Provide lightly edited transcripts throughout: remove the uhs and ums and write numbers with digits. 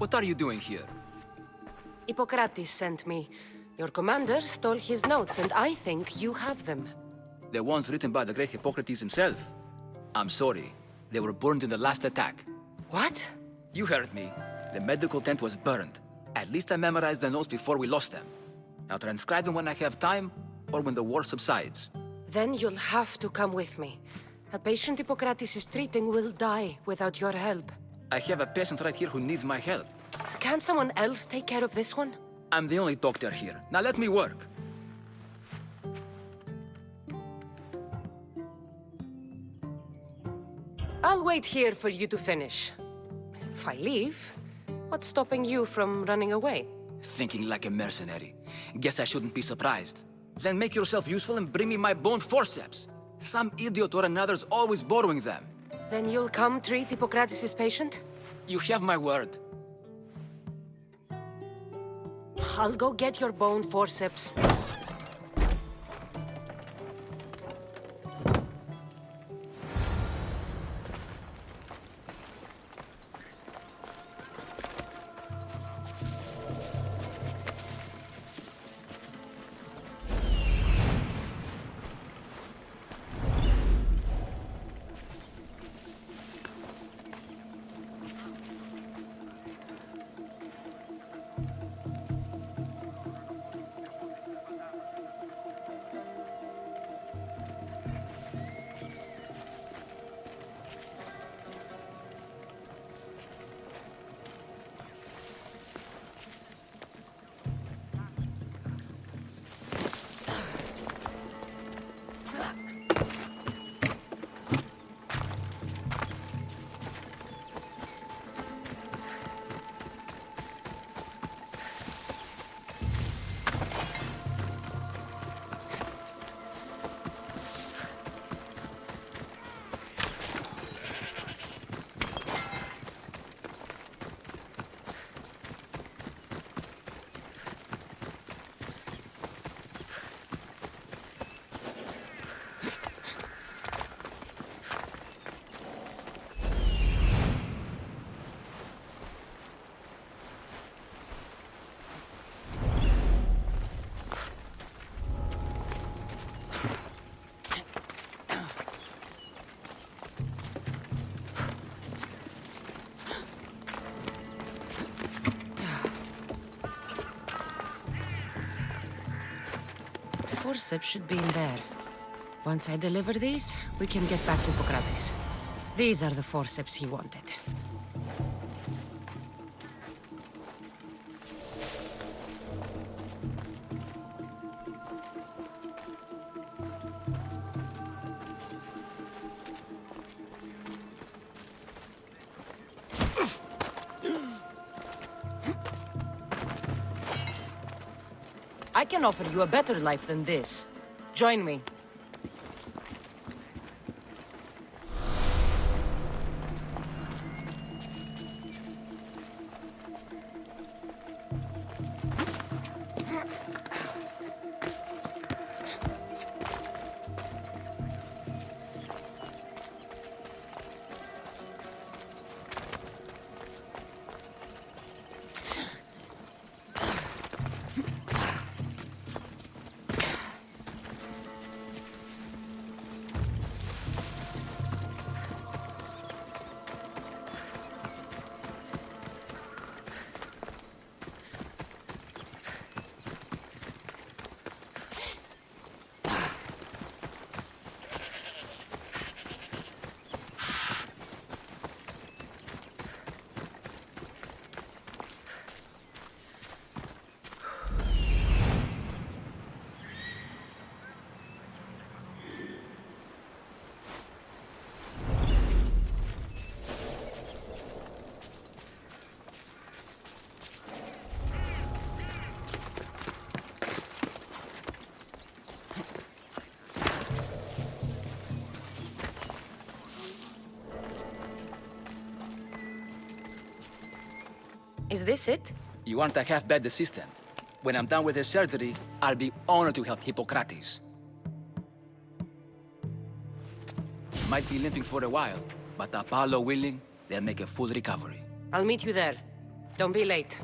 What are you doing here? Hippocrates sent me. Your commander stole his notes, and I think you have them. The ones written by the great Hippocrates himself. I'm sorry. They were burned in the last attack. What? You heard me. The medical tent was burned. At least I memorized the notes before we lost them. I'll transcribe them when I have time, or when the war subsides. Then you'll have to come with me. A patient Hippocrates is treating will die without your help. I have a patient right here who needs my help. Can't someone else take care of this one? I'm the only doctor here. Now let me work. I'll wait here for you to finish. If I leave, what's stopping you from running away? Thinking like a mercenary. Guess I shouldn't be surprised. Then make yourself useful and bring me my bone forceps. Some idiot or another's always borrowing them. Then you'll come treat Hippocrates' patient? You have my word. I'll go get your bone forceps. Forceps should be in there. Once I deliver these, we can get back to Hippocrates. These are the forceps he wanted. I can offer you a better life than this. Join me. Is this it? You aren't a half-bad assistant. When I'm done with the surgery, I'll be honored to help Hippocrates. Might be limping for a while, but Apollo willing, they'll make a full recovery. I'll meet you there. Don't be late.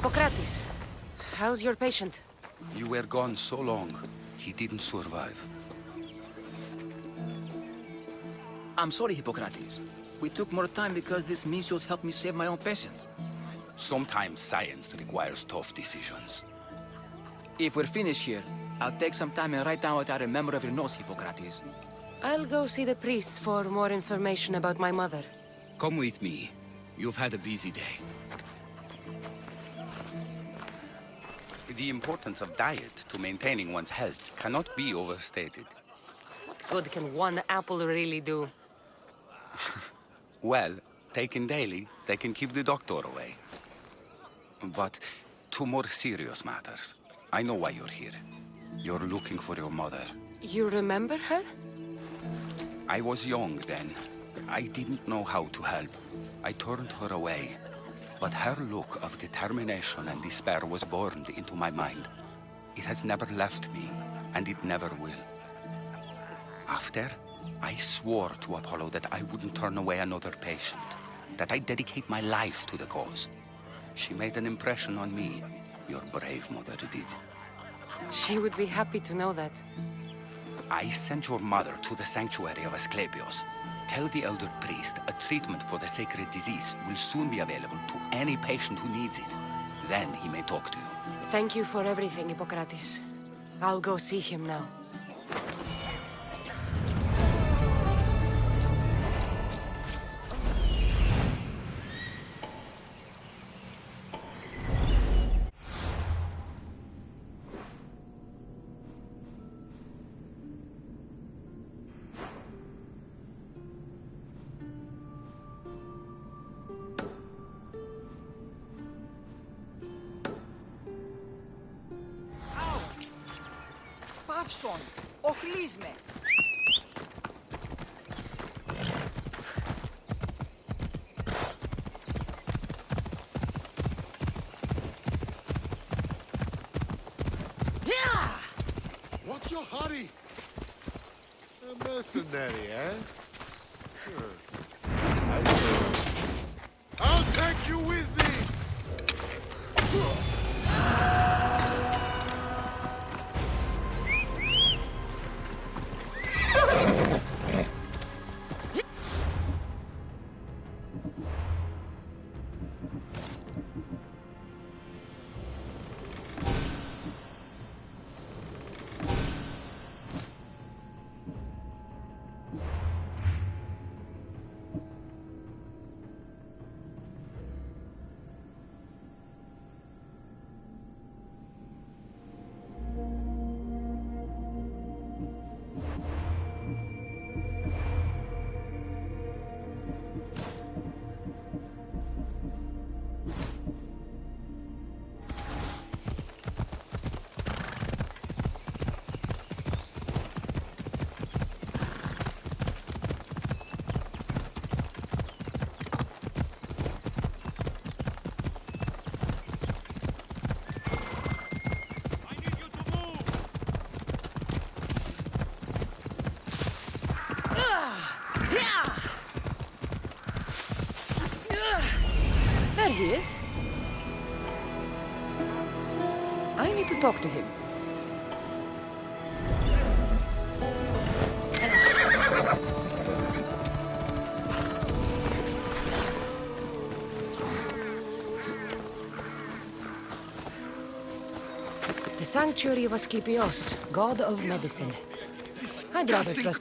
Hippocrates, how's your patient? You were gone so long, he didn't survive. I'm sorry, Hippocrates. We took more time because this Misios helped me save my own patient. Sometimes science requires tough decisions. If we're finished here, I'll take some time and write down what I remember of your notes, Hippocrates. I'll go see the priests for more information about my mother. Come with me. You've had a busy day. The importance of diet to maintaining one's health cannot be overstated. What good can one apple really do? Well, taken daily, they can keep the doctor away. But to more serious matters, I know why you're here. You're looking for your mother. You remember her? I was young then. I didn't know how to help. I turned her away. But her look of determination and despair was burned into my mind. It has never left me, and it never will. After, I swore to Apollo that I wouldn't turn away another patient, that I'd dedicate my life to the cause. She made an impression on me. Your brave mother did. She would be happy to know that. I sent your mother to the sanctuary of Asclepios. Tell the elder priest a treatment for the sacred disease will soon be available to any patient who needs it. Then he may talk to you. Thank you for everything, Hippocrates. I'll go see him now. Καύσον! Οχλείς με! What's your hurry? A mercenary, eh? Sure. I'll take you with me! There he is. I need to talk to him. The Sanctuary of Asclepios, god of medicine. I'd rather trust...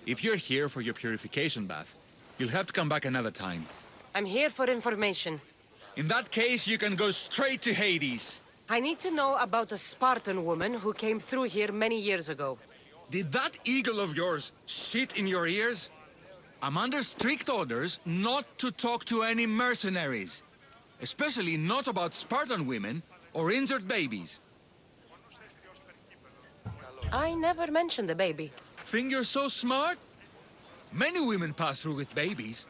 If you're here for your purification bath, you'll have to come back another time. I'm here for information. In that case, you can go straight to Hades. I need to know about a Spartan woman who came through here many years ago. Did that eagle of yours shit in your ears? I'm under strict orders not to talk to any mercenaries. Especially not about Spartan women or injured babies. I never mentioned a baby. Think you're so smart? Many women pass through with babies.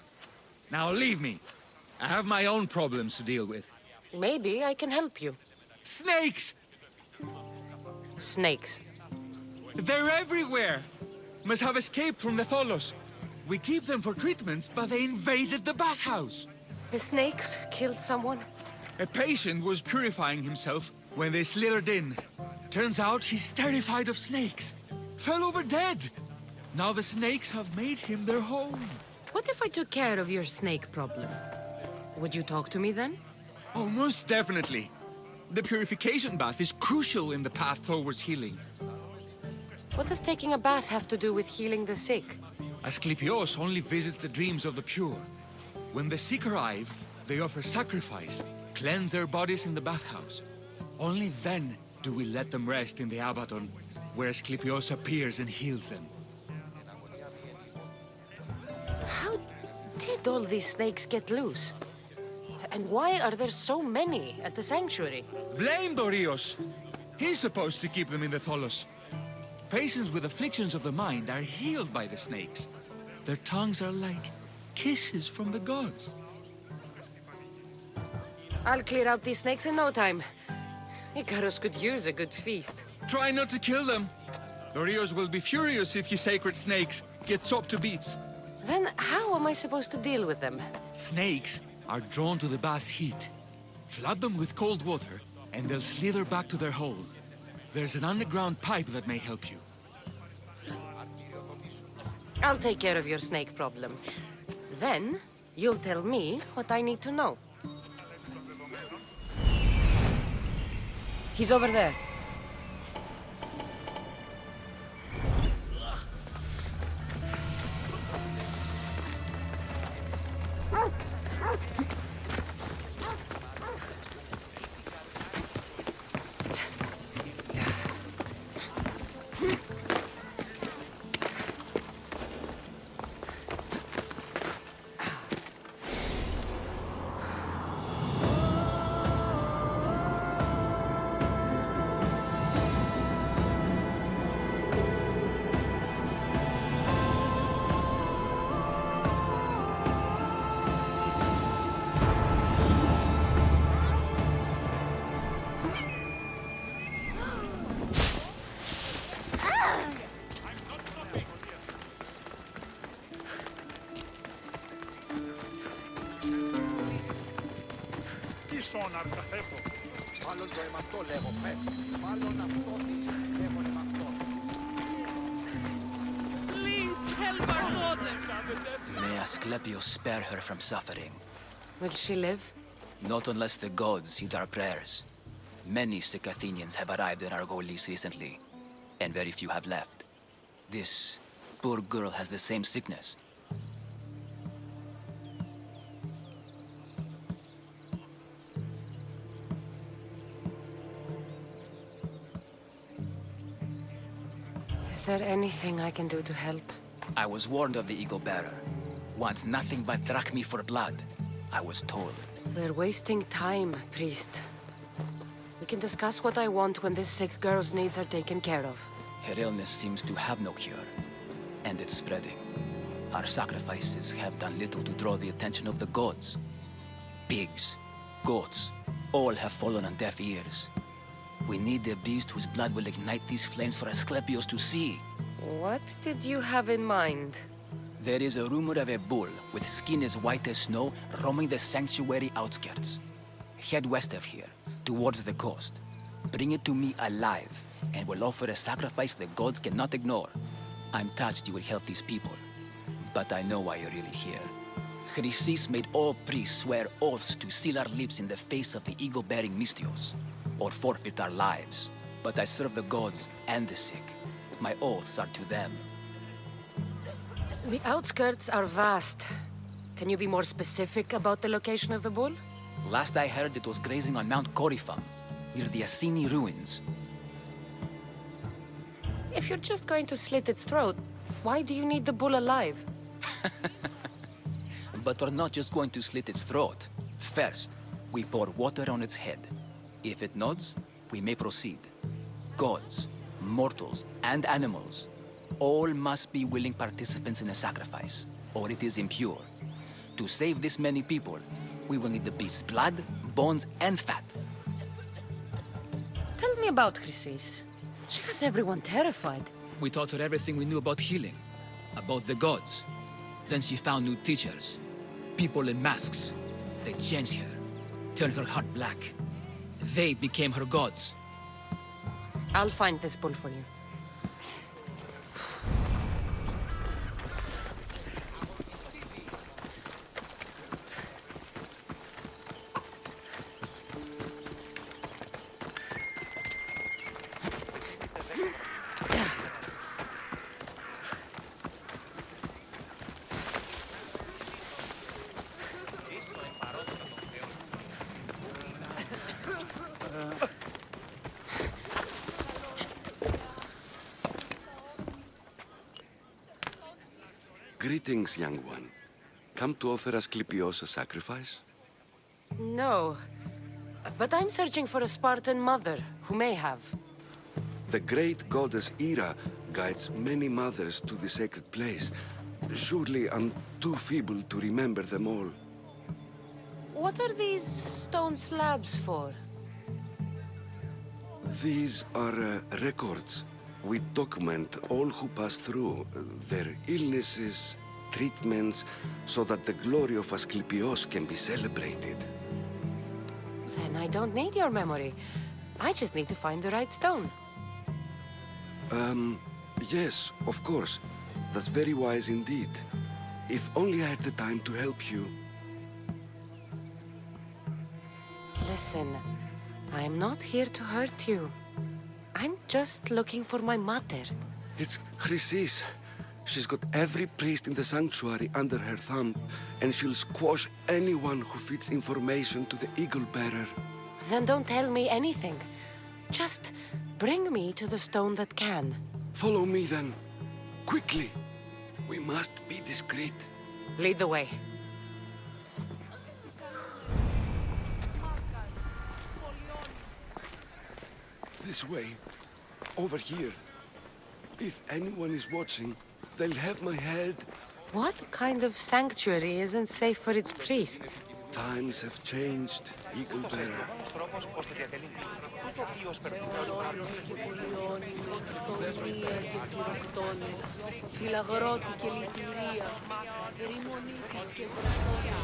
Now leave me. I have my own problems to deal with. Maybe I can help you. Snakes! Snakes. They're everywhere! Must have escaped from the Tholos. We keep them for treatments, but they invaded the bathhouse. The snakes killed someone? A patient was purifying himself when they slithered in. Turns out he's terrified of snakes. Fell over dead. Now the snakes have made him their home. What if I took care of your snake problem? Would you talk to me then? Oh, most definitely. The purification bath is crucial in the path towards healing. What does taking a bath have to do with healing the sick? Asclepios only visits the dreams of the pure. When the sick arrive, they offer sacrifice, cleanse their bodies in the bathhouse. Only then do we let them rest in the Abaddon, where Asclepios appears and heals them. How did all these snakes get loose? And why are there so many at the sanctuary? Blame Dorios! He's supposed to keep them in the Tholos. Patients with afflictions of the mind are healed by the snakes. Their tongues are like kisses from the gods. I'll clear out these snakes in no time. Icarus could use a good feast. Try not to kill them. Dorios will be furious if you sacred snakes get chopped to bits. Then how am I supposed to deal with them? Snakes are drawn to the bath's heat. Flood them with cold water, and they'll slither back to their hole. There's an underground pipe that may help you. I'll take care of your snake problem. Then, you'll tell me what I need to know. He's over there. Ίσον αρχαθέτω. Μάλλον το έμαυτό λέγω, Μάλλον αυτό της λέγω έμαυτό. Please help our daughter. May Asclepius spare her from suffering. Will she live? Not unless the gods heed our prayers. Many sick Athenians have arrived in Argolis recently, and very few have left. This poor girl has the same sickness. Is there anything I can do to help? I was warned of the Eagle Bearer. Wants nothing but drachmi for blood, I was told. We're wasting time, priest. We can discuss what I want when this sick girl's needs are taken care of. Her illness seems to have no cure, and it's spreading. Our sacrifices have done little to draw the attention of the gods. Pigs, goats, all have fallen on deaf ears. We need a beast whose blood will ignite these flames for Asclepius to see. What did you have in mind? There is a rumor of a bull with skin as white as snow roaming the sanctuary outskirts. Head west of here, towards the coast. Bring it to me alive, and we'll offer a sacrifice the gods cannot ignore. I'm touched you will help these people, but I know why you're really here. Chrysis made all priests swear oaths to seal our lips in the face of the eagle-bearing Mystios, or forfeit our lives. But I serve the gods and the sick. My oaths are to them. The outskirts are vast. Can you be more specific about the location of the bull? Last I heard, it was grazing on Mount Coryphon, near the Assini ruins. If you're just going to slit its throat, why do you need the bull alive? But we're not just going to slit its throat. First, we pour water on its head. If it nods, we may proceed. Gods, mortals, and animals, all must be willing participants in a sacrifice, or it is impure. To save this many people, we will need the beast's blood, bones, and fat. Tell me about Chrysis. She has everyone terrified. We taught her everything we knew about healing, about the gods. Then she found new teachers, people in masks. They changed her, turned her heart black. They became her gods. I'll find this bull for you. Greetings, young one. Come to offer Asclepios a sacrifice? No. But I'm searching for a Spartan mother who may have. The great goddess Ira guides many mothers to the sacred place. Surely I'm too feeble to remember them all. What are these stone slabs for? These are records. We document all who pass through, their illnesses, treatments, so that the glory of Asclepios can be celebrated. Then I don't need your memory. I just need to find the right stone. Yes, of course. That's very wise indeed. If only I had the time to help you. Listen, I'm not here to hurt you. I'm just looking for my mother. It's Chrysis. She's got every priest in the sanctuary under her thumb, and she'll squash anyone who feeds information to the Eagle Bearer. Then don't tell me anything. Just bring me to the stone that can. Follow me then. Quickly. We must be discreet. Lead the way. This way. Over here. If anyone is watching, they'll have my head. What kind of sanctuary isn't safe for its priests? Times have changed, Eagle Bearer. Φιλαγρώτη και λυτηρία, ρήμωνη της και βραχώνα.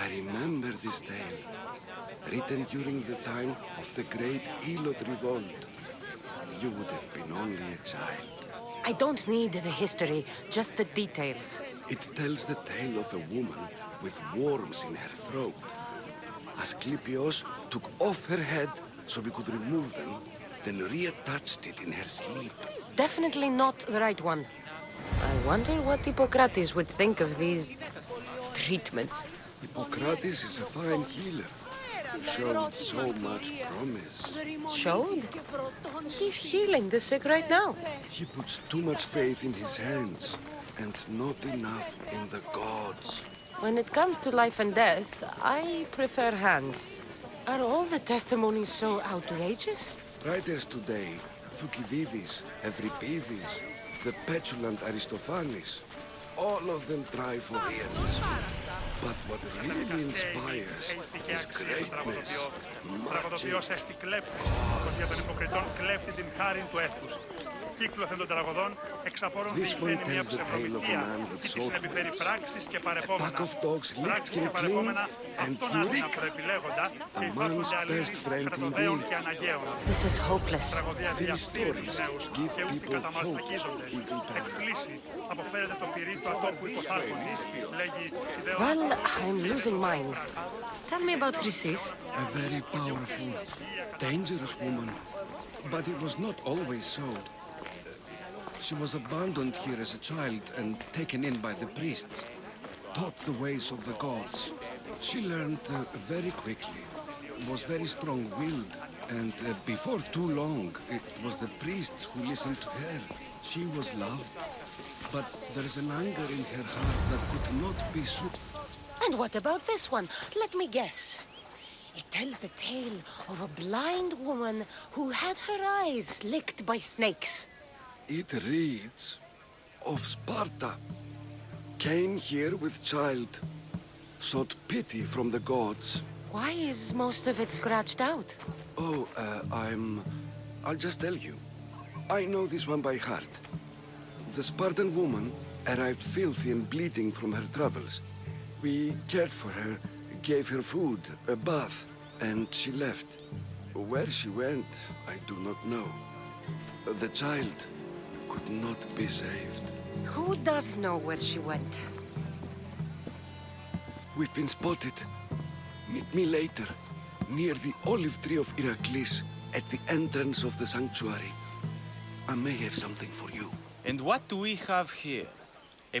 I remember this tale, written during the time of the great Elot revolt. You would have been only a child. I don't need the history, just the details. It tells the tale of a woman with worms in her throat. Asclepios took off her head so we could remove them, then reattached it in her sleep. Definitely not the right one. I wonder what Hippocrates would think of these treatments. Hippocrates is a fine healer. He showed so much promise. Showed? He's healing the sick right now. He puts too much faith in his hands and not enough in the gods. When it comes to life and death, I prefer hands. Are all the testimonies so outrageous? Writers today, Thucydides, Euripides, the petulant Aristophanes, all of them try for realism. But what really inspires is greatness, Τραγωδοποιός magic. έστι κλέπτη, πως για τον υποκριτών κλέπτη την χάριν του έθους. Κύκλωθεν των τραγωδών, εξαπόρων διηγημένη μια ψευδομυθία, ή της συνεπιφέρει πράξεις και παρεπόμενα. Πράξεις και παρεπόμενα, αυτόν άδεινα προεπιλέγοντα, και υπάρχονται αλληλείς κρατοδέων και αναγέων. This is hopeless. Τραγωδία διαστήρει τους νέους, και ούτε κατά μας φεκίζονται. Εκπλήσει, αποφέρεται το πυρί του ατόπου υποθάρχοντης, λέγει ιδεός. Well, I'm losing mine. Tell me about Chrysis. A very powerful, dangerous woman. But it was not always so. She was abandoned here as a child and taken in by the priests, taught the ways of the gods. She learned very quickly, was very strong-willed, and before too long, it was the priests who listened to her. She was loved, but there's an anger in her heart that could not be And what about this one? Let me guess. It tells the tale of a blind woman who had her eyes licked by snakes. It reads of Sparta. Came here with child, sought pity from the gods. Why is most of it scratched out? Oh, I'll just tell you. I know this one by heart. The Spartan woman arrived filthy and bleeding from her travels. We cared for her, gave her food, a bath, and she left. Where she went, I do not know. The child could not be saved. Who does know where she went? We've been spotted. Meet me later, near the olive tree of Iraklis, at the entrance of the sanctuary. I may have something for you. And what do we have here?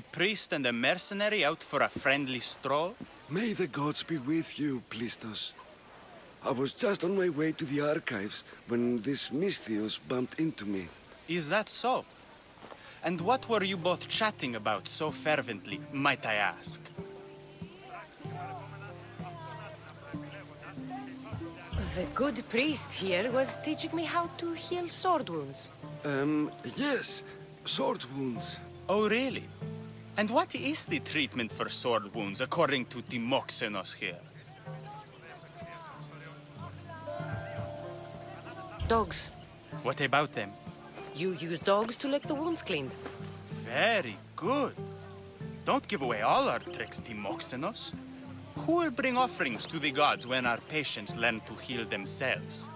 A priest and a mercenary out for a friendly stroll? May the gods be with you, Plistos. I was just on my way to the archives when this Misthios bumped into me. Is that so? And what were you both chatting about so fervently, might I ask? The good priest here was teaching me how to heal sword wounds. Yes, sword wounds. Oh, really? And what is the treatment for sword wounds, according to Timoxenos here? Dogs. What about them? You use dogs to lick the wounds clean. Very good. Don't give away all our tricks, Timoxenos. Who will bring offerings to the gods when our patients learn to heal themselves?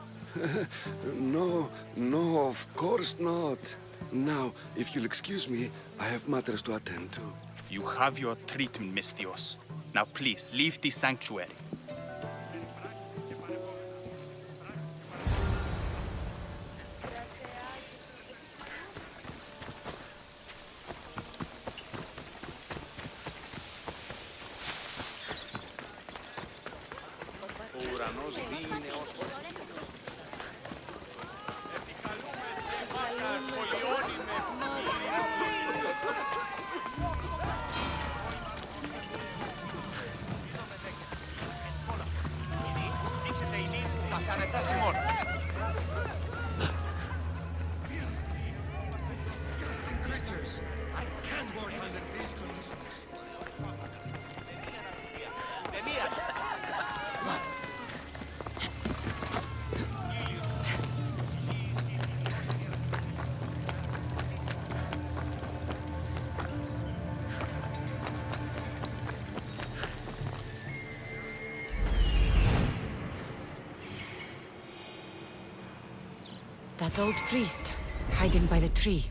No, of course not. Now, if you'll excuse me, I have matters to attend to. You have your treatment, Misthios. Now please, leave the sanctuary. That old priest, hiding by the tree.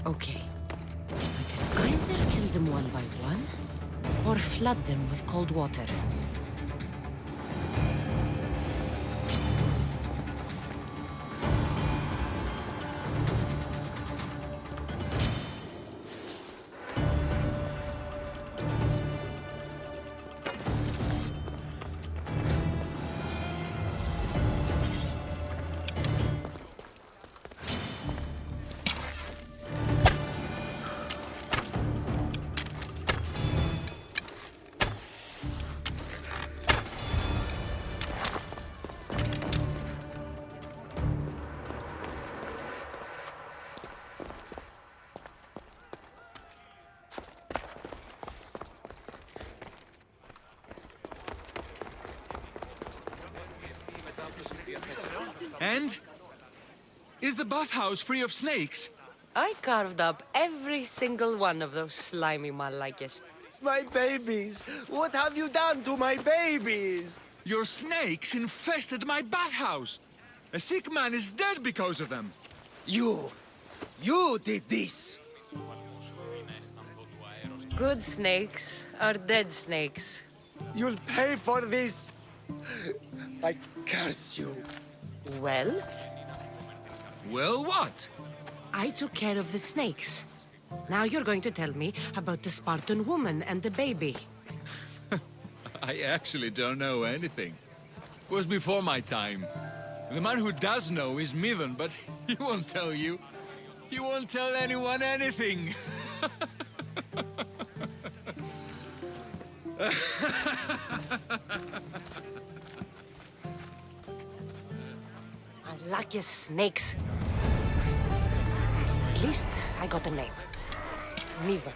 Okay. I can either kill them one by one, or flood them with cold water. And? Is the bathhouse free of snakes? I carved up every single one of those slimy malakes. My babies! What have you done to my babies? Your snakes infested my bathhouse! A sick man is dead because of them! You did this! Good snakes are dead snakes. You'll pay for this! I curse you. Well, Well, what? I took care of the snakes. Now you're going to tell me about the Spartan woman and the baby. I actually don't know anything. It was before my time. The man who does know is Mithan, but he won't tell you. He won't tell anyone anything. I like your snakes. At least I got a name. Mithan.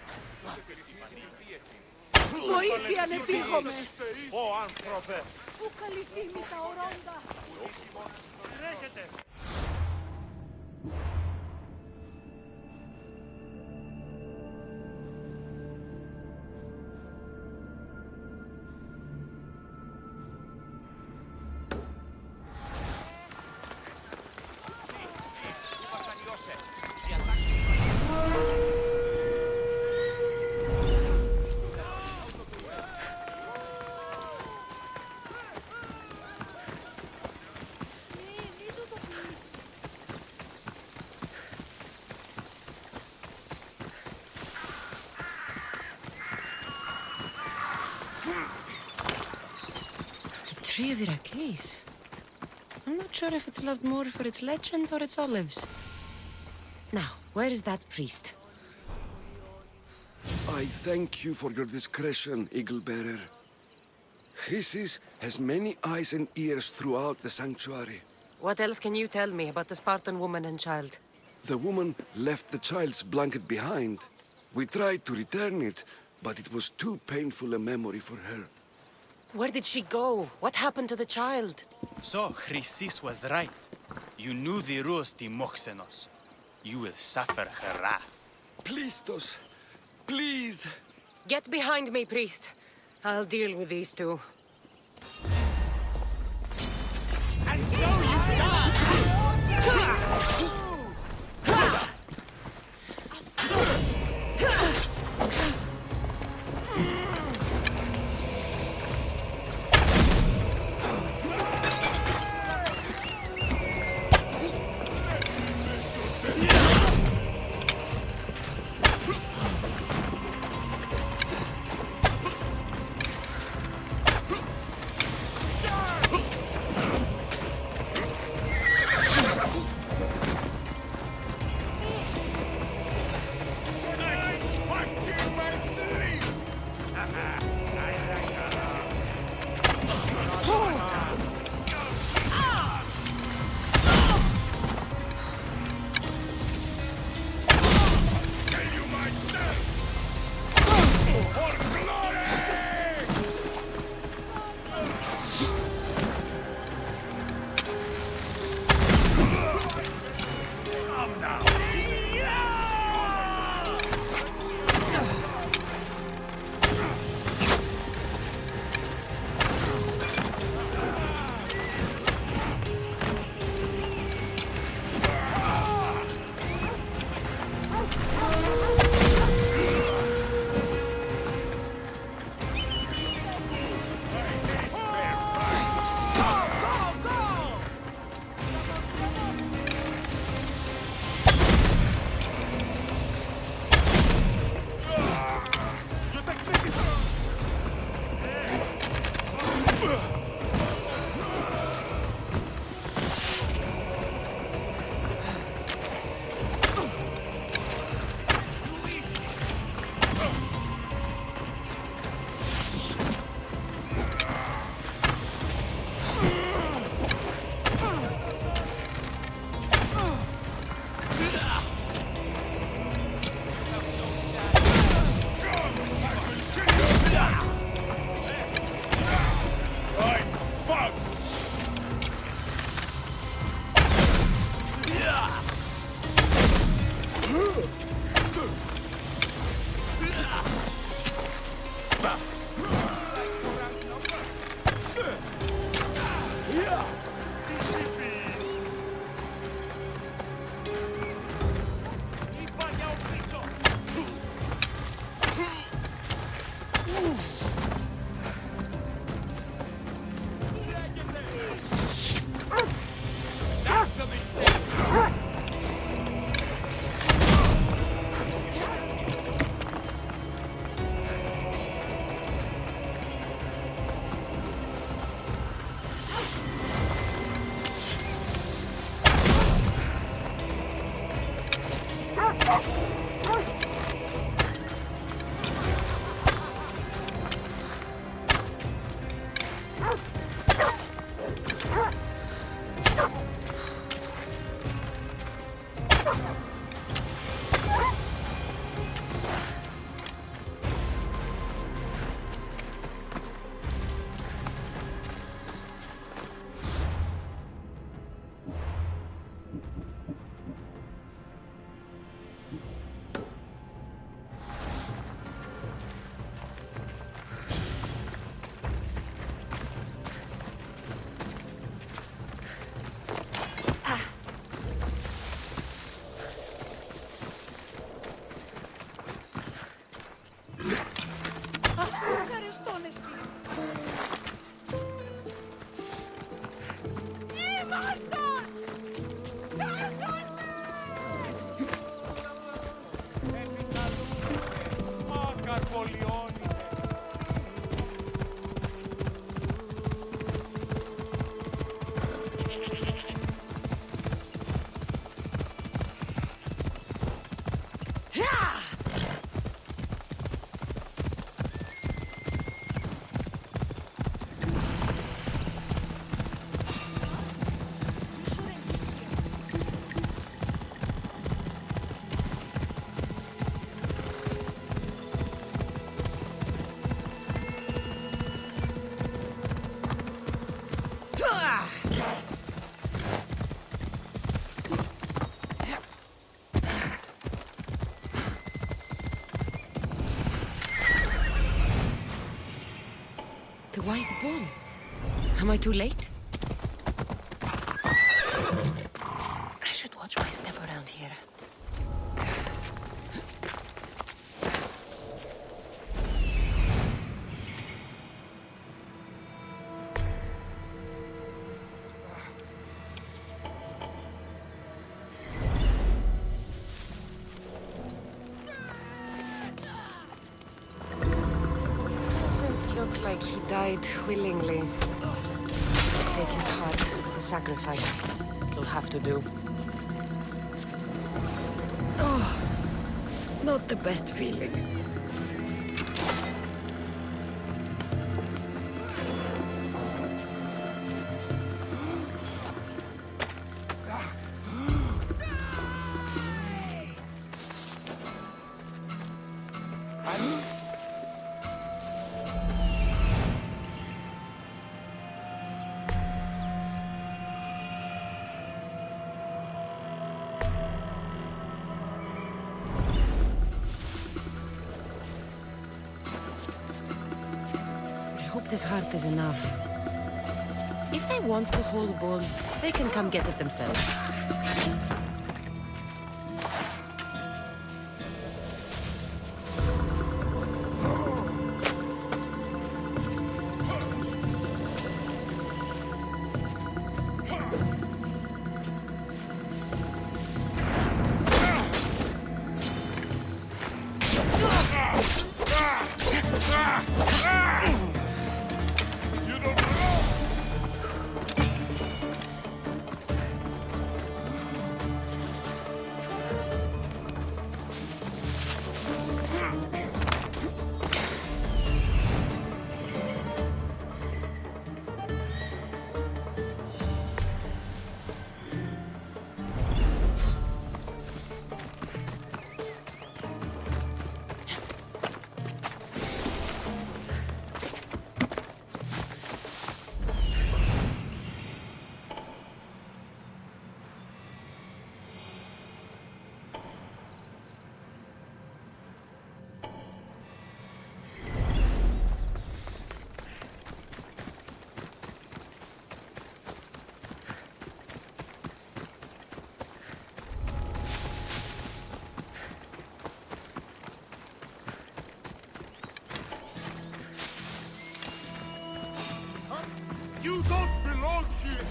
Βοήθεια ανεπίγομαι. Ω άνθρωπε! Πού καλυφθήνει τα ορόντα. Τρέχετε! The tree of Heracles. I'm not sure if it's loved more for its legend or its olives. Now, where is that priest? I thank you for your discretion, Eagle Bearer. Chrysis has many eyes and ears throughout the sanctuary. What else can you tell me about the Spartan woman and child? The woman left the child's blanket behind. We tried to return it, but it was too painful a memory for her. Where did she go? What happened to the child? So, Chrysis was right. You knew the rules, Timoxenos. You will suffer her wrath. Plistos, please. Get behind me, priest. I'll deal with these two. Ευχαριστώ, Νεστή. Ήμασταν! Μα καρπολιώνει. The white bull. Am I too late? I should watch my step around here. Doesn't look like he died willingly. Take his heart, the sacrifice. It'll have to do. Oh, not the best feeling. I hope this heart is enough. If they want the whole bull, they can come get it themselves. You don't belong here!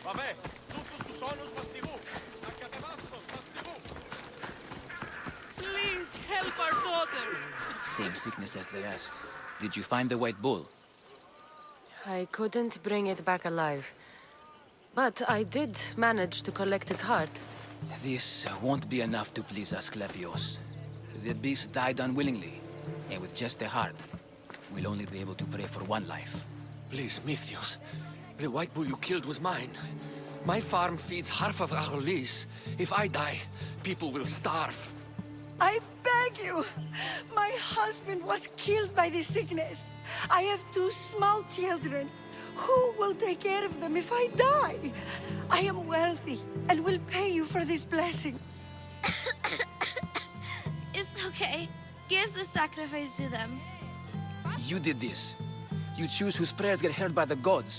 Βαβέ, τούτους τους όνους μαστιγού. Ακατεβάστος μαστιγού. Please help our daughter. Same sickness as the rest. Did you find the white bull? I couldn't bring it back alive. But I did manage to collect its heart. This won't be enough to please Asclepios. The beast died unwillingly, and with just the heart, we'll only be able to pray for one life. Please, Mythios. The white bull you killed was mine. My farm feeds half of Arolis. If I die, people will starve. I beg you. My husband was killed by this sickness. I have 2 small children. Who will take care of them if I die? I am wealthy and will pay you for this blessing. It's okay. Give the sacrifice to them. You did this. You choose whose prayers get heard by the gods.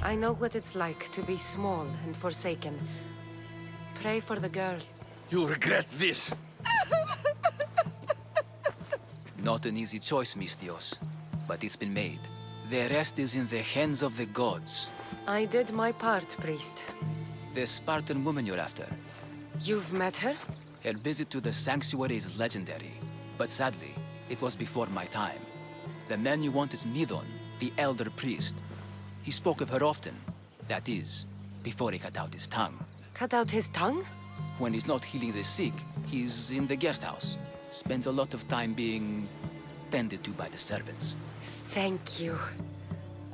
I know what it's like to be small and forsaken. Pray for the girl. You'll regret this. Not an easy choice, Mystios, but it's been made. The rest is in the hands of the gods. I did my part, priest. The Spartan woman you're after. You've met her? Her visit to the sanctuary is legendary, but sadly, it was before my time. The man you want is Midon, the elder priest. He spoke of her often. That is, before he cut out his tongue. Cut out his tongue? When he's not healing the sick, he's in the guest house. Spends a lot of time being tended to by the servants. Thank you.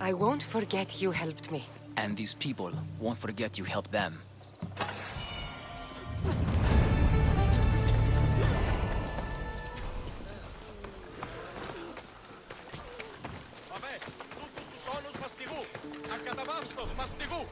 I won't forget you helped me. And these people won't forget you helped them. Βαβέ, τούτους τους όνους μαστιγού. Ακατεβάστος μαστιγού.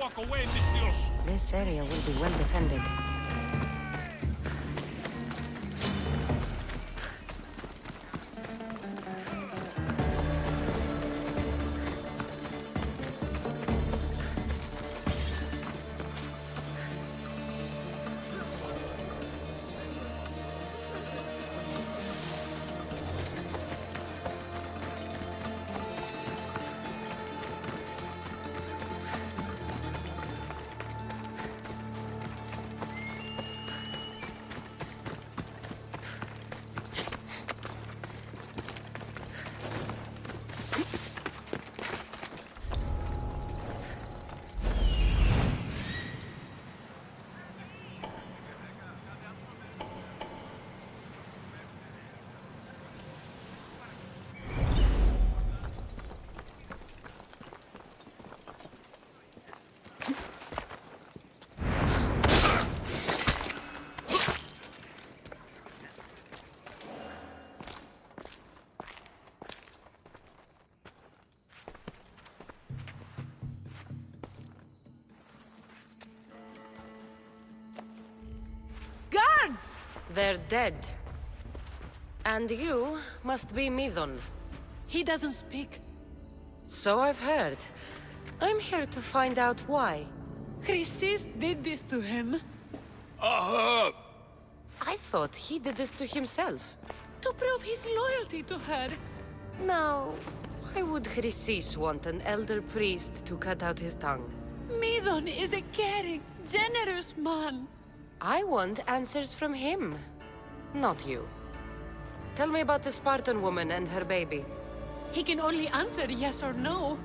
Walk away, Mystios. This area will be well defended. gods! They're dead. And you must be Midon. He doesn't speak. So I've heard. I'm here to find out why. Chrysis did this to him. I thought he did this to himself. To prove his loyalty to her. Now, why would Chrysis want an elder priest to cut out his tongue? Midon is a caring, generous man. I want answers from him, not you. Tell me about the Spartan woman and her baby. He can only answer yes or no.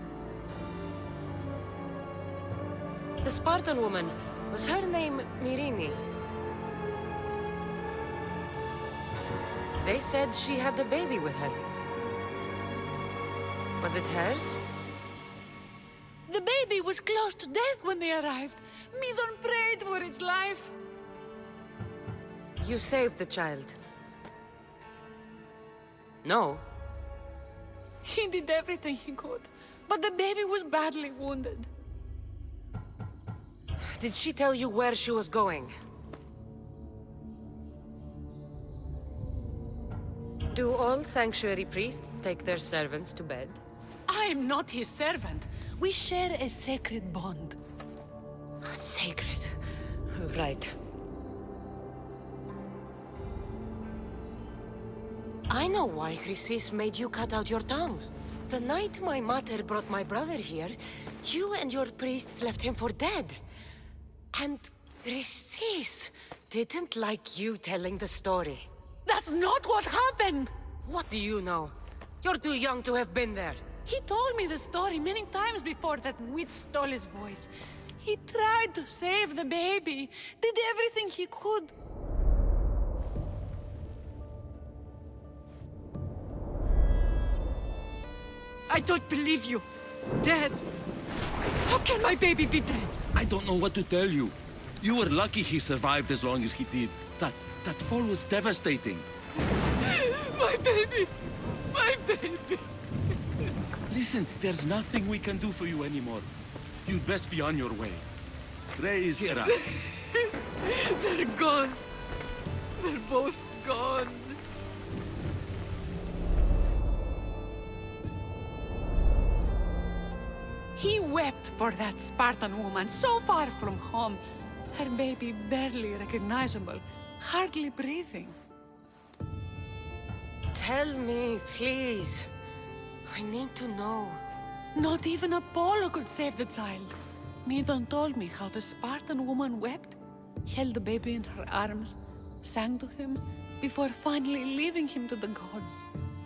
The Spartan woman, was her name Myrine? They said she had a baby with her. Was it hers? The baby was close to death when they arrived. Midon prayed for its life. You saved the child. No. He did everything he could, but the baby was badly wounded. Did she tell you where she was going? Do all sanctuary priests take their servants to bed? I am not his servant. We share a sacred bond. Sacred. Right. I know why Chrysis made you cut out your tongue. The night my mater brought my brother here, you and your priests left him for dead. And Chrysis didn't like you telling the story. That's not what happened! What do you know? You're too young to have been there. He told me the story many times before that witch stole his voice. He tried to save the baby, did everything he could. I don't believe you. Dead. How can my baby be dead? I don't know what to tell you. You were lucky he survived as long as he did. That fall was devastating. My baby! My baby! Listen, there's nothing we can do for you anymore. You'd best be on your way. Ray is here. They're gone. They're both gone. He wept for that Spartan woman so far from home. Her baby barely recognizable, hardly breathing. Tell me, please. I need to know. Not even Apollo could save the child. Midon told me how the Spartan woman wept, held the baby in her arms, sang to him, before finally leaving him to the gods.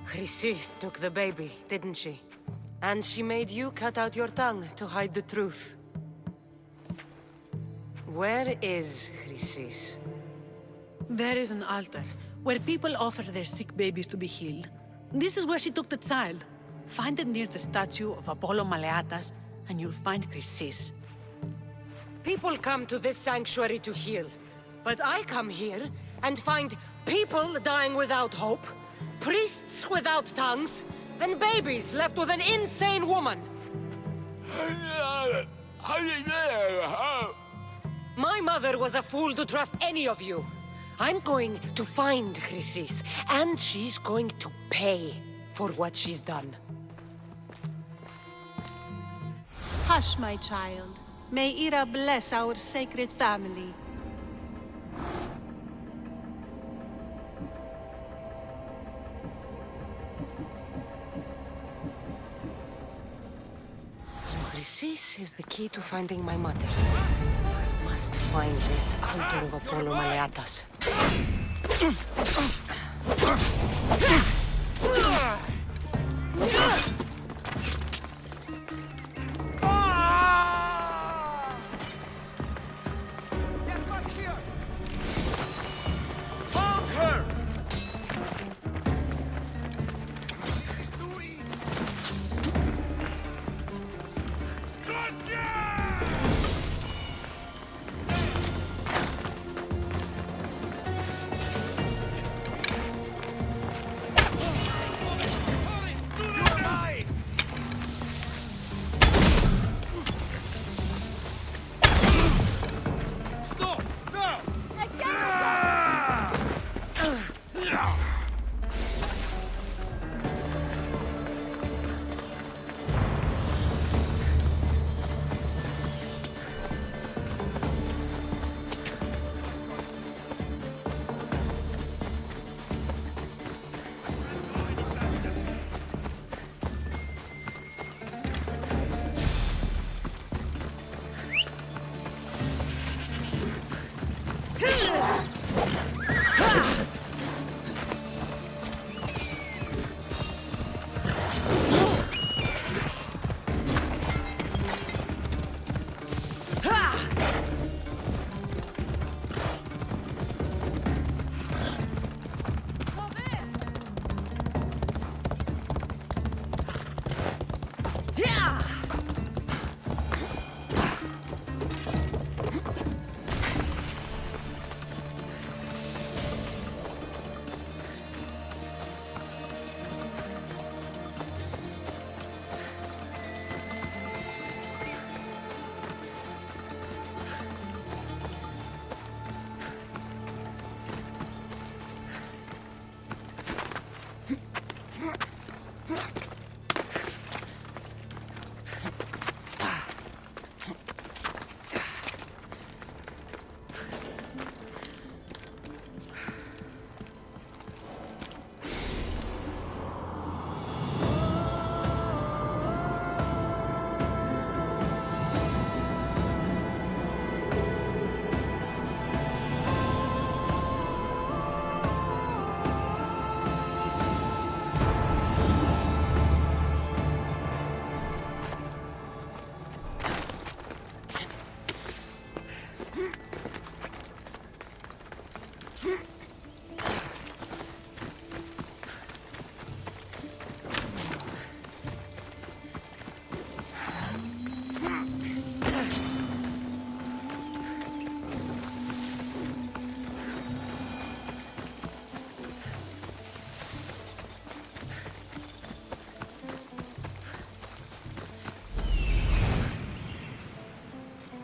Chrysis took the baby, didn't she? And she made you cut out your tongue to hide the truth. Where is Chrysis? There is an altar, where people offer their sick babies to be healed. This is where she took the child. Find it near the statue of Apollo Maleatas, and you'll find Chrysis. People come to this sanctuary to heal. But I come here and find people dying without hope, priests without tongues, and babies left with an insane woman. My mother was a fool to trust any of you. I'm going to find Chrysis, and she's going to pay for what she's done. Hush, my child. May Ira bless our sacred family. So Chrysis is the key to finding my mother. I must find this altar of Apollo Maleatas. Get back here! Hold her! She's too easy!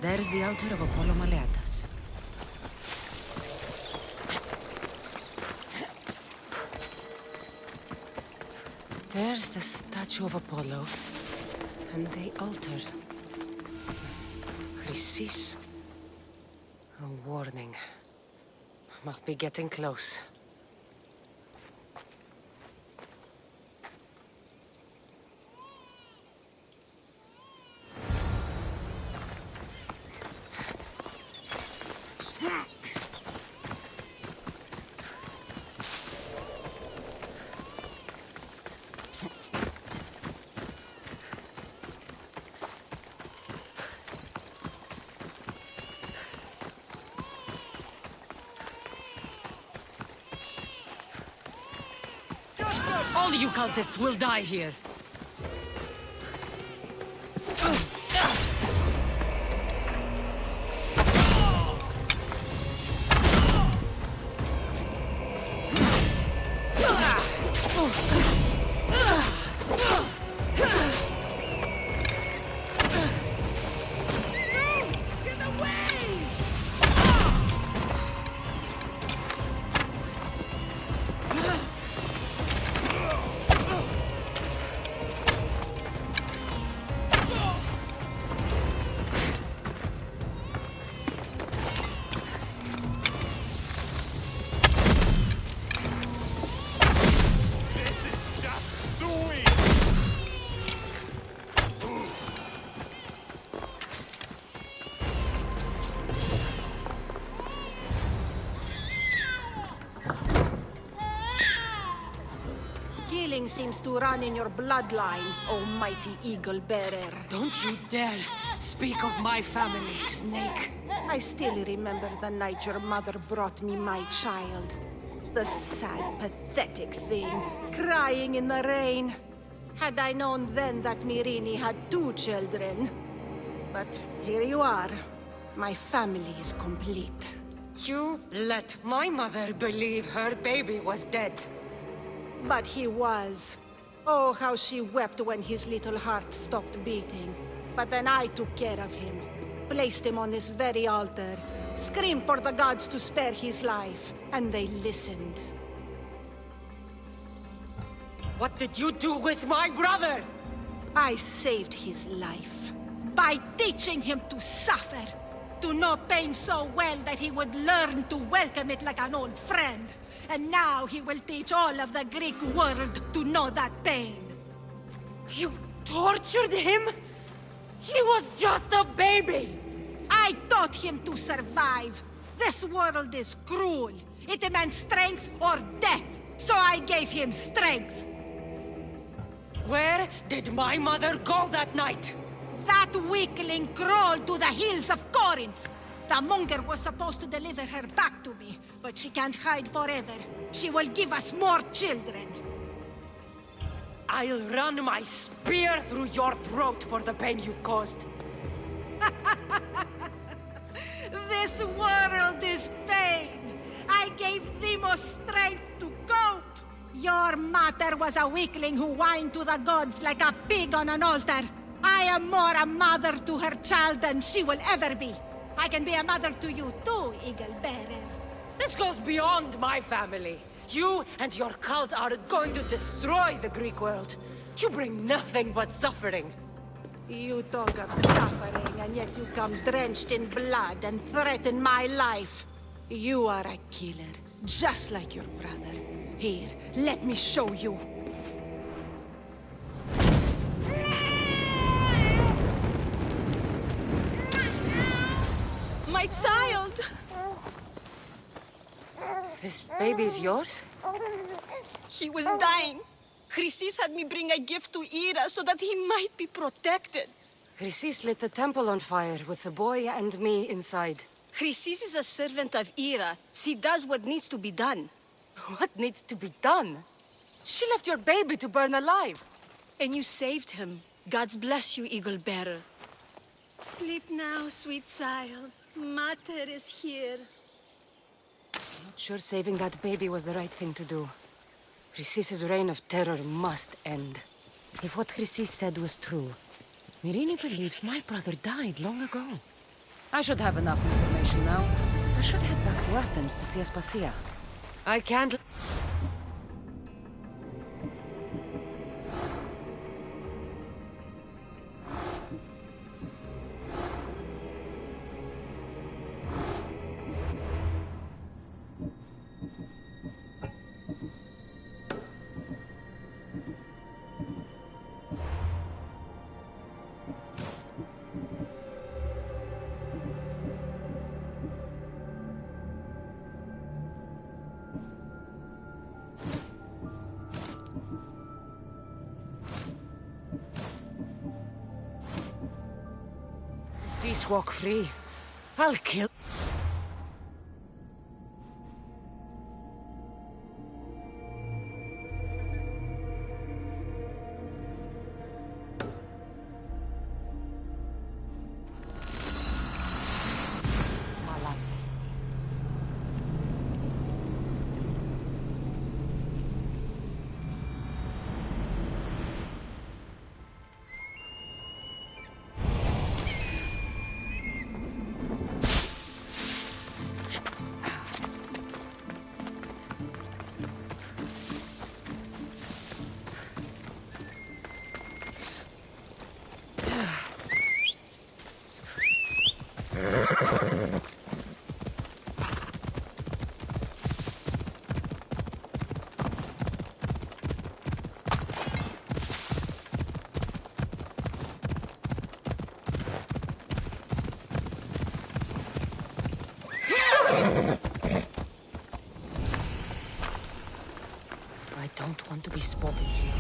There's the altar of Apollo Maleatas. There's the statue of Apollo. And the altar. Chrysis. A warning. Must be getting close. All you cultists will die here. Seems to run in your bloodline, almighty eagle bearer. Don't you dare speak of my family, Snake. I still remember the night your mother brought me my child. The sad, pathetic thing, crying in the rain. Had I known then that Myrrine had 2 children. But here you are. My family is complete. You let my mother believe her baby was dead. But he was. Oh, how she wept when his little heart stopped beating. But then I took care of him. Placed him on this very altar. Screamed for the gods to spare his life. And they listened. What did you do with my brother? I saved his life. By teaching him to suffer. To know pain so well that he would learn to welcome it like an old friend. And now he will teach all of the Greek world to know that pain. You tortured him? He was just a baby! I taught him to survive. This world is cruel. It demands strength or death. So I gave him strength. Where did my mother go that night? That weakling crawled to the hills of Corinth. The monger was supposed to deliver her back to me, but she can't hide forever. She will give us more children. I'll run my spear through your throat for the pain you've caused. This world is pain. I gave Demos strength to cope. Your mother was a weakling who whined to the gods like a pig on an altar. I am more a mother to her child than she will ever be. I can be a mother to you too, Eagle Bearer. This goes beyond my family. You and your cult are going to destroy the Greek world. You bring nothing but suffering. You talk of suffering, and yet you come drenched in blood and threaten my life. You are a killer, just like your brother. Here, let me show you. My child! This baby's yours? He was dying. Chrysis had me bring a gift to Ira so that he might be protected. Chrysis lit the temple on fire with the boy and me inside. Chrysis is a servant of Ira. She does what needs to be done. What needs to be done? She left your baby to burn alive. And you saved him. God's bless you, Eagle Bearer. Sleep now, sweet child. Mater is here. Not sure saving that baby was the right thing to do. Chrysis' reign of terror must end. If what Chrysis said was true, Myrine believes my brother died long ago. I should have enough information now. I should head back to Athens to see Aspasia. I can't... Cease walk free. I'll kill... I don't want to be spotted here.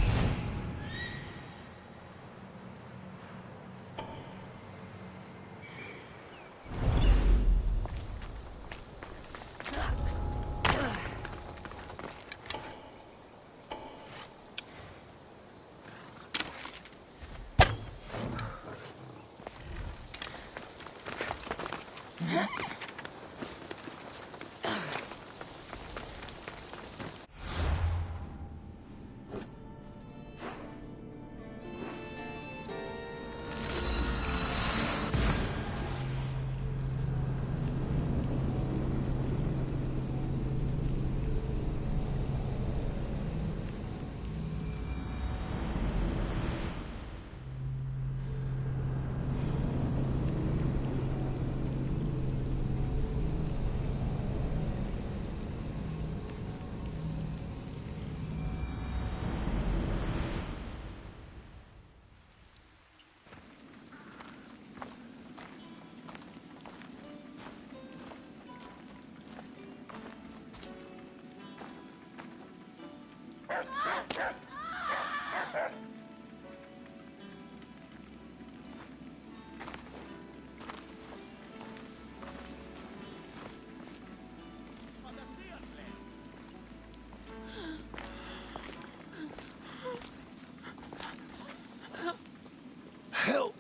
Help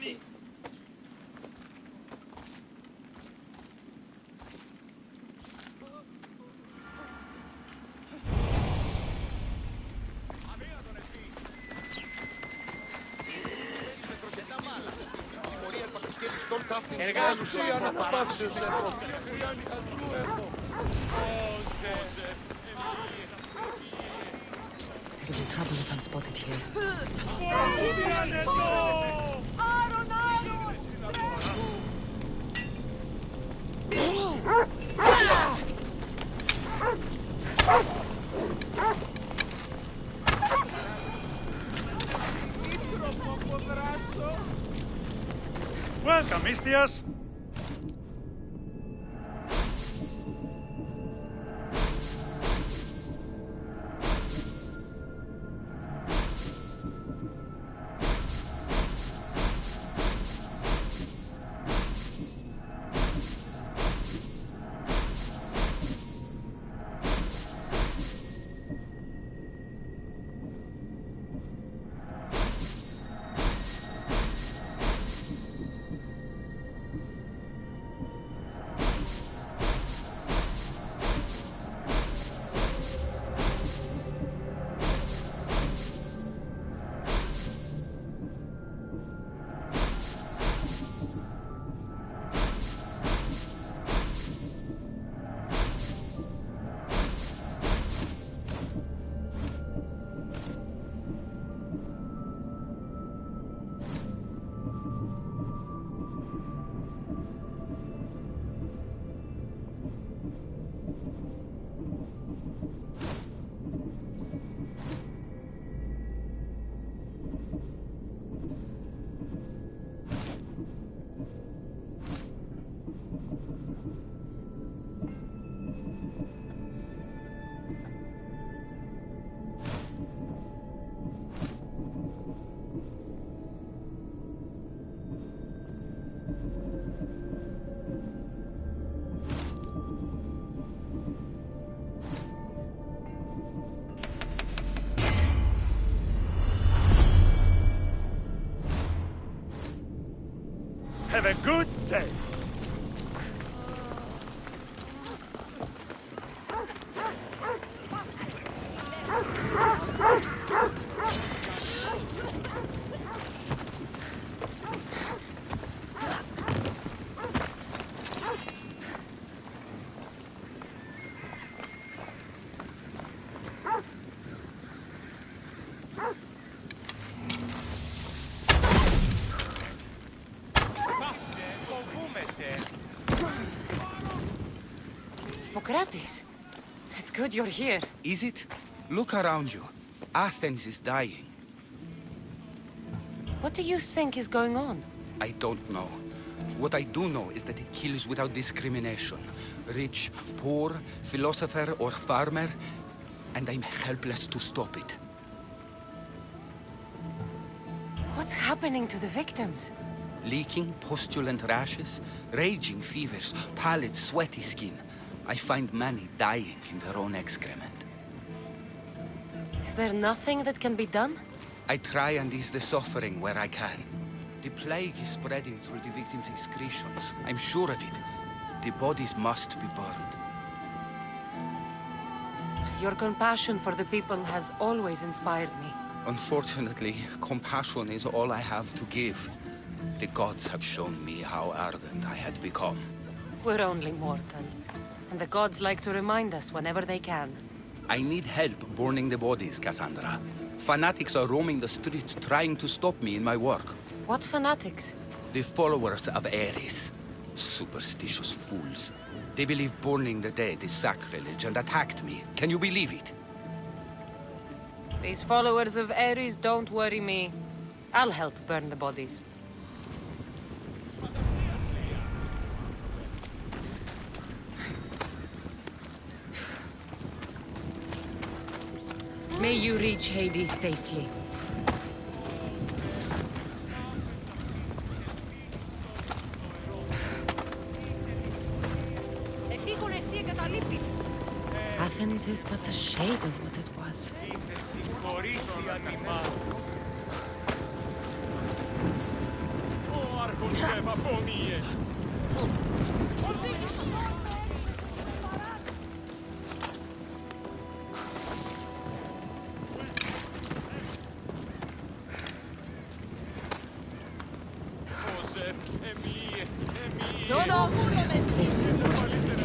me. Εργάζουσία αναπαύσεως έχω. There'll be trouble if I'm spotted here. Welcome, Istias. have a good day. Hippocrates, it's good you're here. Is it? Look around you. Athens is dying. What do you think is going on? I don't know. What I do know is that it kills without discrimination. Rich, poor, philosopher or farmer, and I'm helpless to stop it. What's happening to the victims? Leaking, postulant rashes, raging fevers, pallid, sweaty skin. I find many dying in their own excrement. Is there nothing that can be done? I try and ease the suffering where I can. The plague is spreading through the victims' excretions. I'm sure of it. The bodies must be burned. Your compassion for the people has always inspired me. Unfortunately, compassion is all I have to give. The gods have shown me how arrogant I had become. We're only mortal. And the gods like to remind us whenever they can. I need help burning the bodies, Cassandra. Fanatics are roaming the streets trying to stop me in my work. What fanatics? The followers of Ares. Superstitious fools. They believe burning the dead is sacrilege and attacked me. Can you believe it? These followers of Ares don't worry me. I'll help burn the bodies. May you reach Hades safely. Athens is but a shade of what it was. No! This is the worst of it.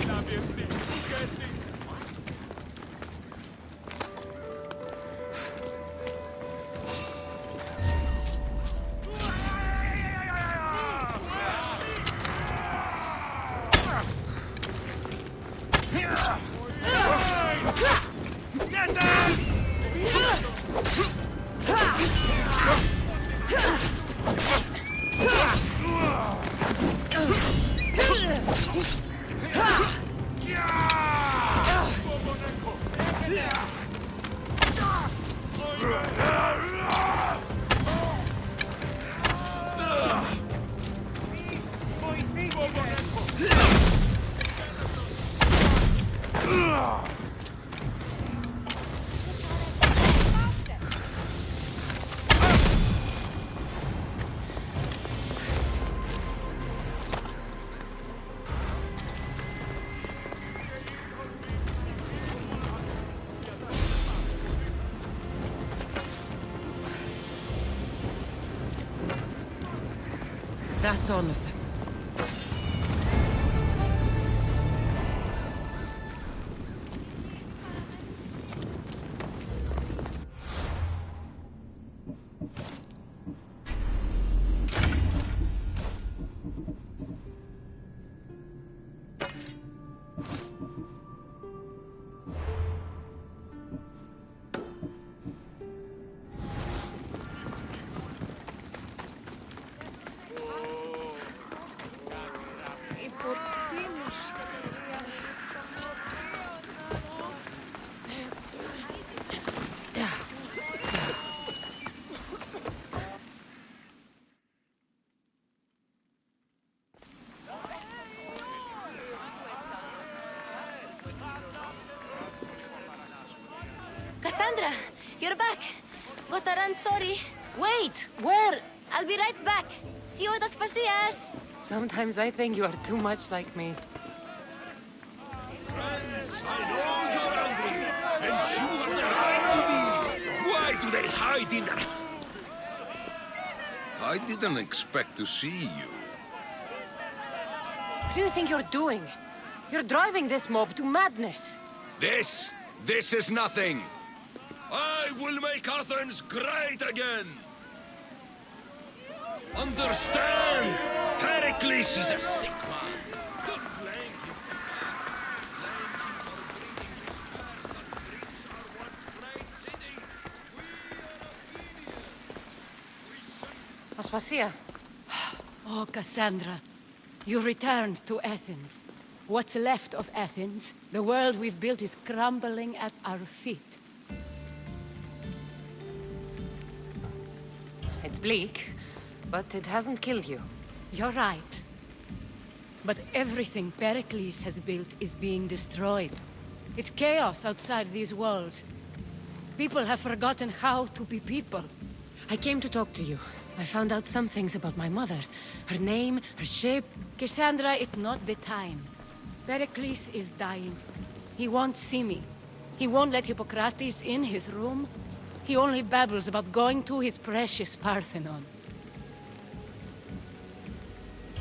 That's all of them. Cassandra, you're back. Gotaran, sorry. Wait! Where? I'll be right back. See you at Aspasias. Sometimes I think you are too much like me. Friends, I know you're hungry, and you have the right to be. Why do they hide in the... I didn't expect to see you. What do you think you're doing? You're driving this mob to madness. This is nothing. I will make Athens great again. Understand? Pericles is a sick man. Don't blame him for that. Blame him for the Greece, our once great city. We are Aspasia. Oh, Cassandra. You returned to Athens. What's left of Athens, the world we've built is crumbling at our feet. It's bleak, but it hasn't killed you. You're right. But everything Pericles has built is being destroyed. It's chaos outside these walls. People have forgotten how to be people. I came to talk to you. I found out some things about my mother. Her name, her shape. Cassandra, it's not the time. Pericles is dying. He won't see me. He won't let Hippocrates in his room. He only babbles about going to his precious Parthenon.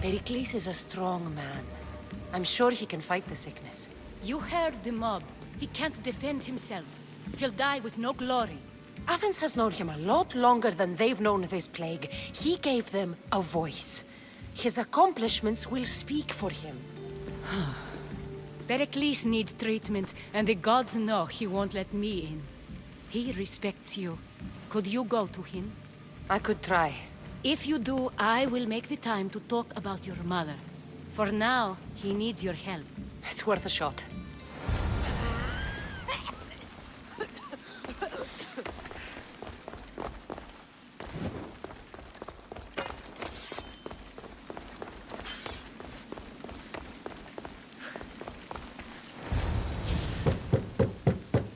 Pericles is a strong man. I'm sure he can fight the sickness. You heard the mob. He can't defend himself. He'll die with no glory. Athens has known him a lot longer than they've known this plague. He gave them a voice. His accomplishments will speak for him. Pericles needs treatment, and the gods know he won't let me in. He respects you. Could you go to him? I could try. If you do, I will make the time to talk about your mother. For now, he needs your help. It's worth a shot.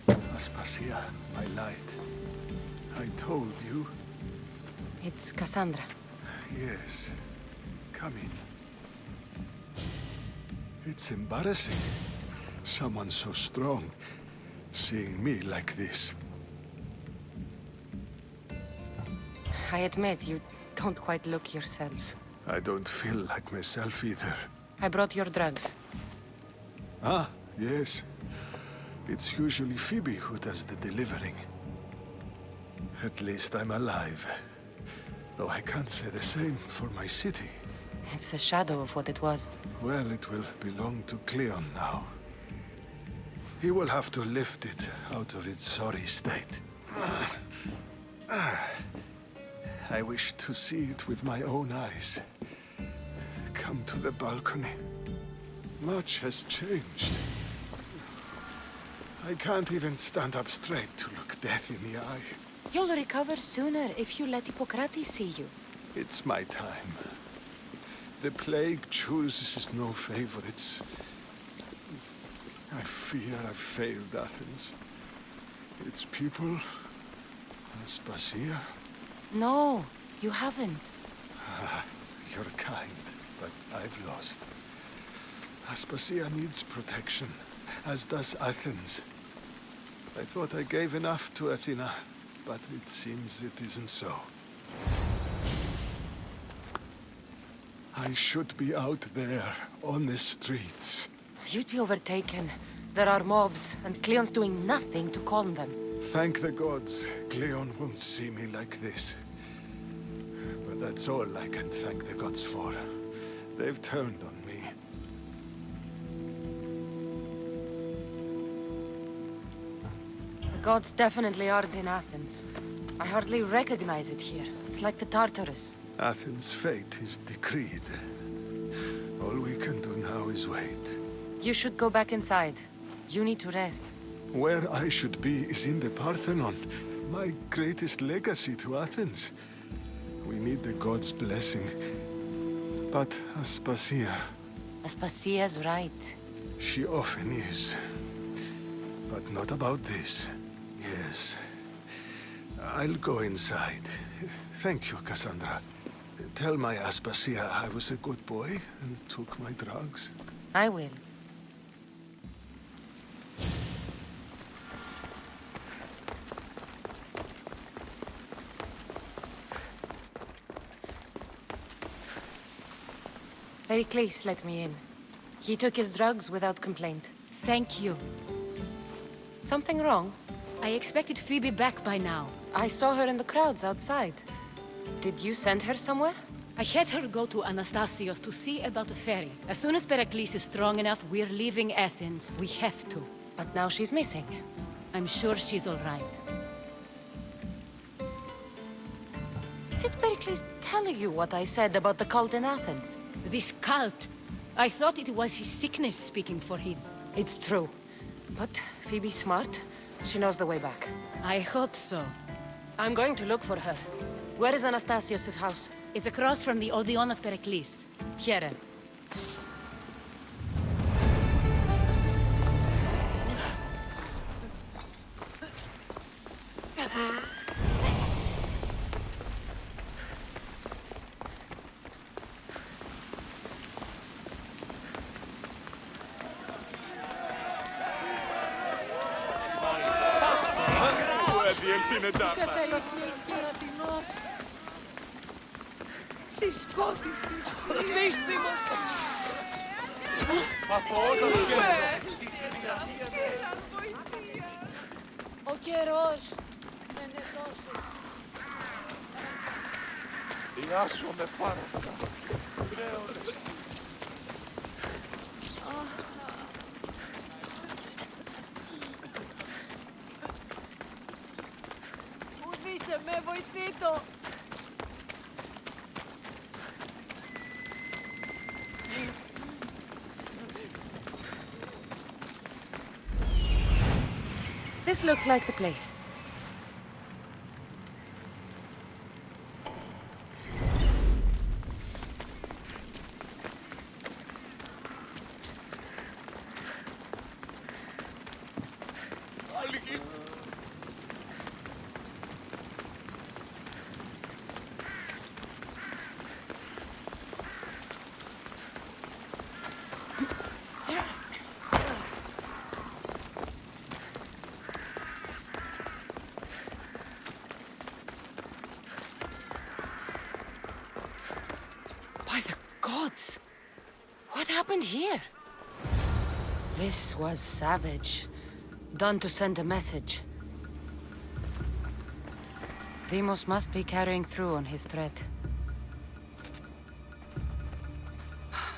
Aspasia, I lied. I told you. It's Cassandra. Yes. Come in. It's embarrassing. Someone so strong, seeing me like this. I admit, you don't quite look yourself. I don't feel like myself either. I brought your drugs. Ah, yes. It's usually Phoebe who does the delivering. At least I'm alive. Though I can't say the same for my city. It's a shadow of what it was. Well, it will belong to Cleon now. He will have to lift it out of its sorry state. I wish to see it with my own eyes. Come to the balcony. Much has changed. I can't even stand up straight to look death in the eye. You'll recover sooner if you let Hippocrates see you. It's my time. The plague chooses no favorites. I fear I've failed Athens. Its people, Aspasia. No, you haven't. You're kind, but I've lost. Aspasia needs protection, as does Athens. I thought I gave enough to Athena, but it seems it isn't so. I should be out there, on the streets. You'd be overtaken. There are mobs, and Cleon's doing nothing to calm them. Thank the gods, Cleon won't see me like this. But that's all I can thank the gods for. They've turned on me. The gods definitely aren't in Athens. I hardly recognize it here. It's like the Tartarus. Athens' fate is decreed. All we can do now is wait. You should go back inside. You need to rest. Where I should be is in the Parthenon, my greatest legacy to Athens. We need the gods' blessing. But Aspasia... Aspasia's right. She often is. But not about this. Yes. I'll go inside. Thank you, Cassandra. Tell my Aspasia I was a good boy and took my drugs. I will. Pericles let me in. He took his drugs without complaint. Thank you. Something wrong? I expected Phoebe back by now. I saw her in the crowds outside. Did you send her somewhere? I had her go to Anastasios to see about a ferry. As soon as Pericles is strong enough, we're leaving Athens. We have to. But now she's missing. I'm sure she's all right. Did Pericles tell you what I said about the cult in Athens? This cult? I thought it was his sickness speaking for him. It's true. But Phoebe's smart. She knows the way back. I hope so. I'm going to look for her. Where is Anastasios' house? It's across from the Odeon of Pericles. Here. Συσκότησης, δύστημος. Ο καιρός δεν είναι τόσος. Ιάσομαι πάρα πολλά. Ουδήσε με, βοηθήτω. This looks like the place. What happened here? This was savage. Done to send a message. Deimos must be carrying through on his threat.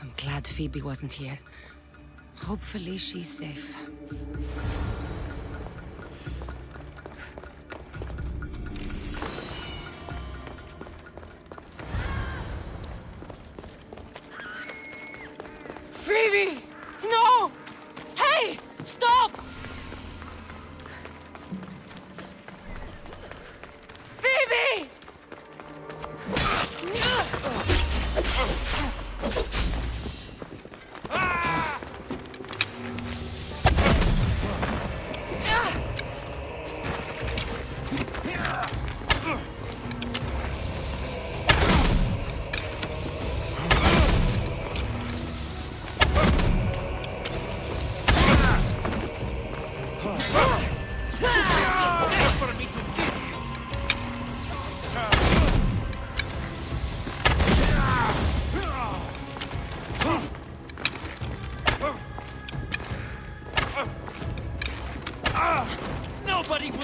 I'm glad Phoebe wasn't here. Hopefully she's safe. Phoebe! No! Hey! Stop! Phoebe! Nobody move!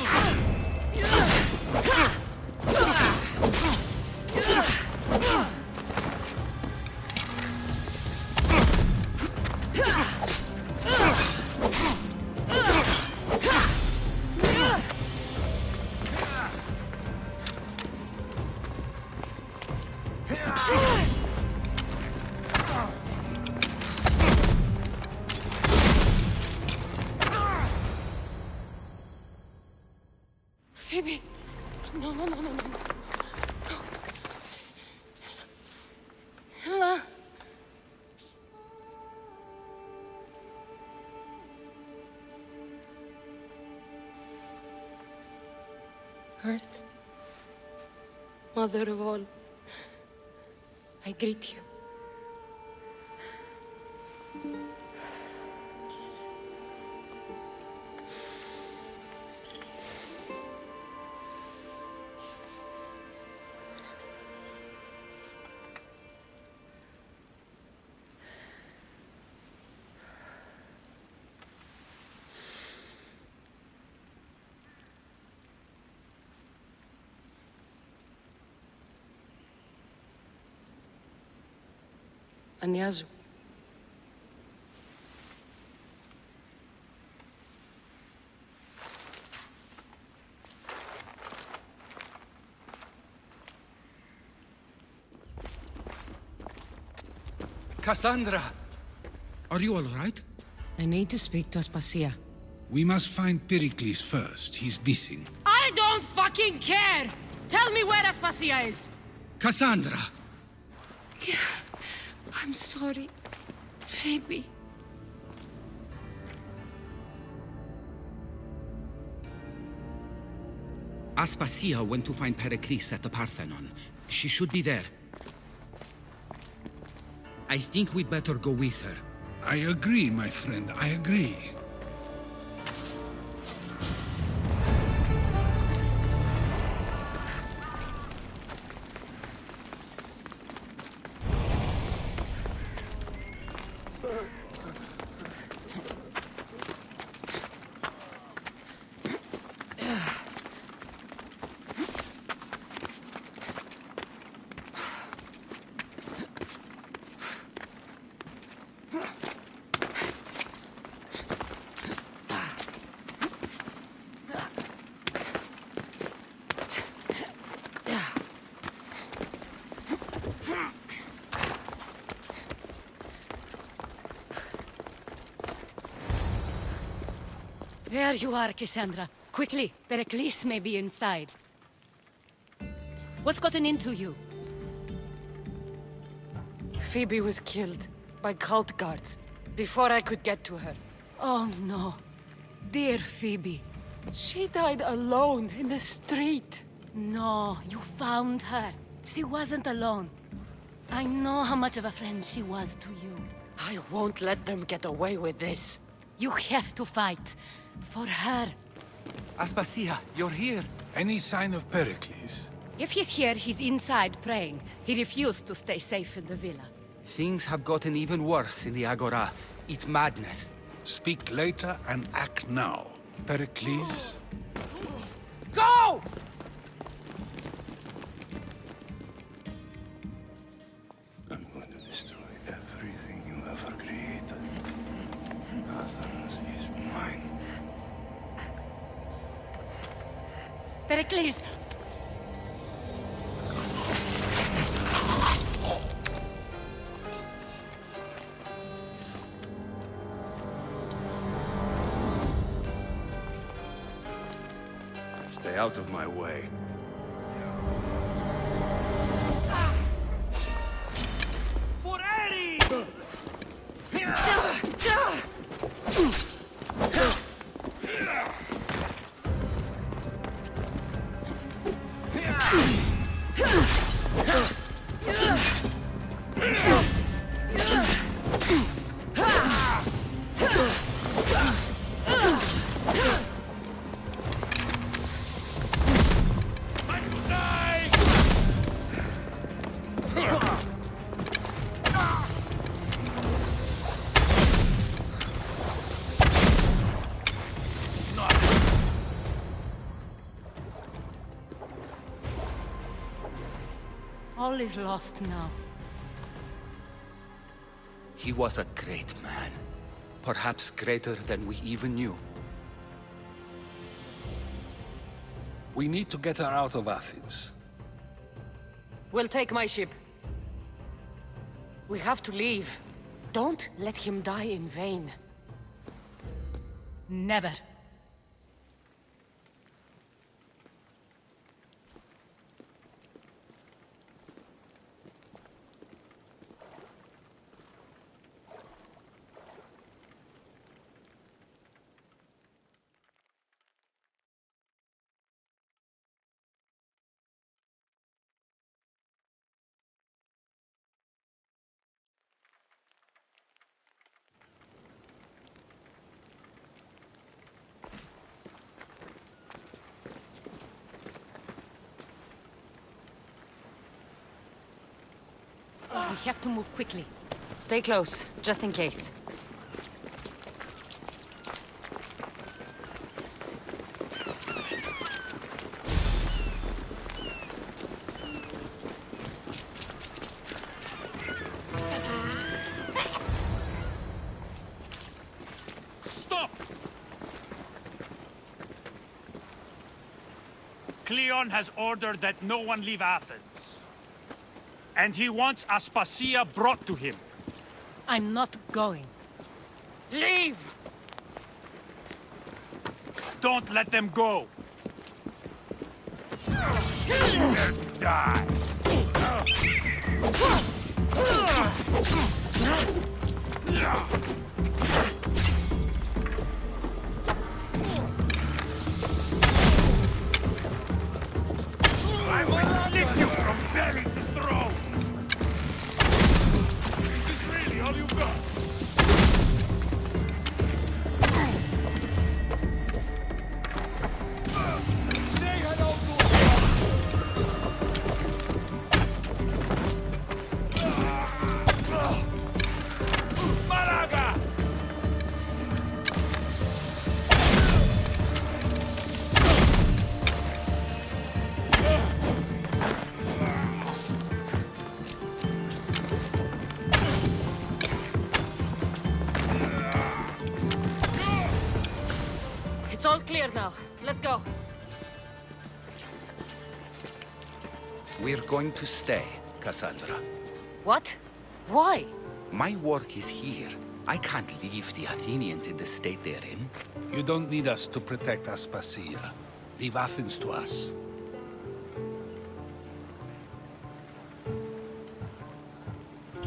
Phoebe! No, no, no, no, no. Ella. Earth, Mother of all, I greet you. Ανιάζω. Cassandra! Are you all right? I need to speak to Aspasia. We must find Pericles first. He's missing. I don't fucking care! Tell me where Aspasia is! Cassandra! I'm sorry, Phoebe. Aspasia went to find Pericles at the Parthenon. She should be there. I think we'd better go with her. I agree, my friend. I agree. There you are, Cassandra. Quickly, Pericles may be inside. What's gotten into you? Phoebe was killed by cult guards before I could get to her. Oh no. Dear Phoebe. She died alone in the street. No, you found her. She wasn't alone. I know how much of a friend she was to you. I won't let them get away with this. You have to fight. For her. Aspasia, you're here. Any sign of Pericles? If he's here, he's inside praying. He refused to stay safe in the villa. Things have gotten even worse in the Agora. It's madness. Speak later and act now. Pericles? Go! I'm going to destroy everything you ever created. Athens is mine. Pericles! Stay out of my way. For Eddie! All is lost now. He was a great man. Perhaps greater than we even knew. We need to get her out of Athens. We'll take my ship. We have to leave. Don't let him die in vain. Never. have to move quickly. Stay close, just in case. Stop! Cleon has ordered that no one leave Athens. And he wants Aspasia brought to him. I'm not going. Leave! Don't let them go! Die! I will slip you from belly to throat! This is really all you've got? Say hello to Malaga! It's all clear now. Let's go. We're going to stay, Cassandra. What? Why? My work is here. I can't leave the Athenians in the state they're in. You don't need us to protect Aspasia. Leave Athens to us.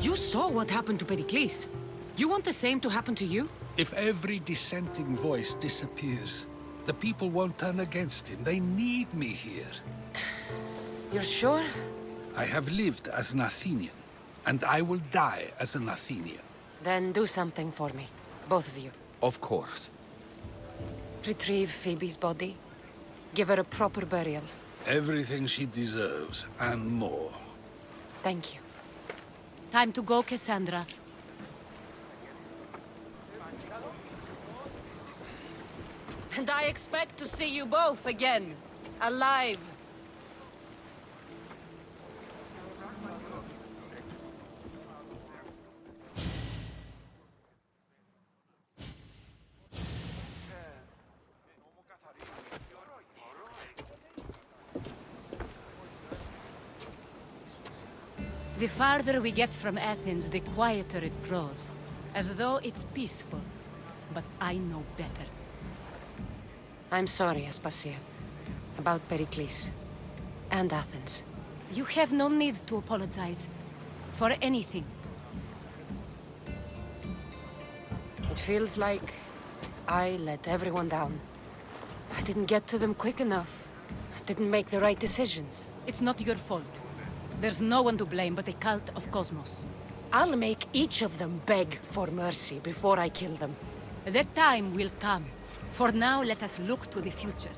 You saw what happened to Pericles. You want the same to happen to you? If every dissenting voice disappears, the people won't turn against him. They need me here. You're sure? I have lived as an Athenian, and I will die as an Athenian. Then do something for me. Both of you. Of course. Retrieve Phoebe's body. Give her a proper burial. Everything she deserves, and more. Thank you. Time to go, Cassandra. And I expect to see you both again. Alive. The farther we get from Athens, the quieter it grows. As though it's peaceful. But I know better. I'm sorry, Aspasia. About Pericles. And Athens. You have no need to apologize. For anything. It feels like I let everyone down. I didn't get to them quick enough. I didn't make the right decisions. It's not your fault. There's no one to blame but the cult of Cosmos. I'll make each of them beg for mercy before I kill them. That time will come. For now, let us look to the future.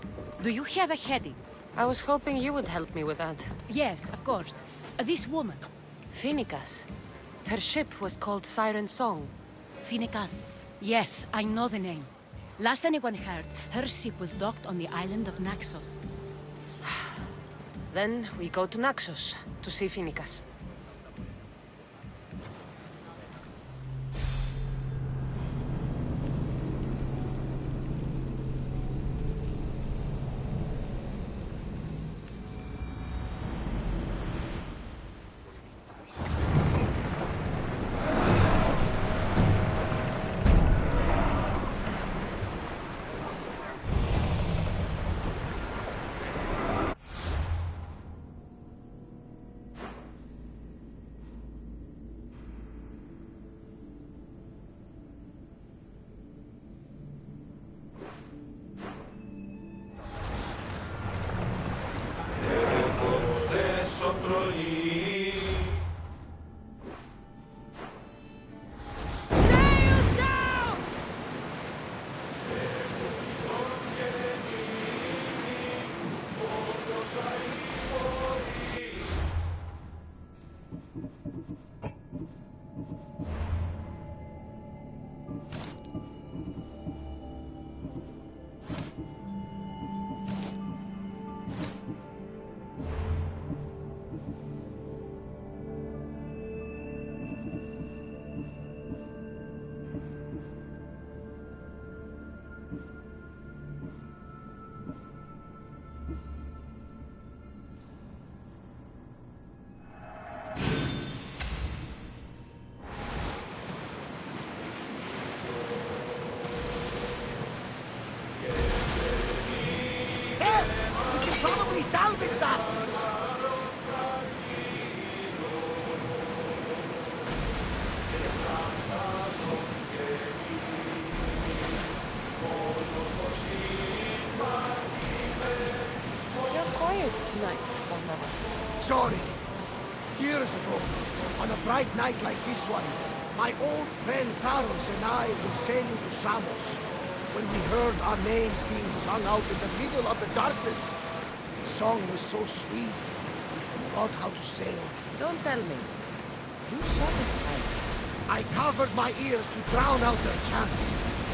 Do you have a heading? I was hoping you would help me with that. Yes, of course. This woman. Phoenicas. Her ship was called Siren Song. Phoenicas. Yes, I know the name. Last anyone heard, her ship was docked on the island of Naxos. Then we go to Naxos to see Phoenicas. probably salvaged that. You're quiet tonight, Commander. Sorry. Years ago, on a bright night like this one, my old friend Carlos and I were sailing to Samos when we heard our names being sung out in the middle of the darkness. The song was so sweet. We forgot how to sail. Don't tell me. You saw the silence. I covered my ears to drown out their chants.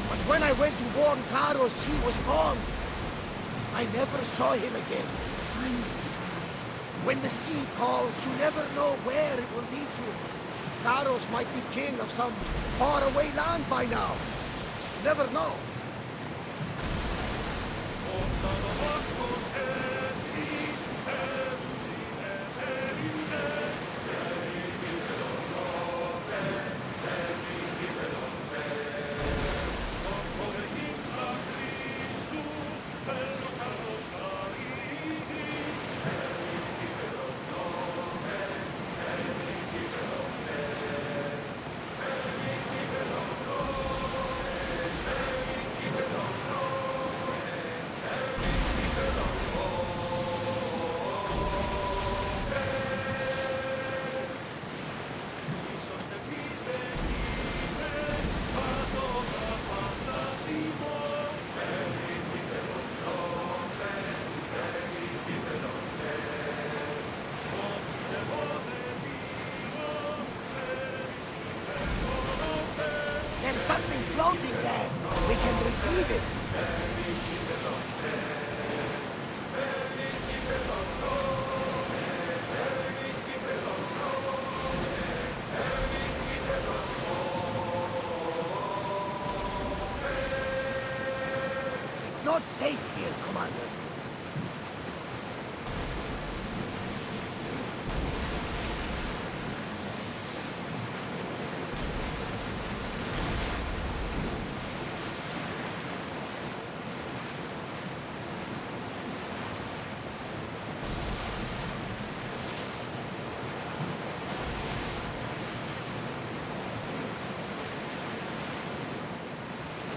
But when I went to warn Carlos, he was gone. I never saw him again. I'm sorry. When the sea calls, you never know where it will lead you. Carlos might be king of some faraway land by now. You never know. There's something floating there. We can retrieve it. It's not safe here, Commander.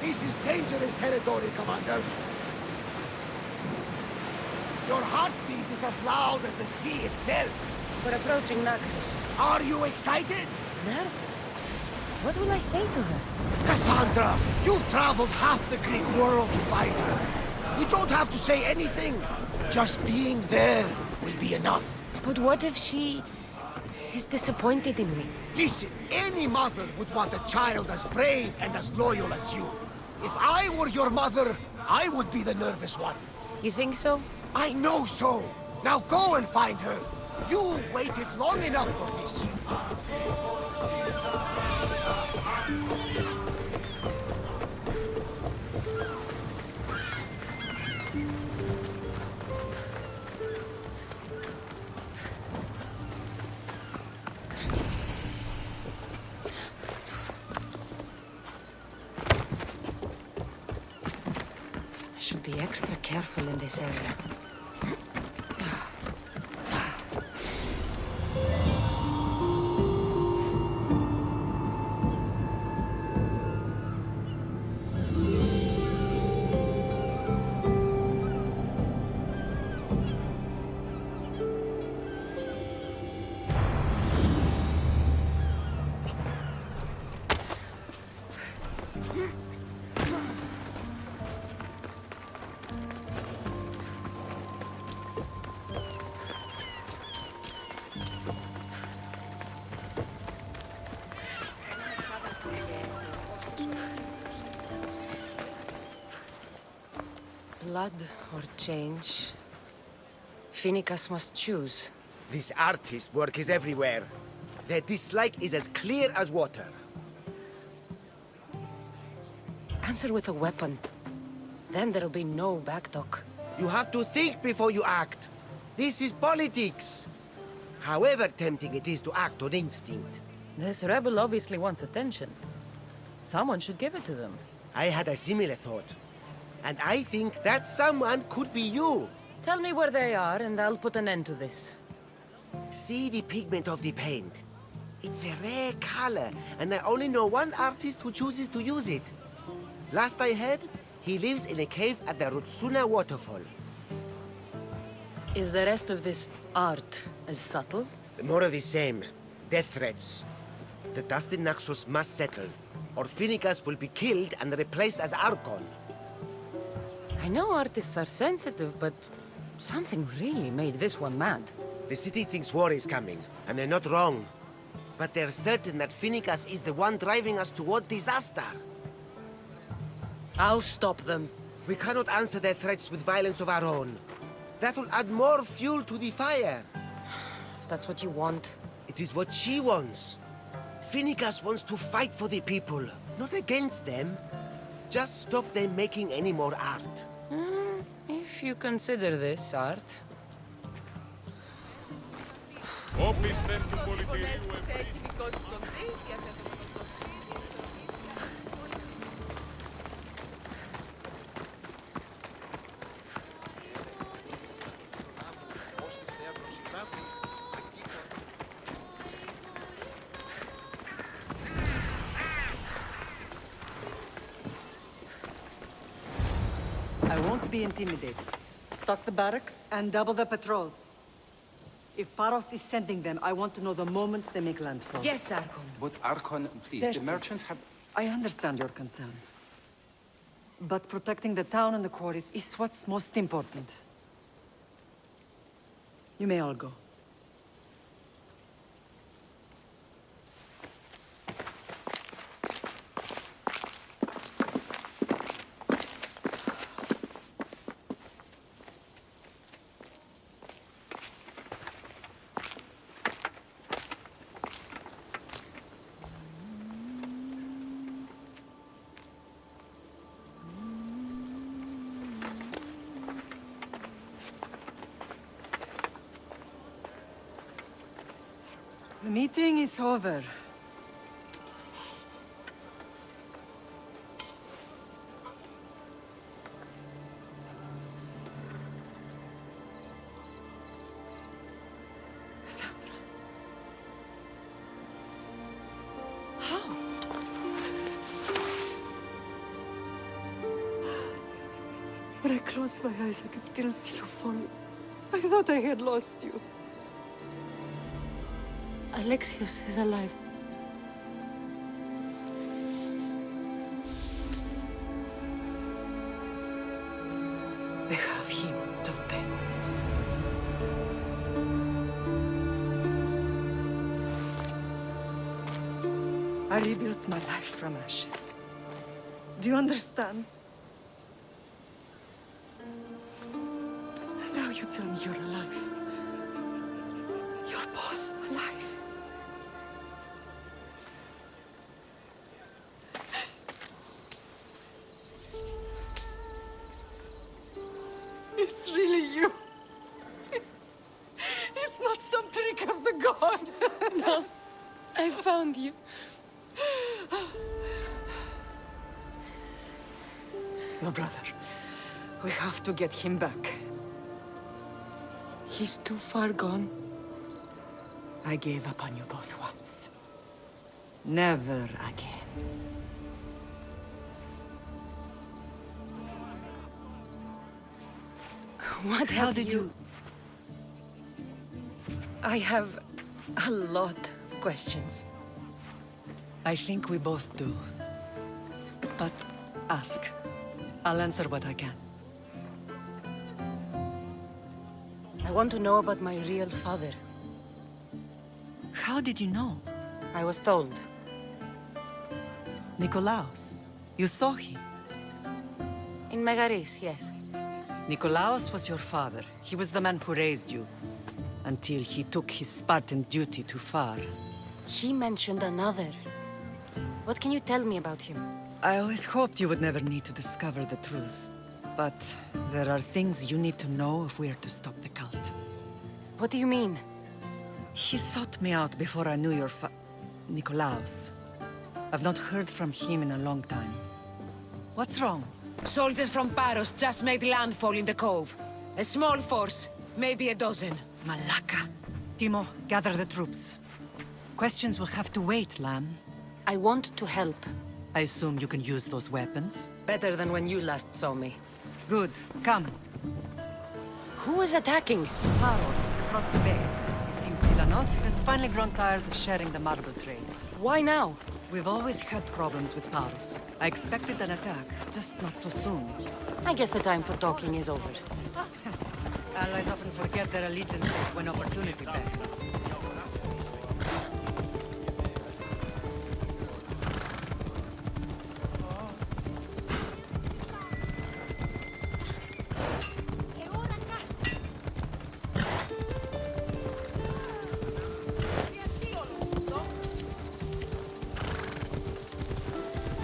This is dangerous territory, Commander. Your heartbeat is as loud as the sea itself. We're approaching Naxos. Are you excited? Nervous? What will I say to her? Cassandra, you've traveled half the Greek world to find her. You don't have to say anything. Just being there will be enough. But what if she is disappointed in me? Listen, any mother would want a child as brave and as loyal as you. If I were your mother, I would be the nervous one. You think so? I know so. Now go and find her. You waited long enough for this. I should be extra careful in this area. Blood or change? Finicus must choose. This artist's work is everywhere. Their dislike is as clear as water. Answer with a weapon. Then there'll be no backtalk. You have to think before you act. This is politics. However tempting it is to act on instinct. This rebel obviously wants attention. Someone should give it to them. I had a similar thought. And I think that someone could be you. Tell me where they are, and I'll put an end to this. See the pigment of the paint. It's a rare color, and I only know one artist who chooses to use it. Last I heard, he lives in a cave at the Rutsuna waterfall. Is the rest of this art as subtle? More of the same. Death threats. The dust in Naxos must settle, or Finicus will be killed and replaced as Archon. I know artists are sensitive, but something really made this one mad. The city thinks war is coming, and they're not wrong. But they're certain that Finicus is the one driving us toward disaster. I'll stop them. We cannot answer their threats with violence of our own. That will add more fuel to the fire. If that's what you want. It is what she wants. Finicus wants to fight for the people, not against them. Just stop them making any more art. If you consider this art. I won't be intimidated. Stock the barracks and double the patrols. If Paros is sending them, I want to know the moment they make landfall. Yes, Archon. But Archon, please, Xerxes, the merchants have... I understand your concerns. But protecting the town and the quarries is what's most important. You may all go. The meeting is over. Cassandra. How? When I closed my eyes, I could still see you falling. I thought I had lost you. Alexios is alive. They have him, don't they? I rebuilt my life from ashes. Do you understand? Now you tell me you're alive. You're both alive. It's really you. It's not some trick of the gods. No, I found you. Your brother. We have to get him back. He's too far gone. I gave up on you both once. Never again. What How have did you... I have a lot of questions. I think we both do. But ask. I'll answer what I can. I want to know about my real father. How did you know? I was told. Nikolaos. You saw him. In Megaris, yes. Nikolaos was your father. He was the man who raised you. Until he took his Spartan duty too far. He mentioned another. What can you tell me about him? I always hoped you would never need to discover the truth. But there are things you need to know if we are to stop the cult. What do you mean? He sought me out before I knew your Nikolaos. I've not heard from him in a long time. What's wrong? Soldiers from Paros just made landfall in the cove. A small force, maybe a dozen. Malaka. Timo, gather the troops. Questions will have to wait, Lamb. I want to help. I assume you can use those weapons? Better than when you last saw me. Good. Come. Who is attacking? Paros, across the bay. It seems Silanos has finally grown tired of sharing the marble trade. Why now? We've always had problems with Paros. I expected an attack, just not so soon. I guess the time for talking is over. Allies often forget their allegiances when opportunity beckons.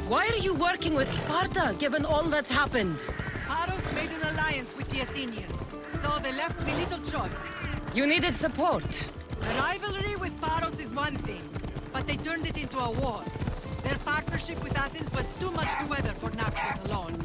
Why are you working with Sparta, given all that's happened? Paros made an alliance with the Athenians, so they left me little choice. You needed support. A rivalry with Paros is one thing, but they turned it into a war. Their partnership with Athens was too much to weather for Naxos alone.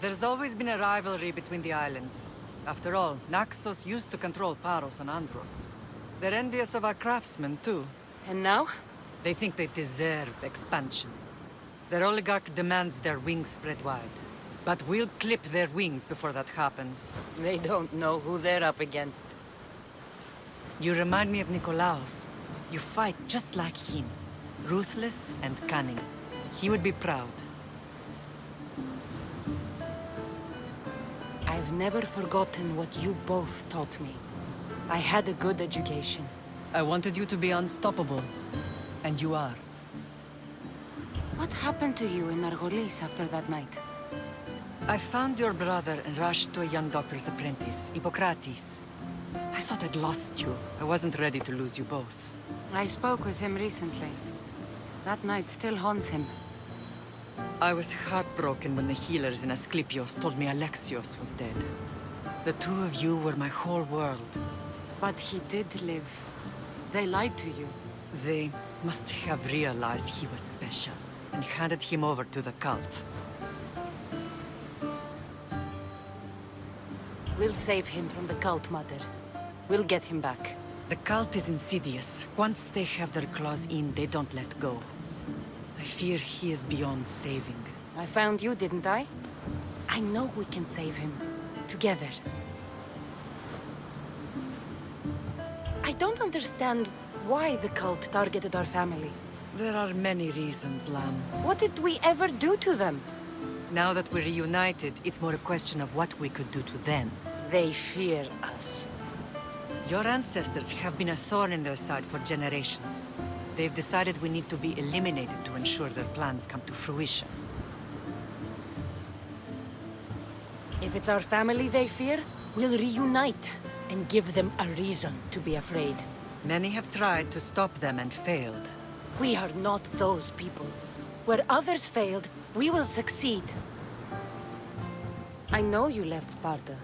There's always been a rivalry between the islands. After all, Naxos used to control Paros and Andros. They're envious of our craftsmen, too. And now? They think they deserve expansion. Their oligarch demands their wings spread wide. But we'll clip their wings before that happens. They don't know who they're up against. You remind me of Nikolaos. You fight just like him. Ruthless and cunning. He would be proud. I've never forgotten what you both taught me. I had a good education. I wanted you to be unstoppable. And you are. What happened to you in Argolis after that night? I found your brother and rushed to a young doctor's apprentice, Hippocrates. I thought I'd lost you. I wasn't ready to lose you both. I spoke with him recently. That night still haunts him. I was heartbroken when the healers in Asclepios told me Alexios was dead. The two of you were my whole world. But he did live. They lied to you. They must have realized he was special and handed him over to the cult. We'll save him from the cult, Mother. We'll get him back. The cult is insidious. Once they have their claws in, they don't let go. I fear he is beyond saving. I found you, didn't I? I know we can save him. Together. I don't understand why the cult targeted our family. There are many reasons, Lamb. What did we ever do to them? Now that we're reunited, it's more a question of what we could do to them. They fear us. Your ancestors have been a thorn in their side for generations. They've decided we need to be eliminated to ensure their plans come to fruition. If it's our family they fear, we'll reunite and give them a reason to be afraid. Many have tried to stop them and failed. We are not those people. Where others failed, we will succeed. I know you left Sparta,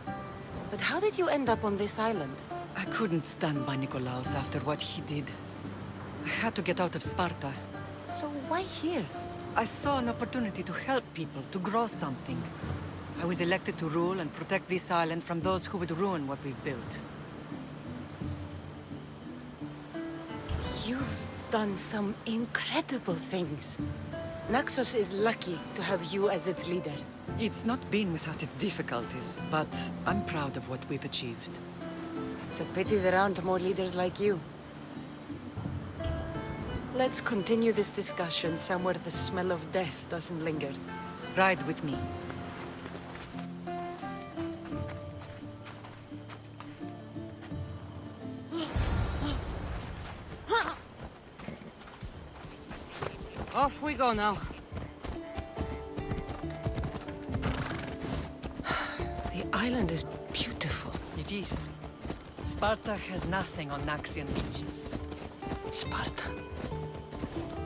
but how did you end up on this island? I couldn't stand by Nikolaos after what he did. I had to get out of Sparta. So why here? I saw an opportunity to help people, to grow something. I was elected to rule and protect this island from those who would ruin what we've built. You've done some incredible things. Naxos is lucky to have you as its leader. It's not been without its difficulties, but I'm proud of what we've achieved. It's a pity there aren't more leaders like you. Let's continue this discussion somewhere the smell of death doesn't linger. Ride with me. Off we go now. The island is beautiful. It is. Sparta has nothing on Naxian beaches. Sparta.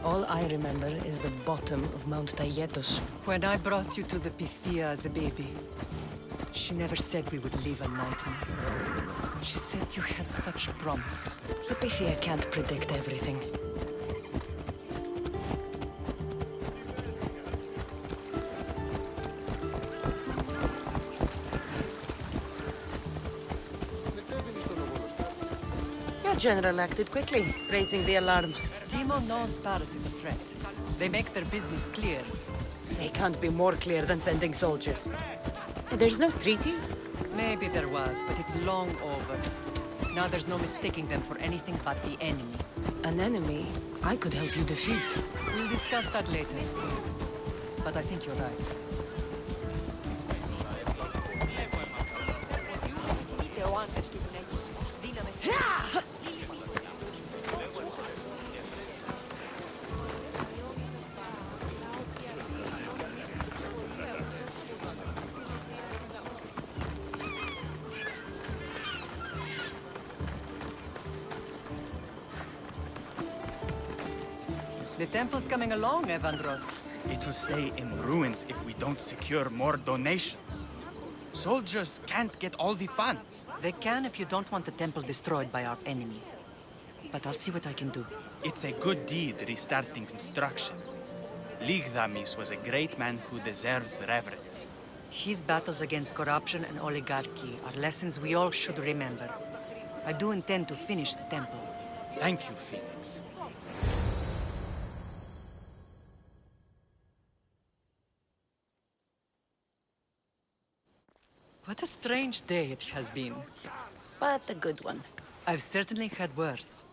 All I remember is the bottom of Mount Taygetos. When I brought you to the Pythia as a baby, she never said we would live a nightmare. She said you had such promise. The Pythia can't predict everything. Your general acted quickly, raising the alarm. Timo knows Paris is a threat. They make their business clear. They can't be more clear than sending soldiers. There's no treaty? Maybe there was, but it's long over. Now there's no mistaking them for anything but the enemy. An enemy I could help you defeat. We'll discuss that later. But I think you're right. The temple's coming along, Evandros. It will stay in ruins if we don't secure more donations. Soldiers can't get all the funds. They can if you don't want the temple destroyed by our enemy. But I'll see what I can do. It's a good deed restarting construction. Ligdamis was a great man who deserves reverence. His battles against corruption and oligarchy are lessons we all should remember. I do intend to finish the temple. Thank you, Felix. What a strange day it has been. But a good one. I've certainly had worse.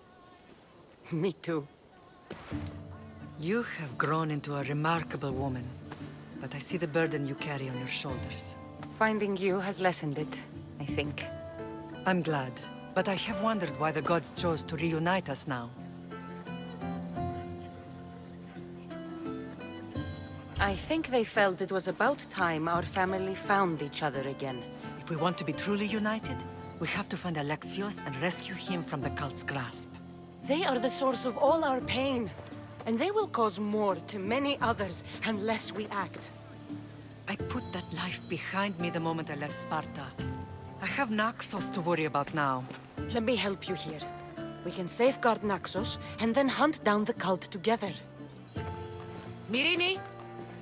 Me too. You have grown into a remarkable woman, but I see the burden you carry on your shoulders. Finding you has lessened it, I think. I'm glad, but I have wondered why the gods chose to reunite us now. I think they felt it was about time our family found each other again. If we want to be truly united, we have to find Alexios and rescue him from the cult's grasp. They are the source of all our pain, and they will cause more to many others unless we act. I put that life behind me the moment I left Sparta. I have Naxos to worry about now. Let me help you here. We can safeguard Naxos and then hunt down the cult together. Myrini,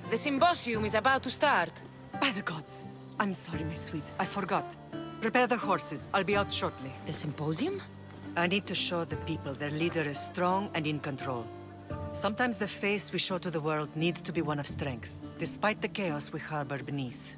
the symposium is about to start. By the gods! I'm sorry, my sweet. I forgot. Prepare the horses. I'll be out shortly. The symposium? I need to show the people their leader is strong and in control. Sometimes the face we show to the world needs to be one of strength, despite the chaos we harbor beneath.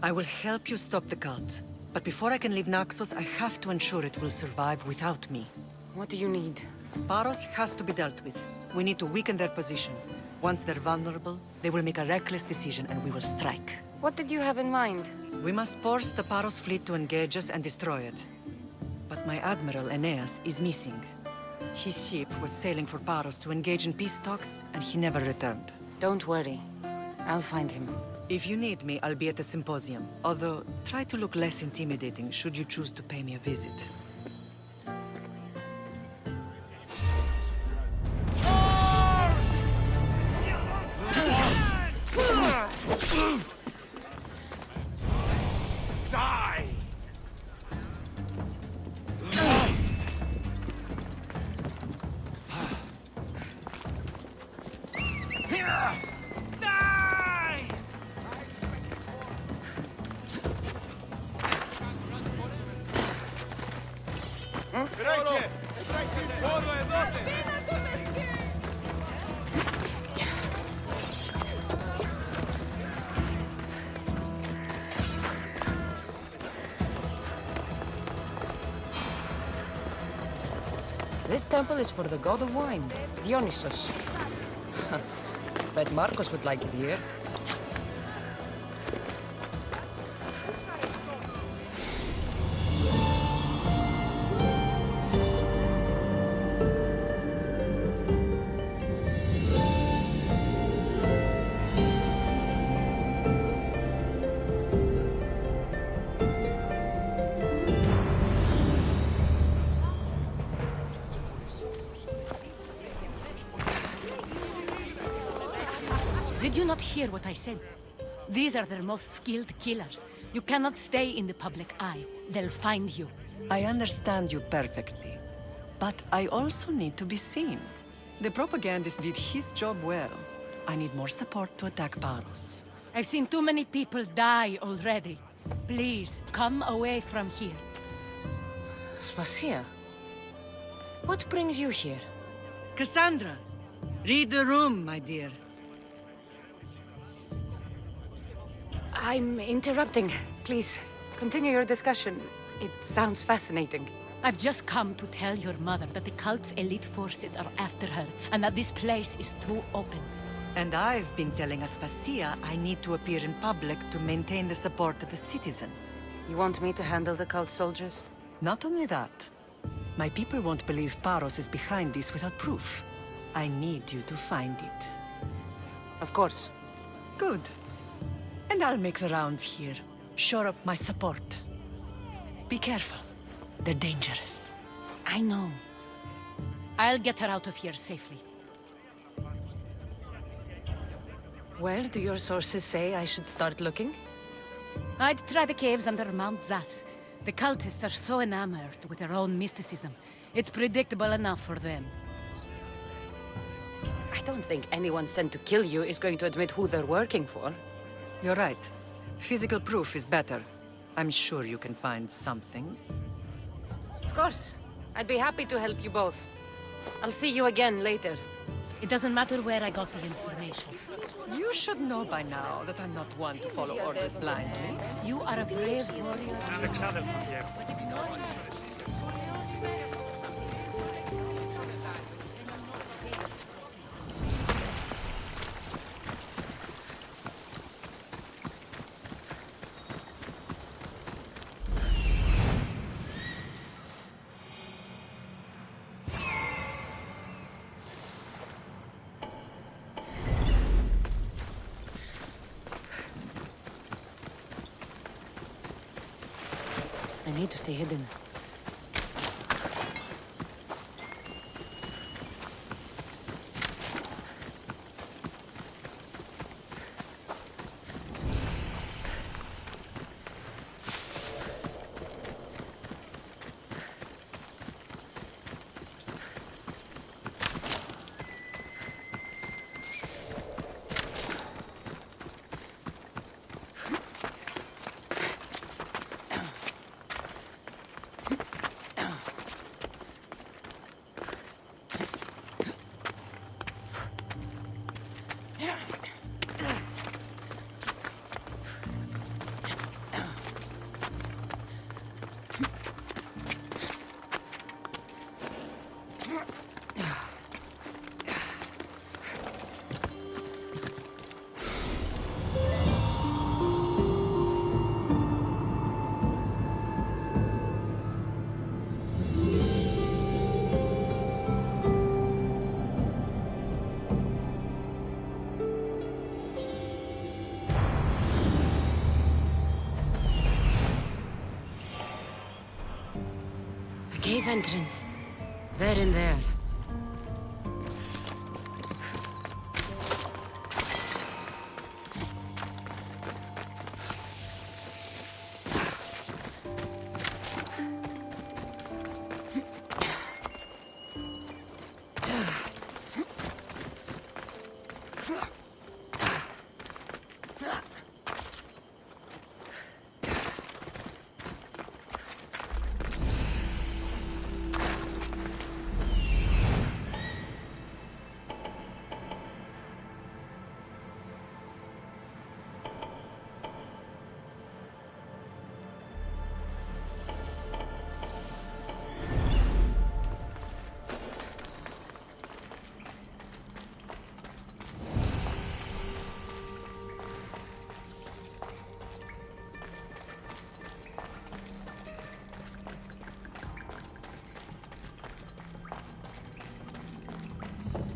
I will help you stop the cult, But before I can leave Naxos, I have to ensure it will survive without me. What do you need? Paros has to be dealt with. We need to weaken their position. Once they're vulnerable, they will make a reckless decision and we will strike. What did you have in mind? We must force the Paros fleet to engage us and destroy it. But my admiral, Aeneas, is missing. His ship was sailing for Paros to engage in peace talks, and he never returned. Don't worry. I'll find him. If you need me, I'll be at the symposium. Although, try to look less intimidating should you choose to pay me a visit. Die! This temple is for the god of wine, Dionysus. Bet Marcos would like it here. Did you not hear what I said? These are their most skilled killers. You cannot stay in the public eye. They'll find you. I understand you perfectly. But I also need to be seen. The propagandist did his job well. I need more support to attack Paros. I've seen too many people die already. Please, come away from here. Spasia, what brings you here? Cassandra, read the room, my dear. I'm interrupting. Please, continue your discussion. It sounds fascinating. I've just come to tell your mother that the cult's elite forces are after her, and that this place is too open. And I've been telling Aspasia I need to appear in public to maintain the support of the citizens. You want me to handle the cult soldiers? Not only that. My people won't believe Paros is behind this without proof. I need you to find it. Of course. Good. And I'll make the rounds here. Shore up my support. Be careful. They're dangerous. I know. I'll get her out of here safely. Where do your sources say I should start looking? I'd try the caves under Mount Zas. The cultists are so enamored with their own mysticism. It's predictable enough for them. I don't think anyone sent to kill you is going to admit who they're working for. You're right. Physical proof is better. I'm sure you can find something. Of course. I'd be happy to help you both. I'll see you again later. It doesn't matter where I got the information. You should know by now that I'm not one to follow orders blindly. You are a brave warrior. I need to stay hidden. The cave entrance. There and there.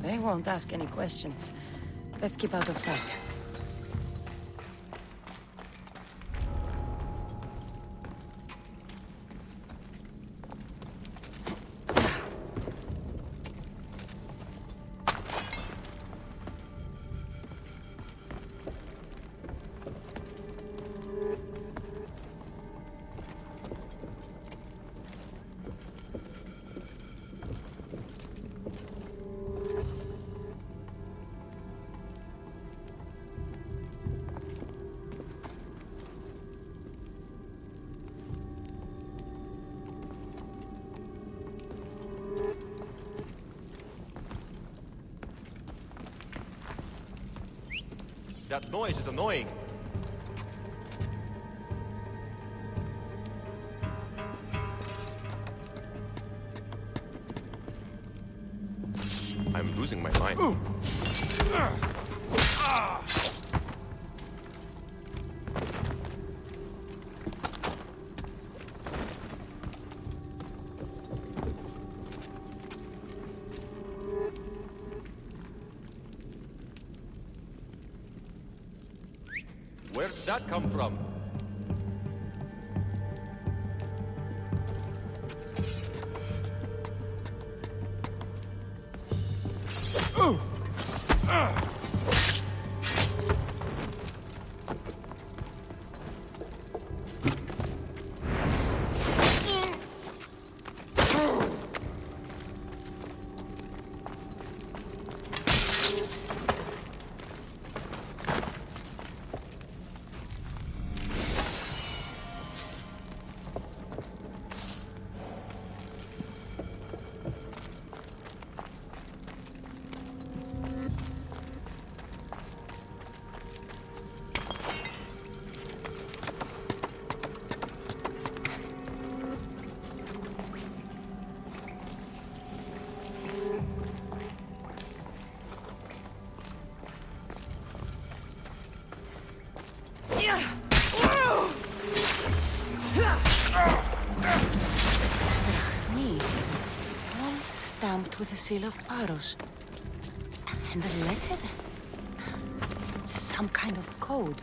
They won't ask any questions. Let's keep out of sight. That noise is annoying. I'm losing my mind. Where did that come from? All stamped with the seal of Paros. And the letter? Some kind of code.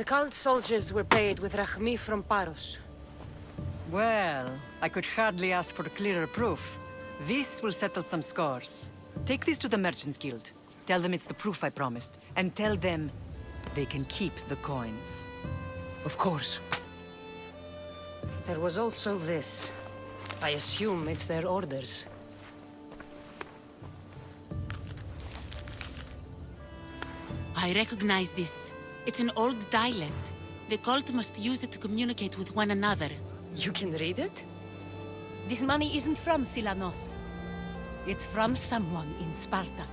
cult soldiers were paid with Rachmi from Paros. Well, I could hardly ask for clearer proof. This will settle some scores. Take this to the Merchants Guild. Tell them it's the proof I promised. And tell them they can keep the coins. Of course. There was also this. I assume it's their orders. I recognize this. It's an old dialect. The cult must use it to communicate with one another. You can read it? This money isn't from Silanos. It's from someone in Sparta.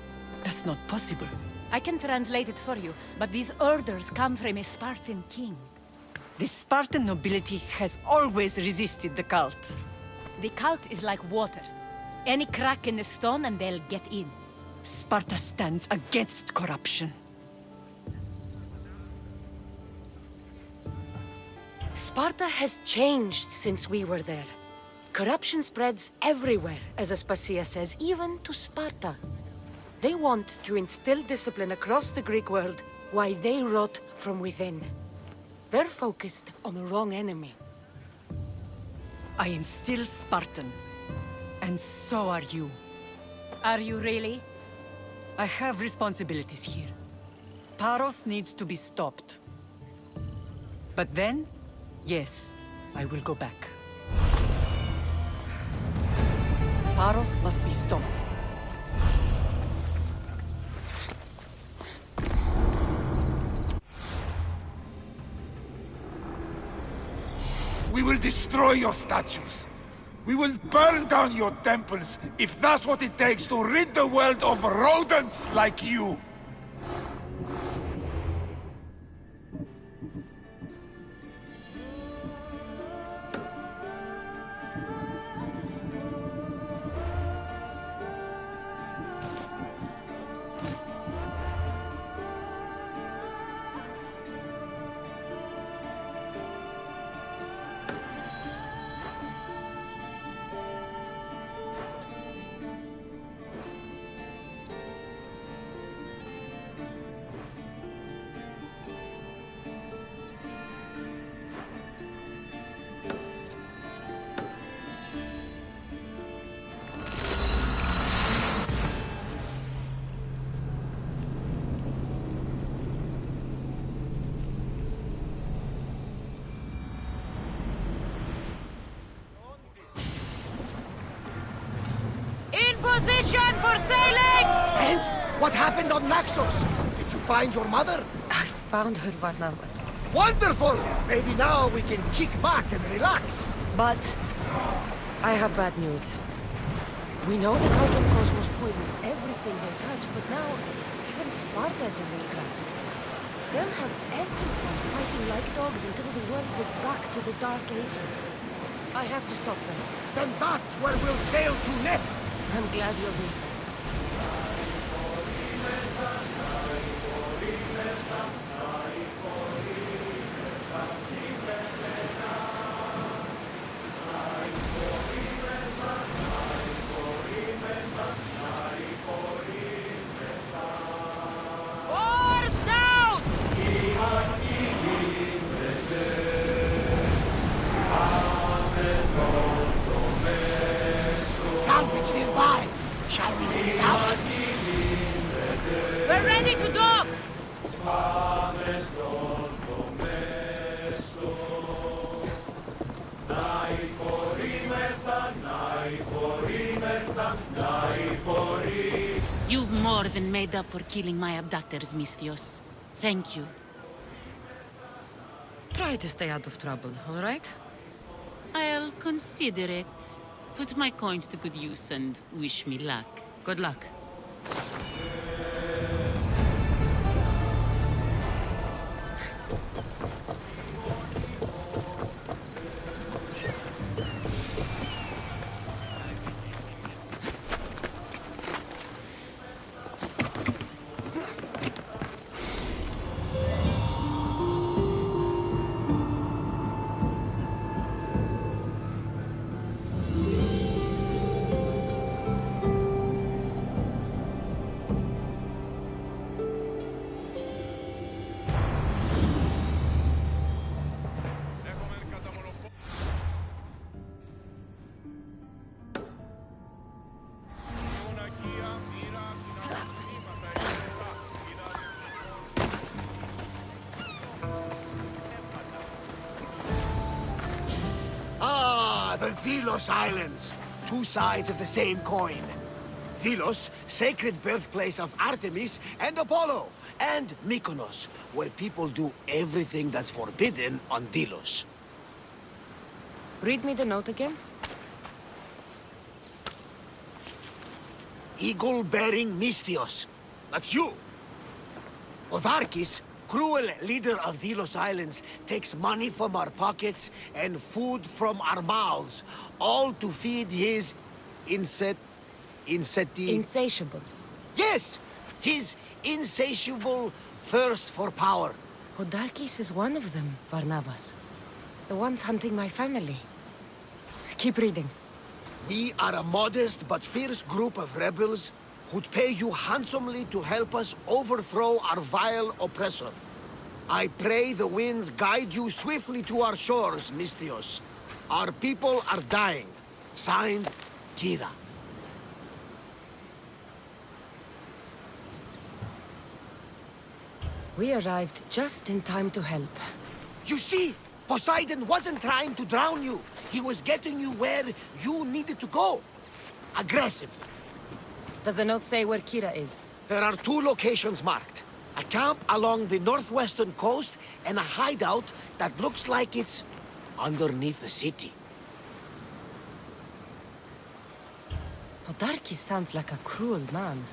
That's not possible. I can translate it for you, but these orders come from a Spartan king. The Spartan nobility has always resisted the cult. The cult is like water. Any crack in the stone and they'll get in. Sparta stands against corruption. Sparta has changed since we were there. Corruption spreads everywhere, as Aspasia says, even to Sparta. They want to instill discipline across the Greek world, while they rot from within. They're focused on the wrong enemy. I am still Spartan. And so are you. Are you really? I have responsibilities here. Paros needs to be stopped. But then, yes, I will go back. Paros must be stopped. We will destroy your statues. We will burn down your temples if that's what it takes to rid the world of rodents like you. Position for sailing! And what happened on Naxos? Did you find your mother? I found her, Varnavas. Wonderful! Maybe now we can kick back and relax. But I have bad news. We know the cult of Cosmos poisons everything they touch, but now even Sparta's in their grasp. They'll have everyone fighting like dogs until the world goes back to the Dark Ages. I have to stop them. Then that's where we'll sail to next! I'm glad you're with me. Oars down! Salvage nearby! Shall we bring it out? We're ready to dock! You've more than made up for killing my abductors, Misthios. Thank you. Try to stay out of trouble, all right? I'll consider it. Put my coins to good use and wish me luck. Good luck. Delos Islands, two sides of the same coin. Delos, sacred birthplace of Artemis and Apollo, and Mykonos, where people do everything that's forbidden on Delos. Read me the note again. Eagle-bearing Misthios. That's you. Otharkis, cruel leader of Delos Islands, takes money from our pockets and food from our mouths, all to feed his Insatiable. Yes! His insatiable thirst for power. Odarkis is one of them, Varnavas. The ones hunting my family. Keep reading. We are a modest but fierce group of rebels who'd pay you handsomely to help us overthrow our vile oppressor. I pray the winds guide you swiftly to our shores, Misthios. Our people are dying. Signed, Kira. We arrived just in time to help. You see, Poseidon wasn't trying to drown you. He was getting you where you needed to go. Aggressively. Does the note say where Kira is? There are two locations marked. A camp along the northwestern coast and a hideout that looks like it's underneath the city. Podarkis sounds like a cruel man.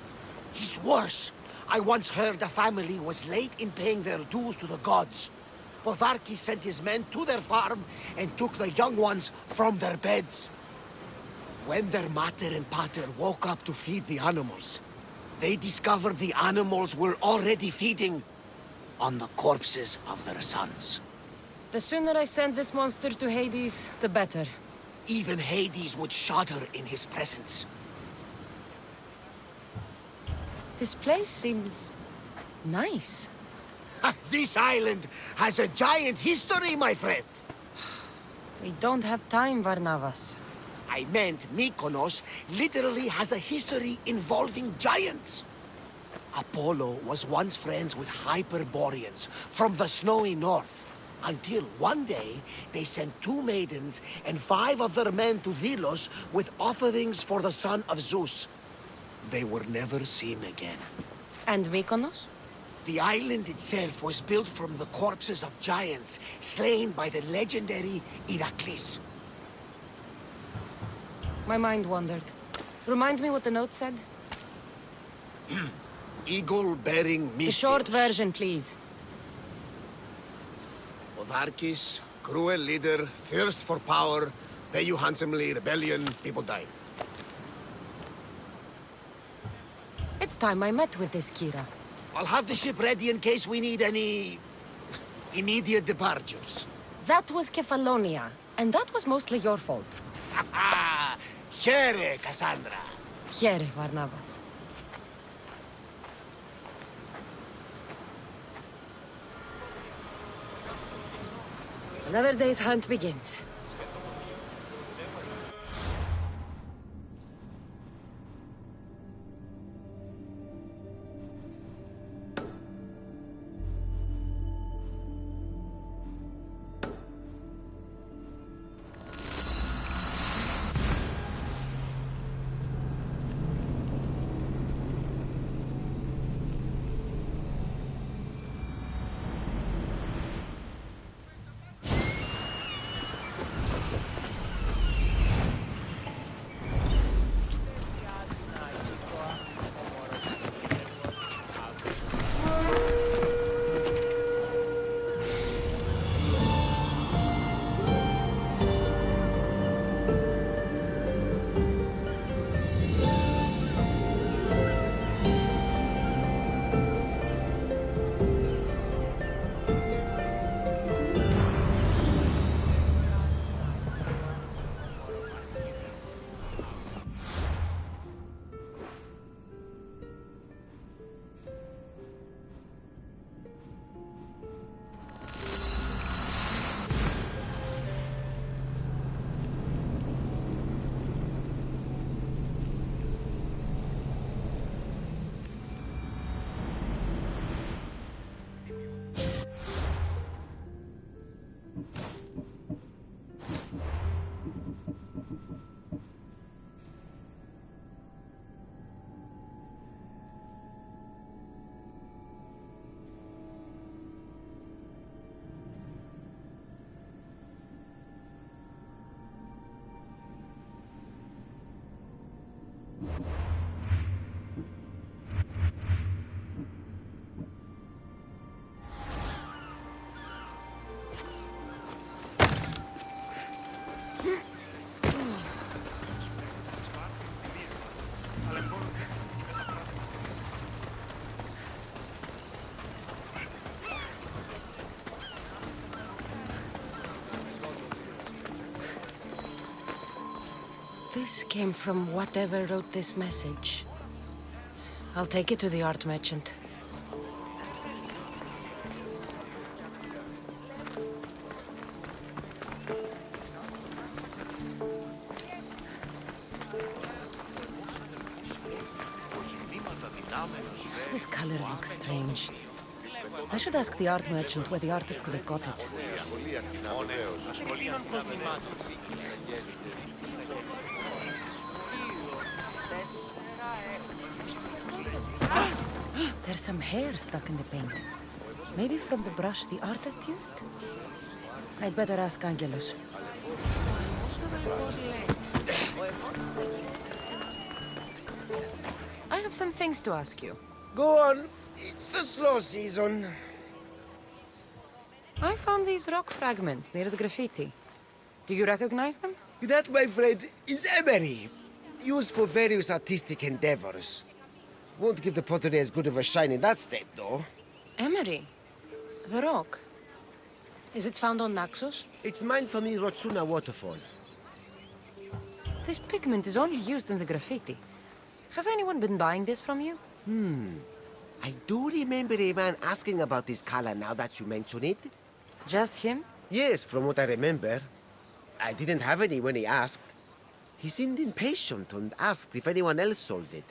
He's worse. I once heard a family was late in paying their dues to the gods. Podarkis sent his men to their farm and took the young ones from their beds. When their mater and pater woke up to feed the animals, they discovered the animals were already feeding on the corpses of their sons. The sooner I send this monster to Hades, the better. Even Hades would shudder in his presence. This place seems nice. This island has a giant history, my friend. We don't have time, Varnavas. I meant Mykonos literally has a history involving giants. Apollo was once friends with Hyperboreans from the snowy north. Until one day, they sent 2 maidens and 5 of their men to Delos with offerings for the son of Zeus. They were never seen again. And Mykonos? The island itself was built from the corpses of giants slain by the legendary Iraklis. My mind wandered. Remind me what the note said? Eagle-bearing Misthios. The short version, please. Otharkis, cruel leader, thirst for power, pay you handsomely, rebellion, people die. It's time I met with this Kira. I'll have the ship ready in case we need any immediate departures. That was Kefalonia, and that was mostly your fault. Here, Cassandra. Here, Varnavas. Another day's hunt begins. This came from whatever wrote this message. I'll take it to the art merchant. This color looks strange. I should ask the art merchant where the artist could have got it. There's some hair stuck in the paint. Maybe from the brush the artist used? I'd better ask Angelus. I have some things to ask you. Go on. It's the slow season. I found these rock fragments near the graffiti. Do you recognize them? That, my friend, is emery. Used for various artistic endeavors. Won't give the pottery as good of a shine in that state, though. Emery? The rock? Is it found on Naxos? It's mined from the Rotsuna waterfall. This pigment is only used in the graffiti. Has anyone been buying this from you? I do remember a man asking about this color now that you mention it. Just him? Yes, from what I remember. I didn't have any when he asked. He seemed impatient and asked if anyone else sold it.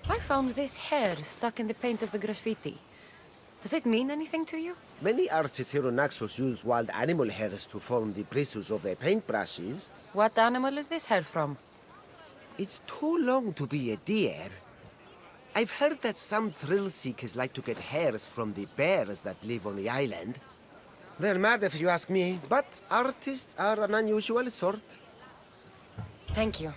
I found this hair stuck in the paint of the graffiti. Does it mean anything to you? Many artists here on Naxos use wild animal hairs to form the bristles of their paintbrushes. What animal is this hair from? It's too long to be a deer. I've heard that some thrill seekers like to get hairs from the bears that live on the island. They're mad if you ask me, but artists are an unusual sort. Thank you.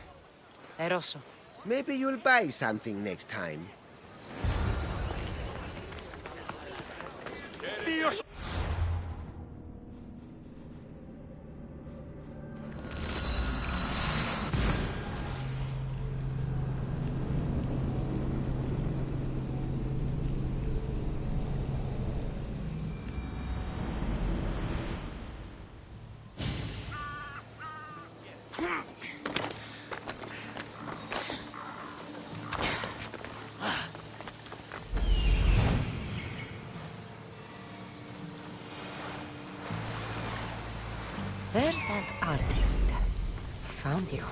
Eroso. Maybe you'll buy something next time. There's that artist. Found you.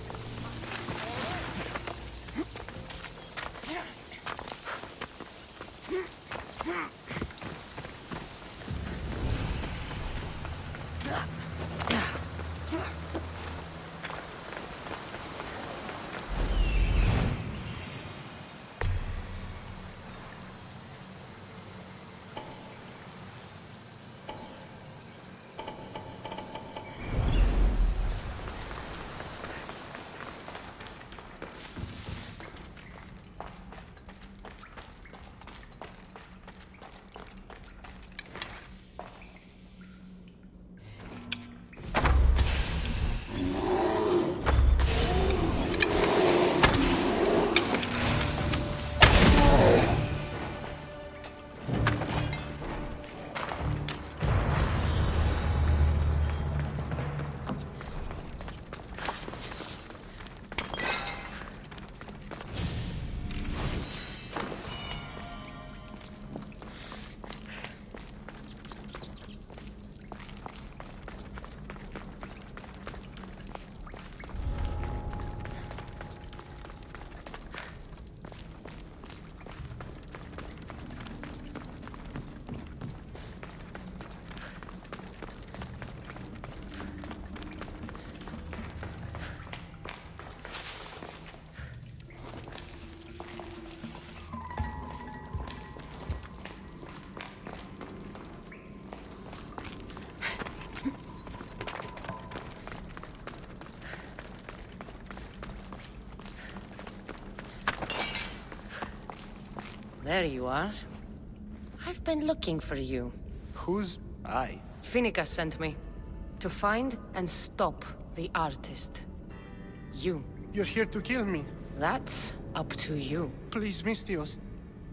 There you are. I've been looking for you. Who's I? Finica sent me. To find and stop the artist. You. You're here to kill me. That's up to you. Please, Mistios.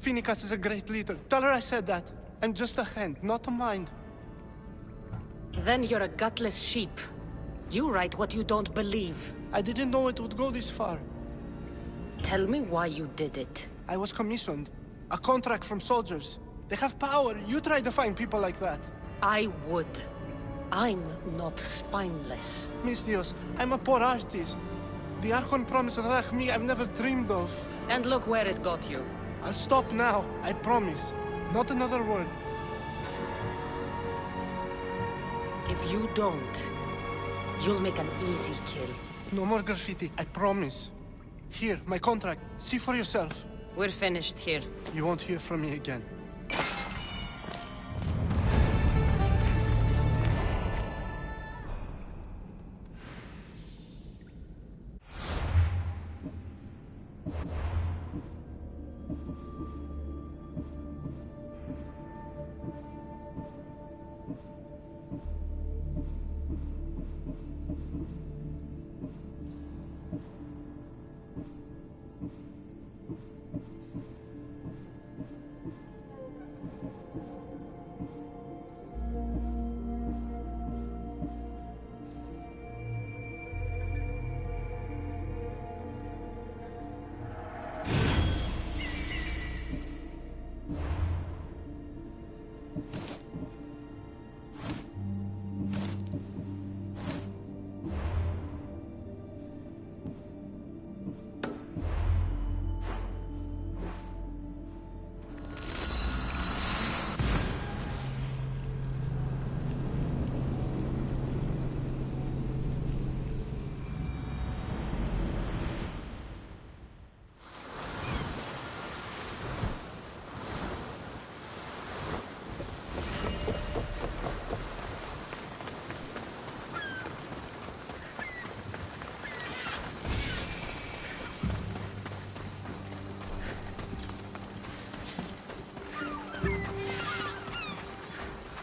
Finicas is a great leader. Tell her I said that. I'm just a hand, not a mind. Then you're a gutless sheep. You write what you don't believe. I didn't know it would go this far. Tell me why you did it. I was commissioned. A contract from soldiers. They have power. You try to find people like that. I would. I'm not spineless. Mistios, I'm a poor artist. The Archon promised Rachmi I've never dreamed of. And look where it got you. I'll stop now, I promise. Not another word. If you don't, you'll make an easy kill. No more graffiti, I promise. Here, my contract. See for yourself. We're finished here. You won't hear from me again.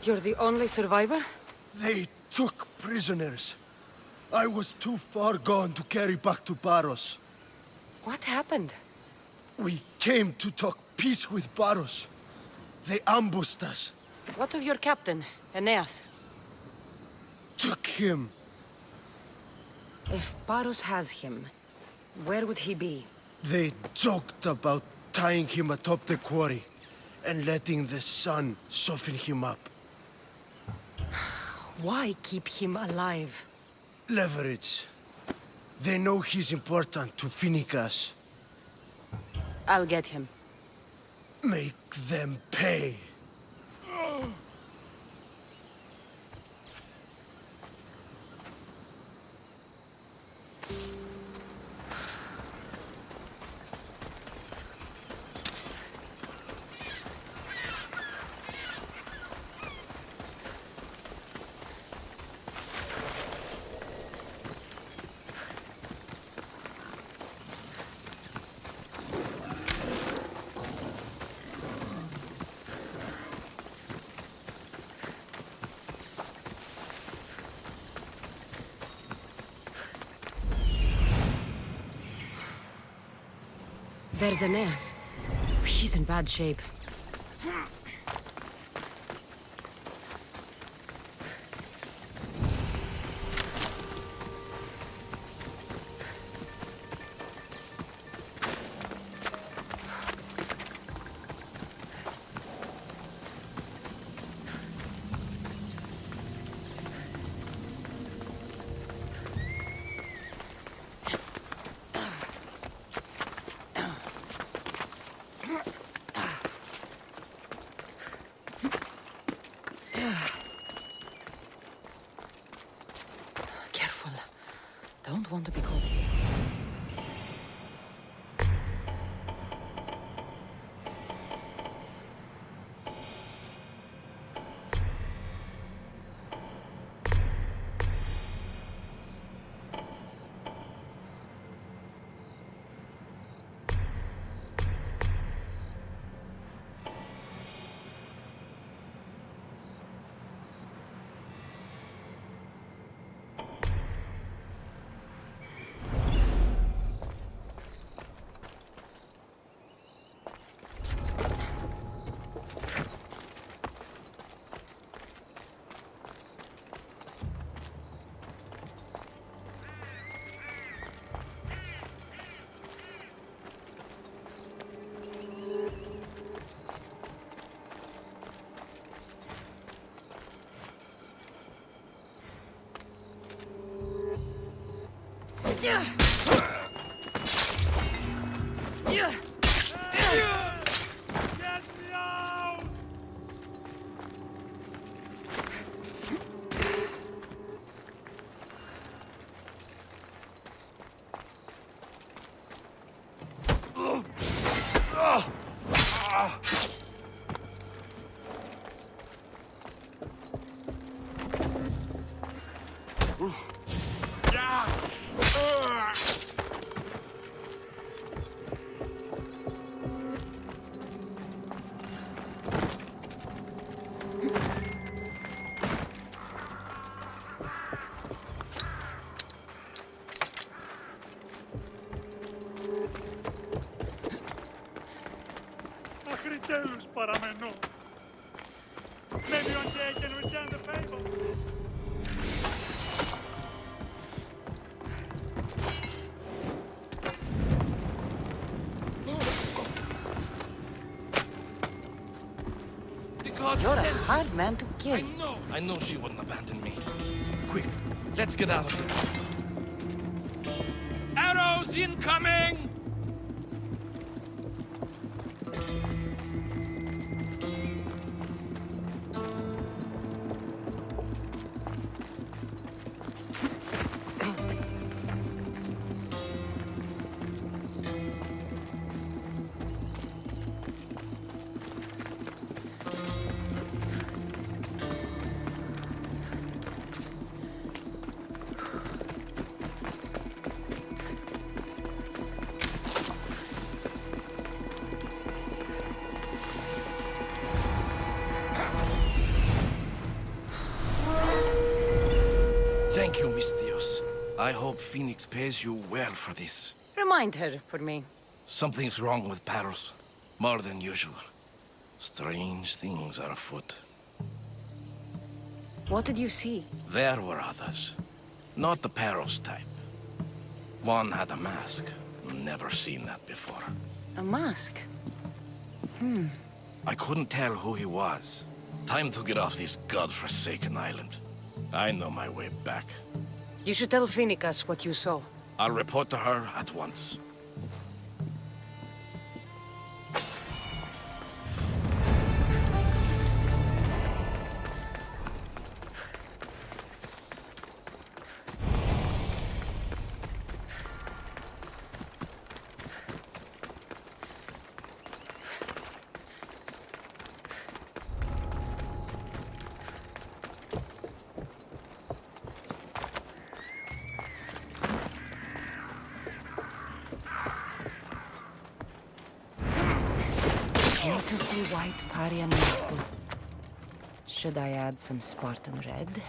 You're the only survivor? They took prisoners. I was too far gone to carry back to Paros. What happened? We came to talk peace with Paros. They ambushed us. What of your captain, Aeneas? Took him. If Paros has him, where would he be? They joked about tying him atop the quarry and letting the sun soften him up. Why keep him alive? Leverage. They know he's important to Finicas. I'll get him. Make them pay. There's Aeneas. He's in bad shape. Μέχρι τέλους παραμένω. Maybe one day I can return the favor. You're a hard man to kill. I know she wouldn't abandon me. Quick, let's get out of here. Arrows incoming! Thank you, Miss Dios. I hope Phoenix pays you well for this. Remind her for me. Something's wrong with Paros. More than usual. Strange things are afoot. What did you see? There were others. Not the Paros type. One had a mask. Never seen that before. A mask? I couldn't tell who he was. Time to get off this godforsaken island. I know my way back. You should tell Phoenix what you saw. I'll report to her at once. Beautiful white Parian maple. Should I add some Spartan red?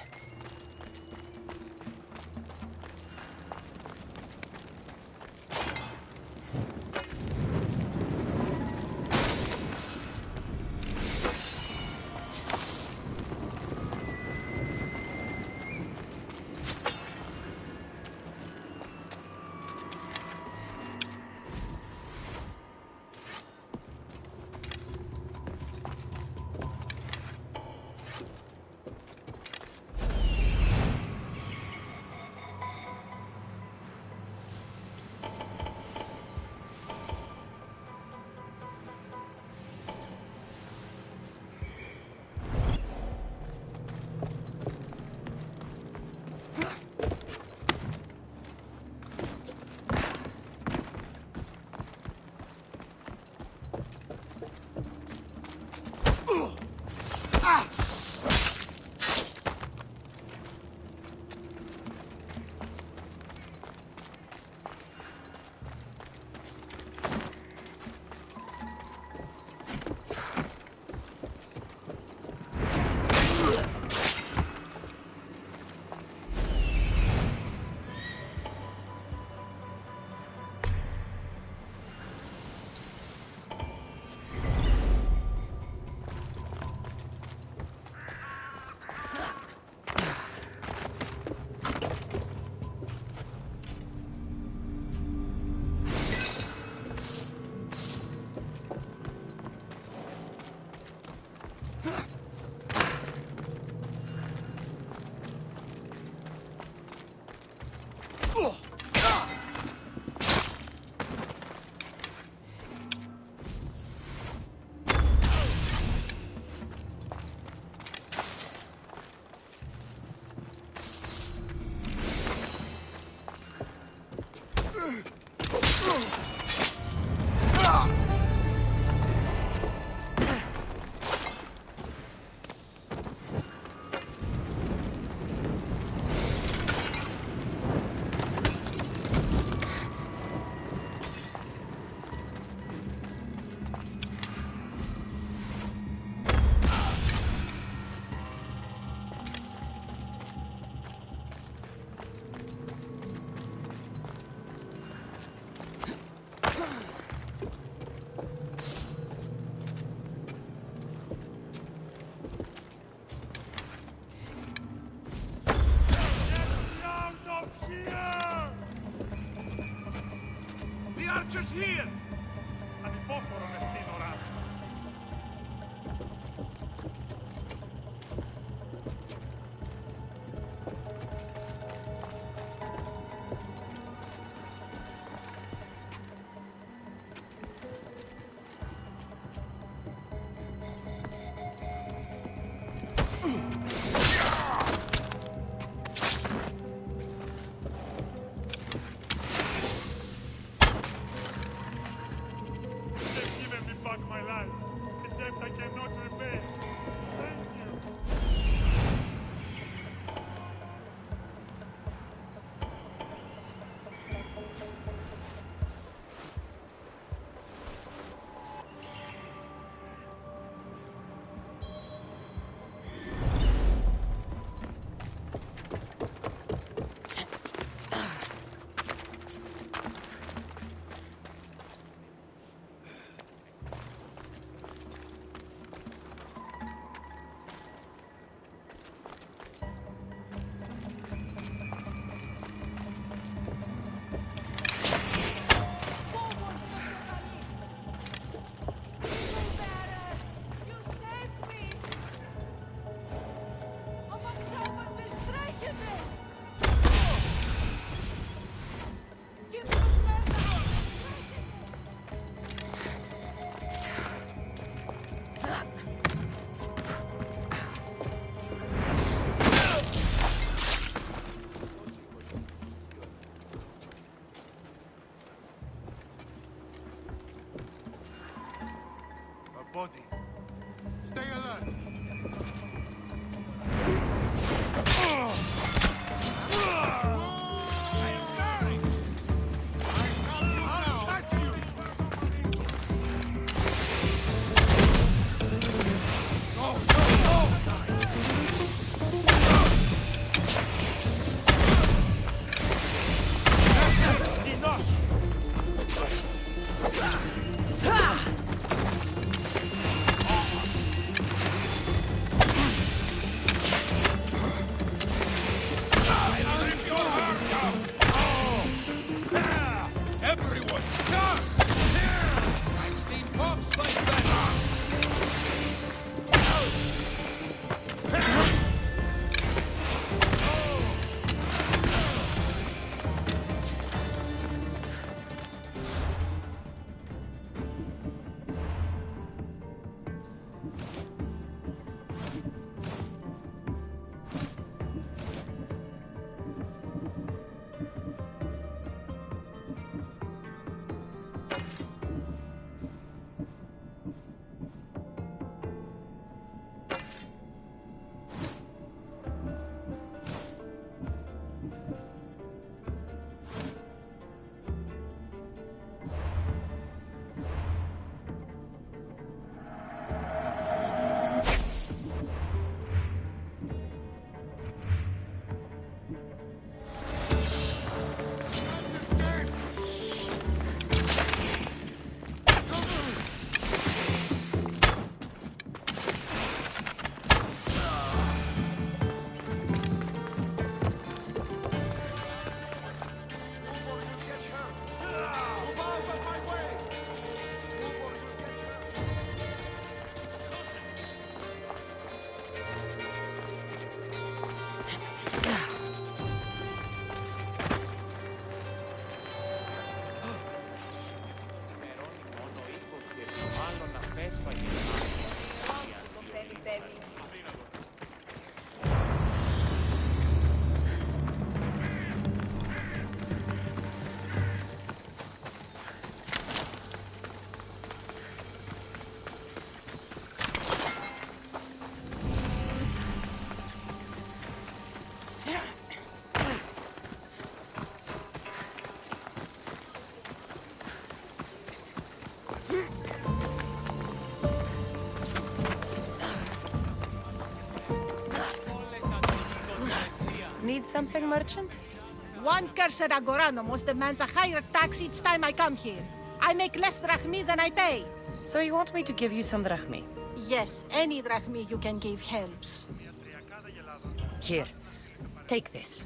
archers here! Ανυπόφορο μες την ώρα. Body. Stay alert. Need something, merchant? One cursed agoranomos demands a higher tax each time I come here. I make less drachmi than I pay. So you want me to give you some drachmi? Yes, any drachmi you can give helps. Here, take this.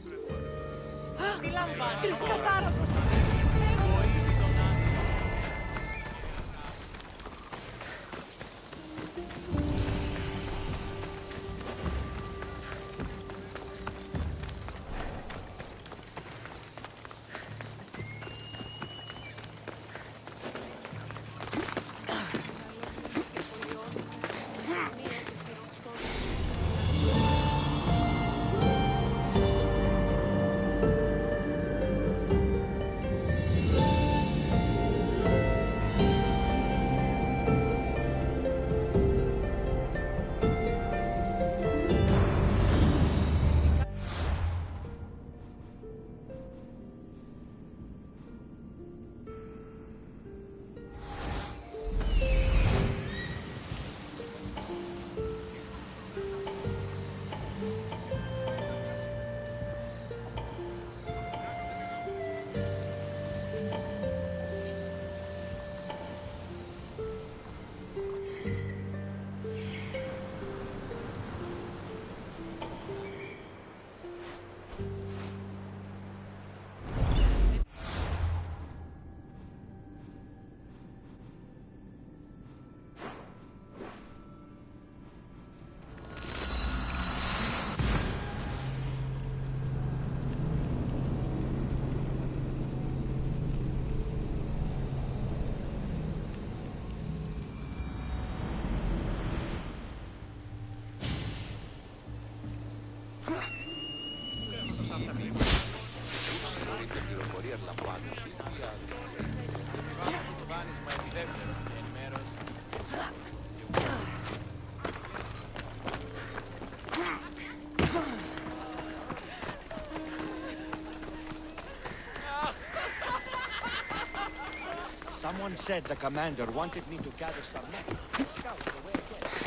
Someone said the commander wanted me to gather some men to scout the way again.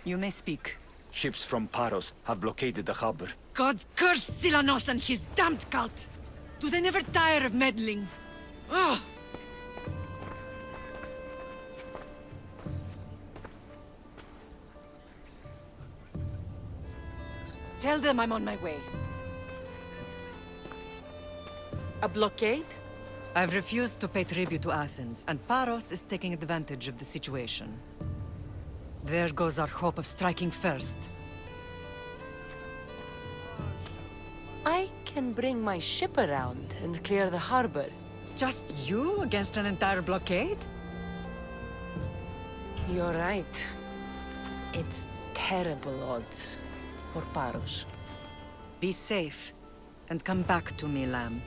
You may speak. Ships from Paros have blockaded the harbor. God curse Silanos and his damned cult! Do they never tire of meddling? Ah! Tell them I'm on my way. A blockade? I've refused to pay tribute to Athens, and Paros is taking advantage of the situation. There goes our hope of striking first. I can bring my ship around and clear the harbor. Just you against an entire blockade? You're right. It's terrible odds for Paros. Be safe, and come back to me, lamb.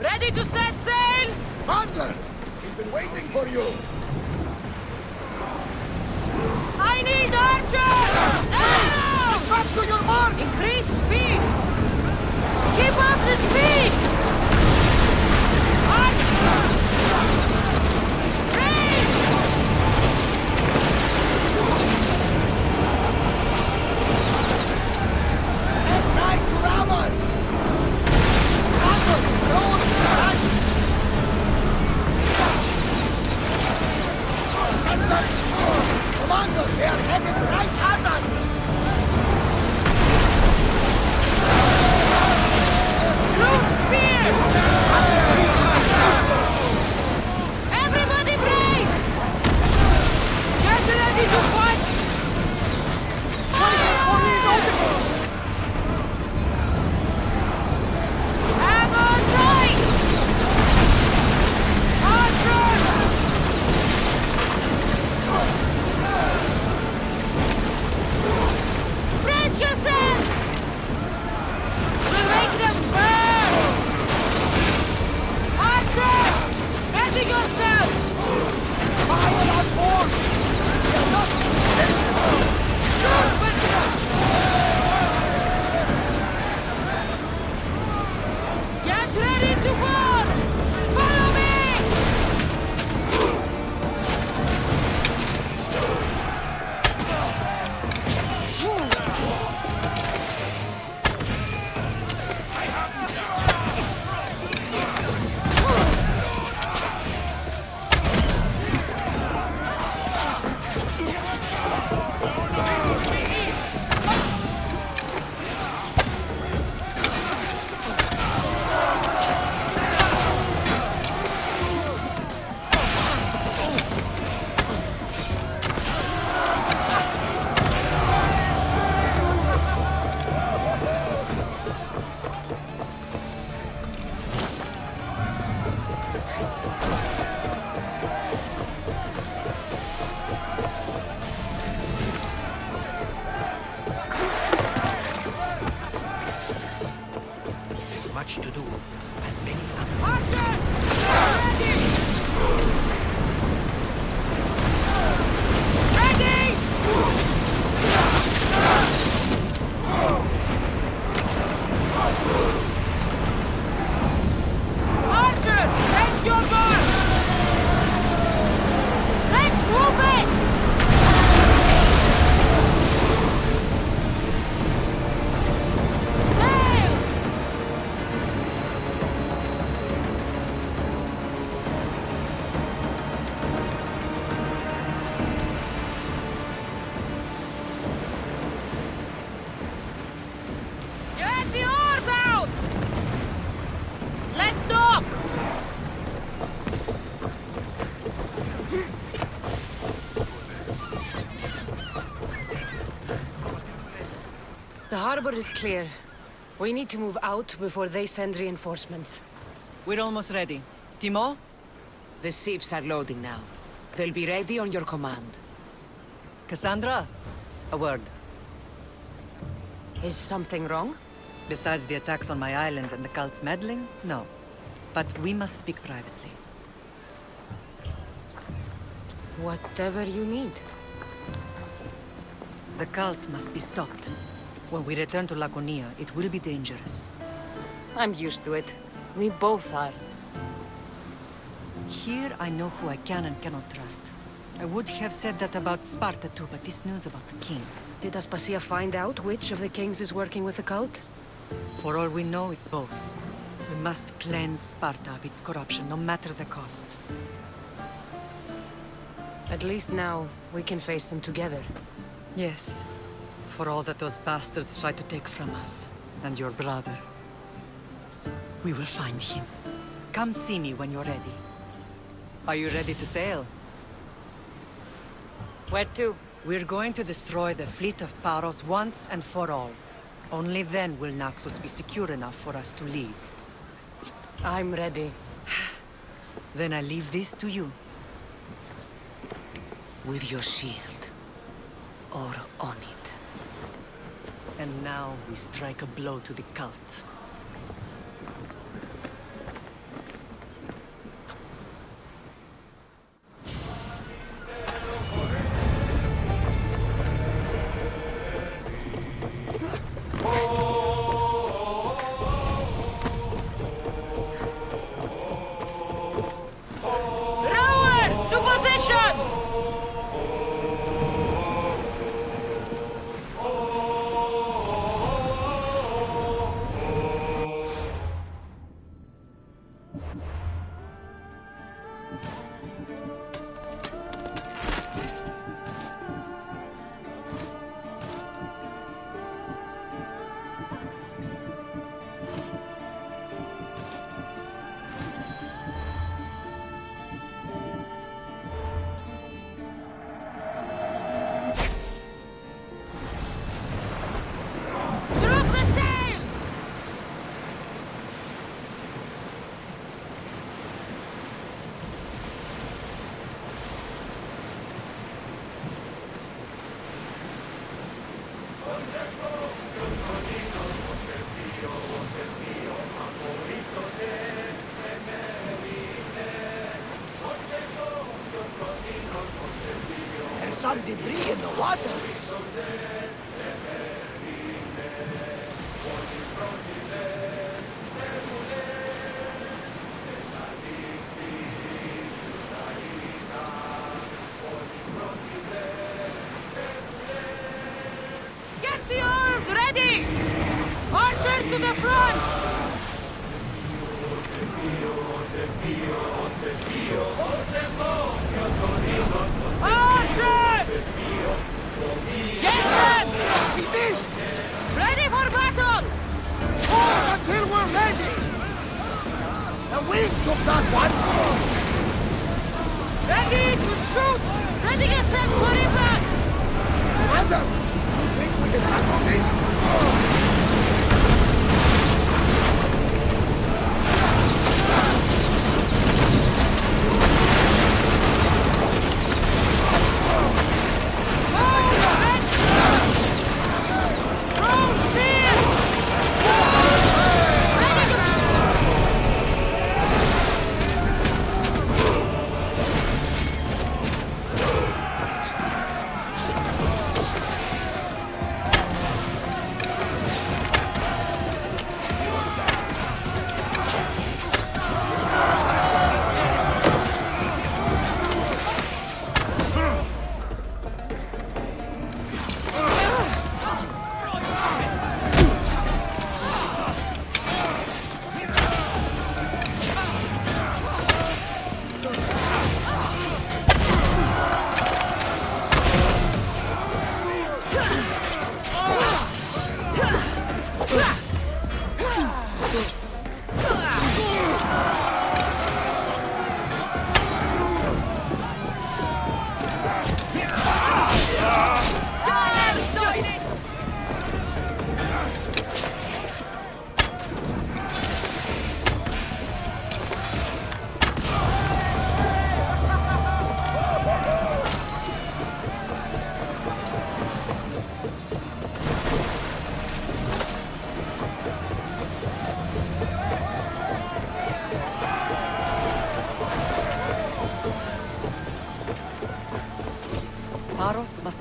Ready to set sail? Commander! We've been waiting for you! I need archers! Back to your mark! Increase speed! Keep up the speed! Archers! Raise! And try to ram us! Commander, close behind! Send them! Commander, they are headed right at us! Loose spears! Everybody brace! Get ready to fight! Hang on tight! Archers! Brace yourselves! We'll make them burn! Archers! Ready yourselves! Fire on board! We are not Shoot! Get ready to board! Follow me! There's much to do, and many Archers! The harbor is clear. We need to move out before they send reinforcements. We're almost ready. Timo? The ships are loading now. They'll be ready on your command. Cassandra? A word. Is something wrong? Besides the attacks on my island and the cult's meddling? No. But we must speak privately. Whatever you need. The cult must be stopped. When we return to Laconia, it will be dangerous. I'm used to it. We both are. Here I know who I can and cannot trust. I would have said that about Sparta too, but this news about the king. Did Aspasia find out which of the kings is working with the cult? For all we know, it's both. We must cleanse Sparta of its corruption, no matter the cost. At least now, we can face them together. Yes. For all that those bastards tried to take from us. And your brother. We will find him. Come see me when you're ready. Are you ready to sail? Where to? We're going to destroy the fleet of Paros once and for all. Only then will Naxos be secure enough for us to leave. I'm ready. Then I leave this to you. With your shield. Or on it. And now we strike a blow to the cult. Some debris in the water. Get the oars ready! Archers to the front! Archers! Get them! This! Ready for battle! Hold until we're ready! The wind took that one! Ready to shoot! Ready a century back! Commander! You think we can handle this?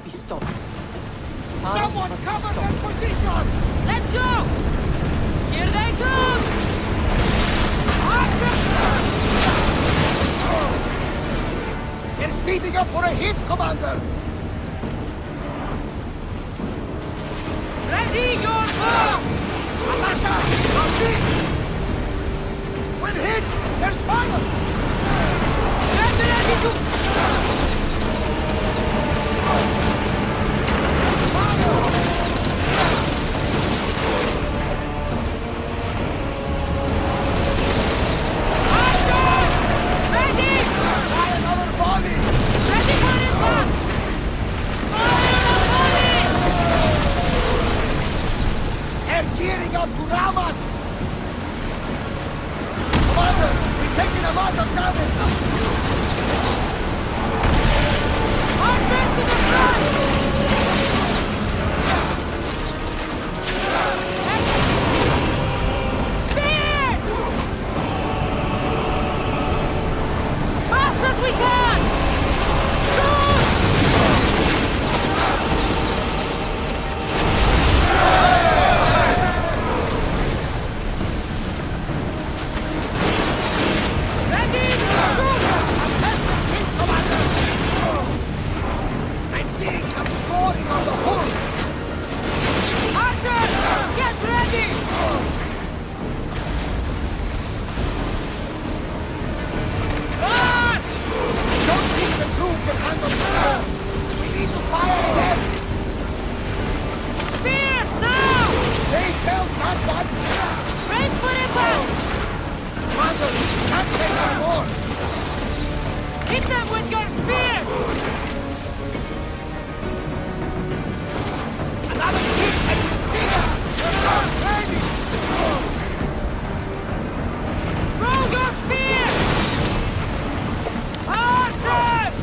be stopped. Someone cover their position! Let's go! Here they come! They're speeding up for a hit, Commander! Ready your bow! Alaka! On this! When hit, there's fire! Get ready to... Ready! Try another volley! Ready for impact! They're gearing up to ram us! Commander, we're taking a lot of damage! Archer to the front! Spear! Fast as we can! Shoot! Ready to shoot! I'm seeing some scoring on the hull! Archer! Get ready! Run! Don't think the crew can handle the job! We need to fire again! Spears, now! They felt that one! Brace for impact! Commander, can't take no more! Hit them with your spears! Another hit and we'll see them! Ready! Throw your spears! Archers!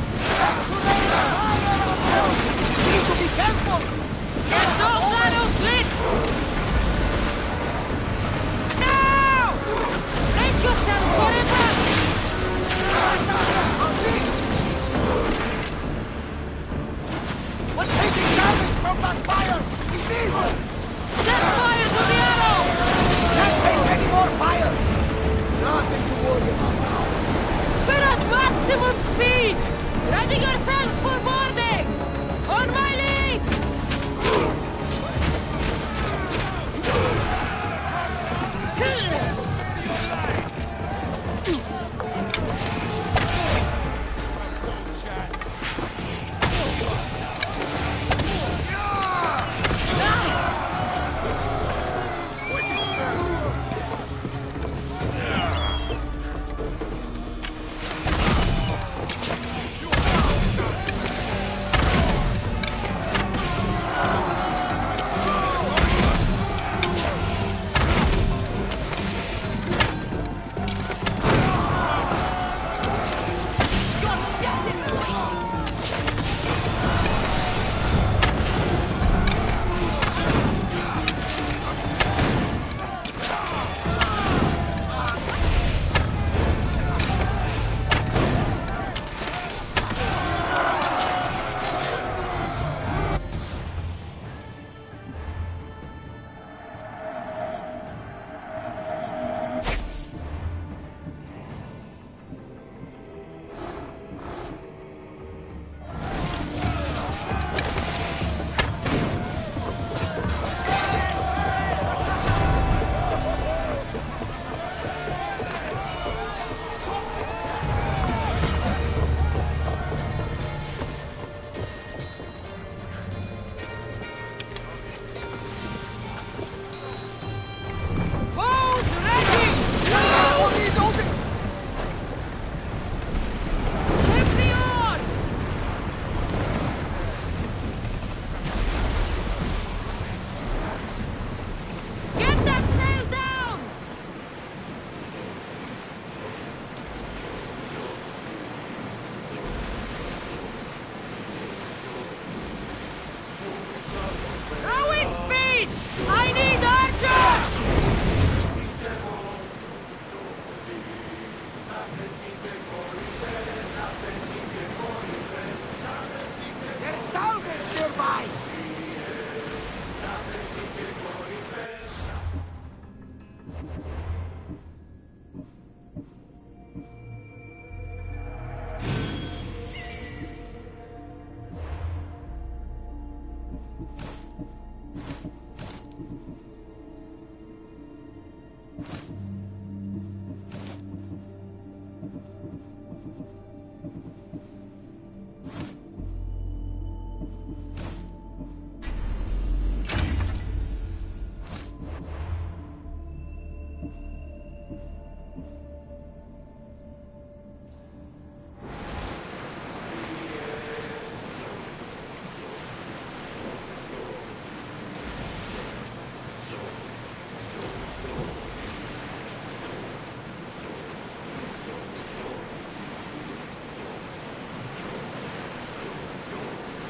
Need to be careful! Get those arrows lit! Now! Brace yourself for impact! On this! What's taking damage from that fire? Is this? Set fire to the arrows! Can't take any more fire! Nothing to worry about now. We're at maximum speed! Ready yourselves for boarding! On my lead!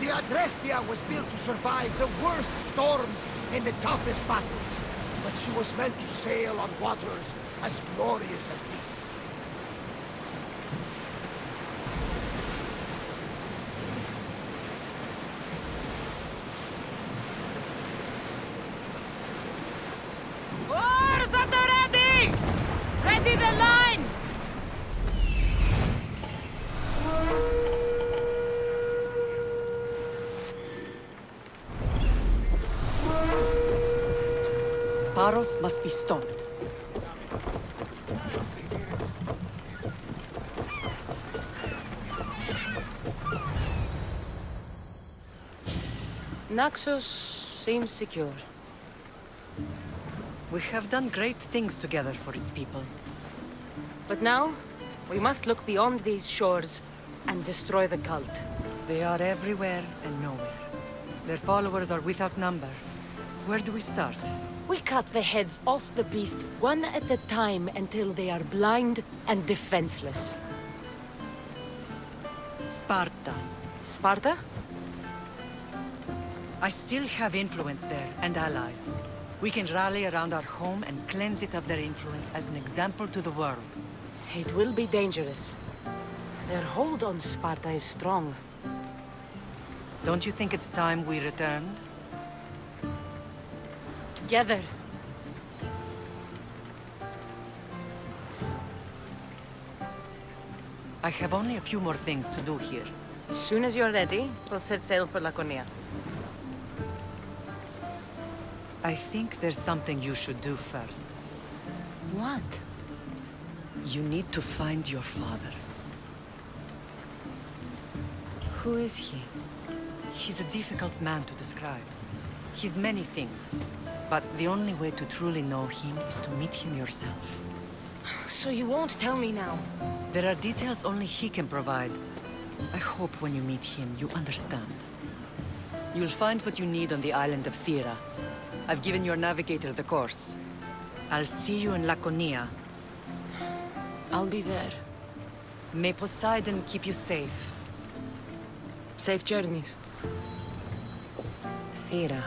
The Adrestia was built to survive the worst storms and the toughest battles, but she was meant to sail on waters as glorious as this. Oars at the ready! Ready the lines! Paros must be stopped. Naxos seems secure. We have done great things together for its people. But now, we must look beyond these shores and destroy the cult. They are everywhere and nowhere. Their followers are without number. Where do we start? We cut the heads off the beast one at a time until they are blind and defenseless. Sparta. Sparta? I still have influence there, and allies. We can rally around our home and cleanse it of their influence as an example to the world. It will be dangerous. Their hold on Sparta is strong. Don't you think it's time we returned? Together. I have only a few more things to do here. As soon as you're ready, we'll set sail for Laconia. I think there's something you should do first. What? You need to find your father. Who is he? He's a difficult man to describe. He's many things, but the only way to truly know him is to meet him yourself. So you won't tell me now? There are details only he can provide. I hope when you meet him, you understand. You'll find what you need on the island of Thera. I've given your navigator the course. I'll see you in Laconia. I'll be there. May Poseidon keep you safe. Safe journeys. Thera.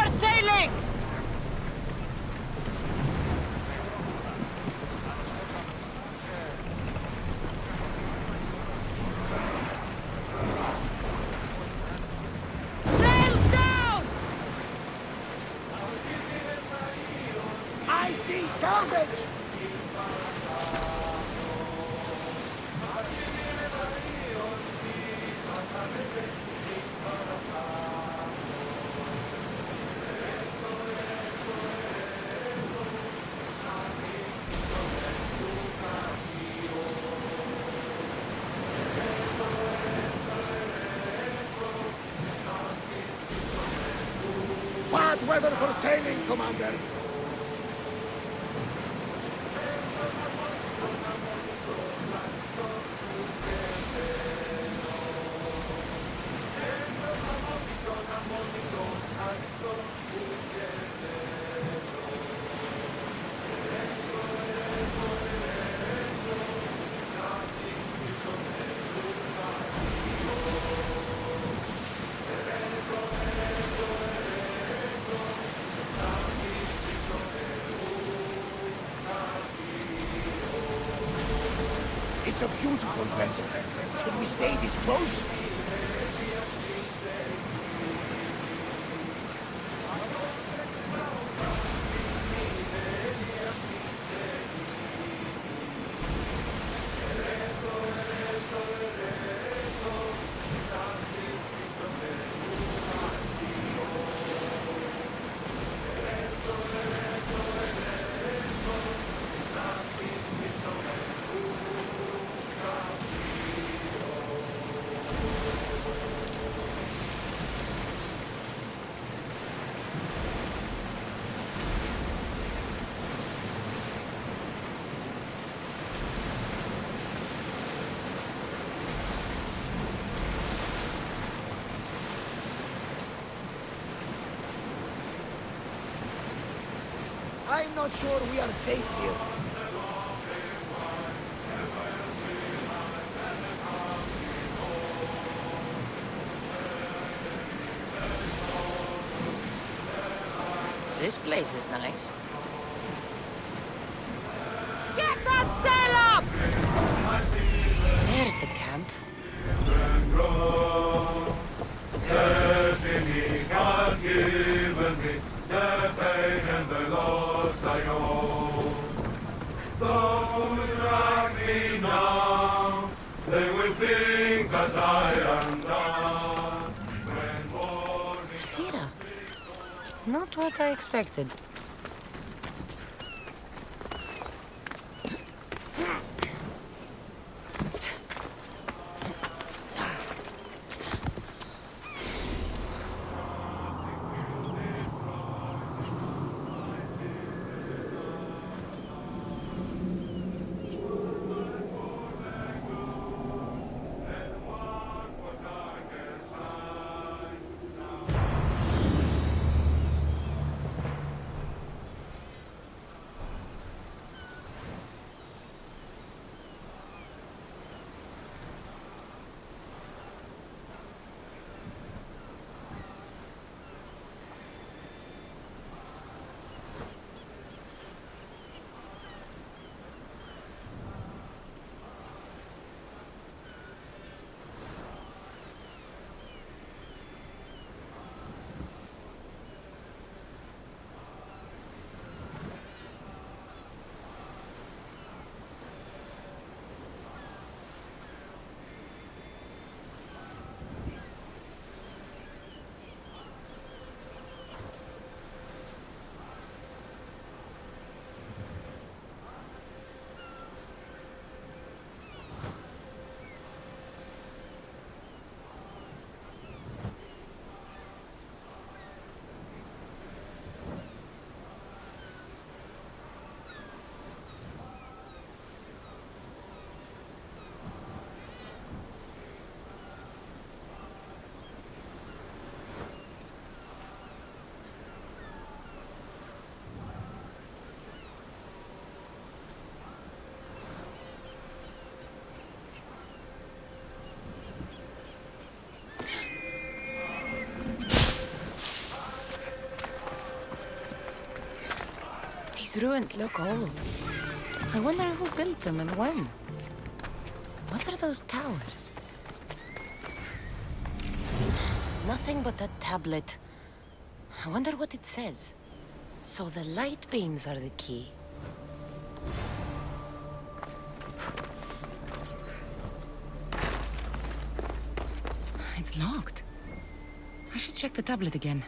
are sailing! Sails down! I see salvage! Bad weather for sailing, Commander. It's a beautiful vessel. Should we stay this close? I'm not sure we are safe here. This place is nice. Get that sail up! There's the camp. Destiny has given me the pain and the loss I know. Those who strike me now, they will think that I am done. When morning Theater. Not what I expected. These ruins look old. I wonder who built them and when. What are those towers? Nothing but that tablet. I wonder what it says. So the light beams are the key. It's locked. I should check the tablet again.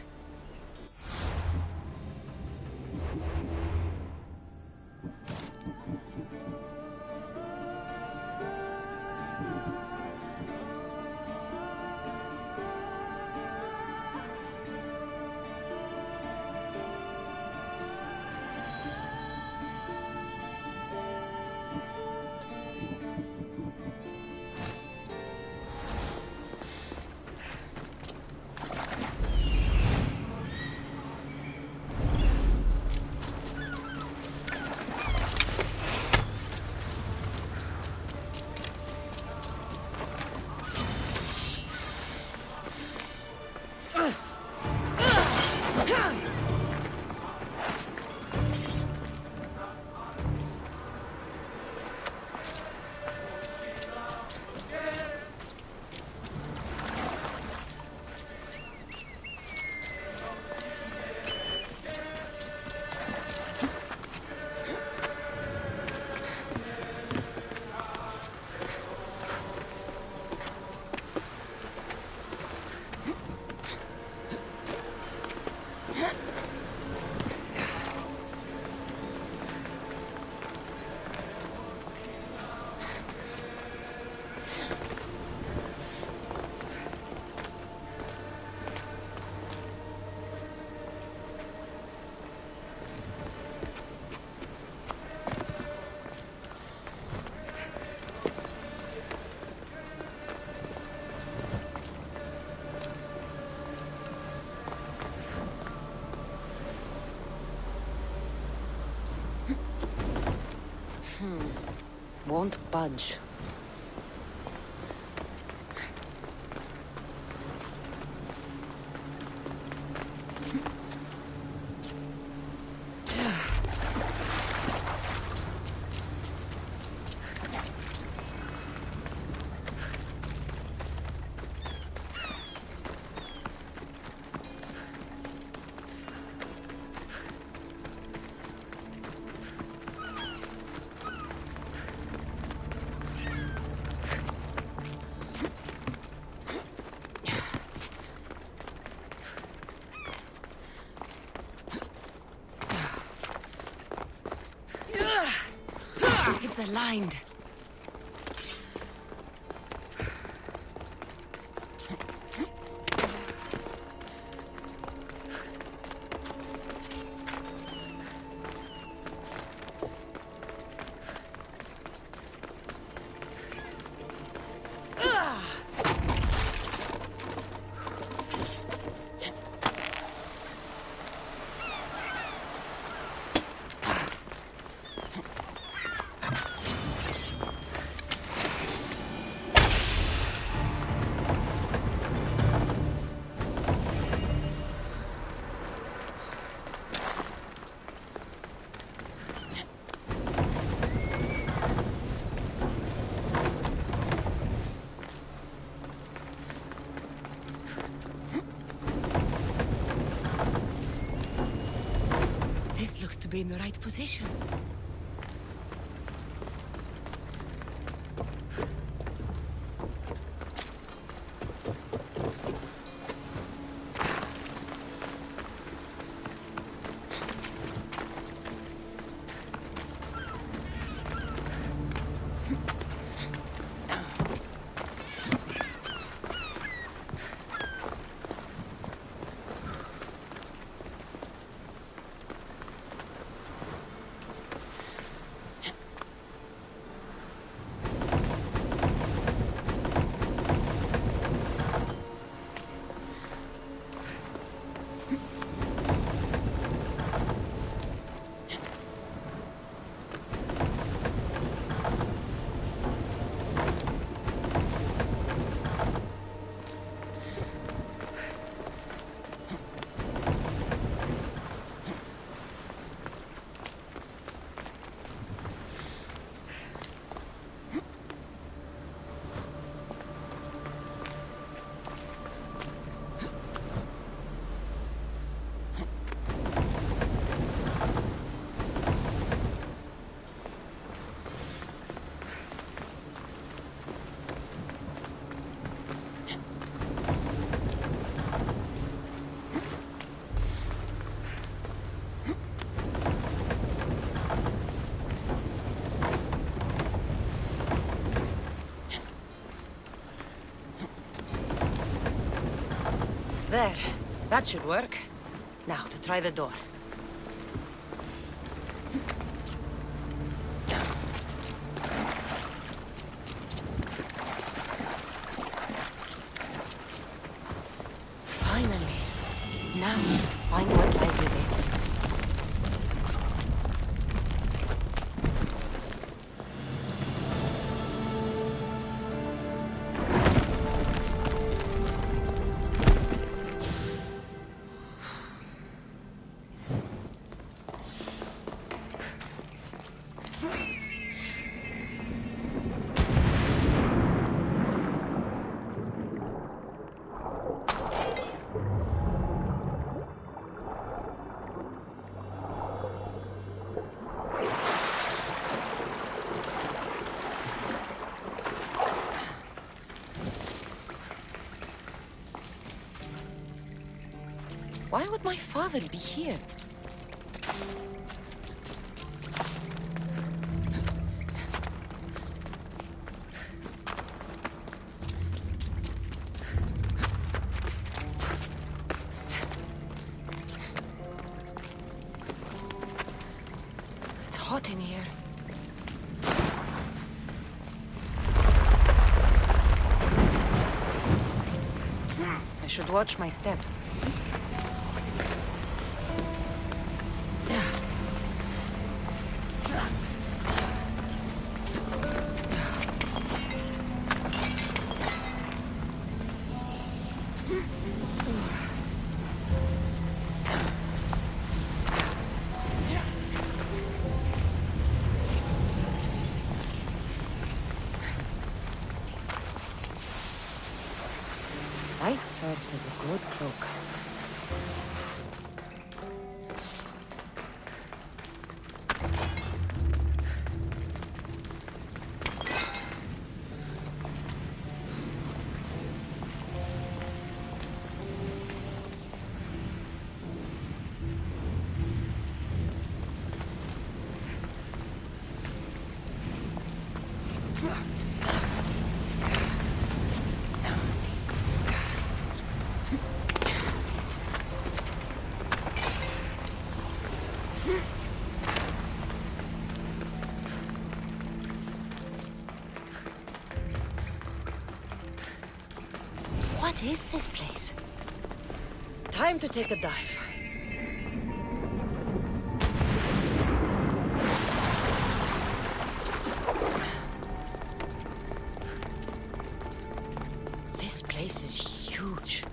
Won't budge. It's aligned. To be in the right position. There. That should work. Now, to try the door. Finally. Now, find what lies within. Why would my father be here? It's hot in here. I should watch my step. Light serves as a good cloak. What is this place? Time to take a dive. This place is huge.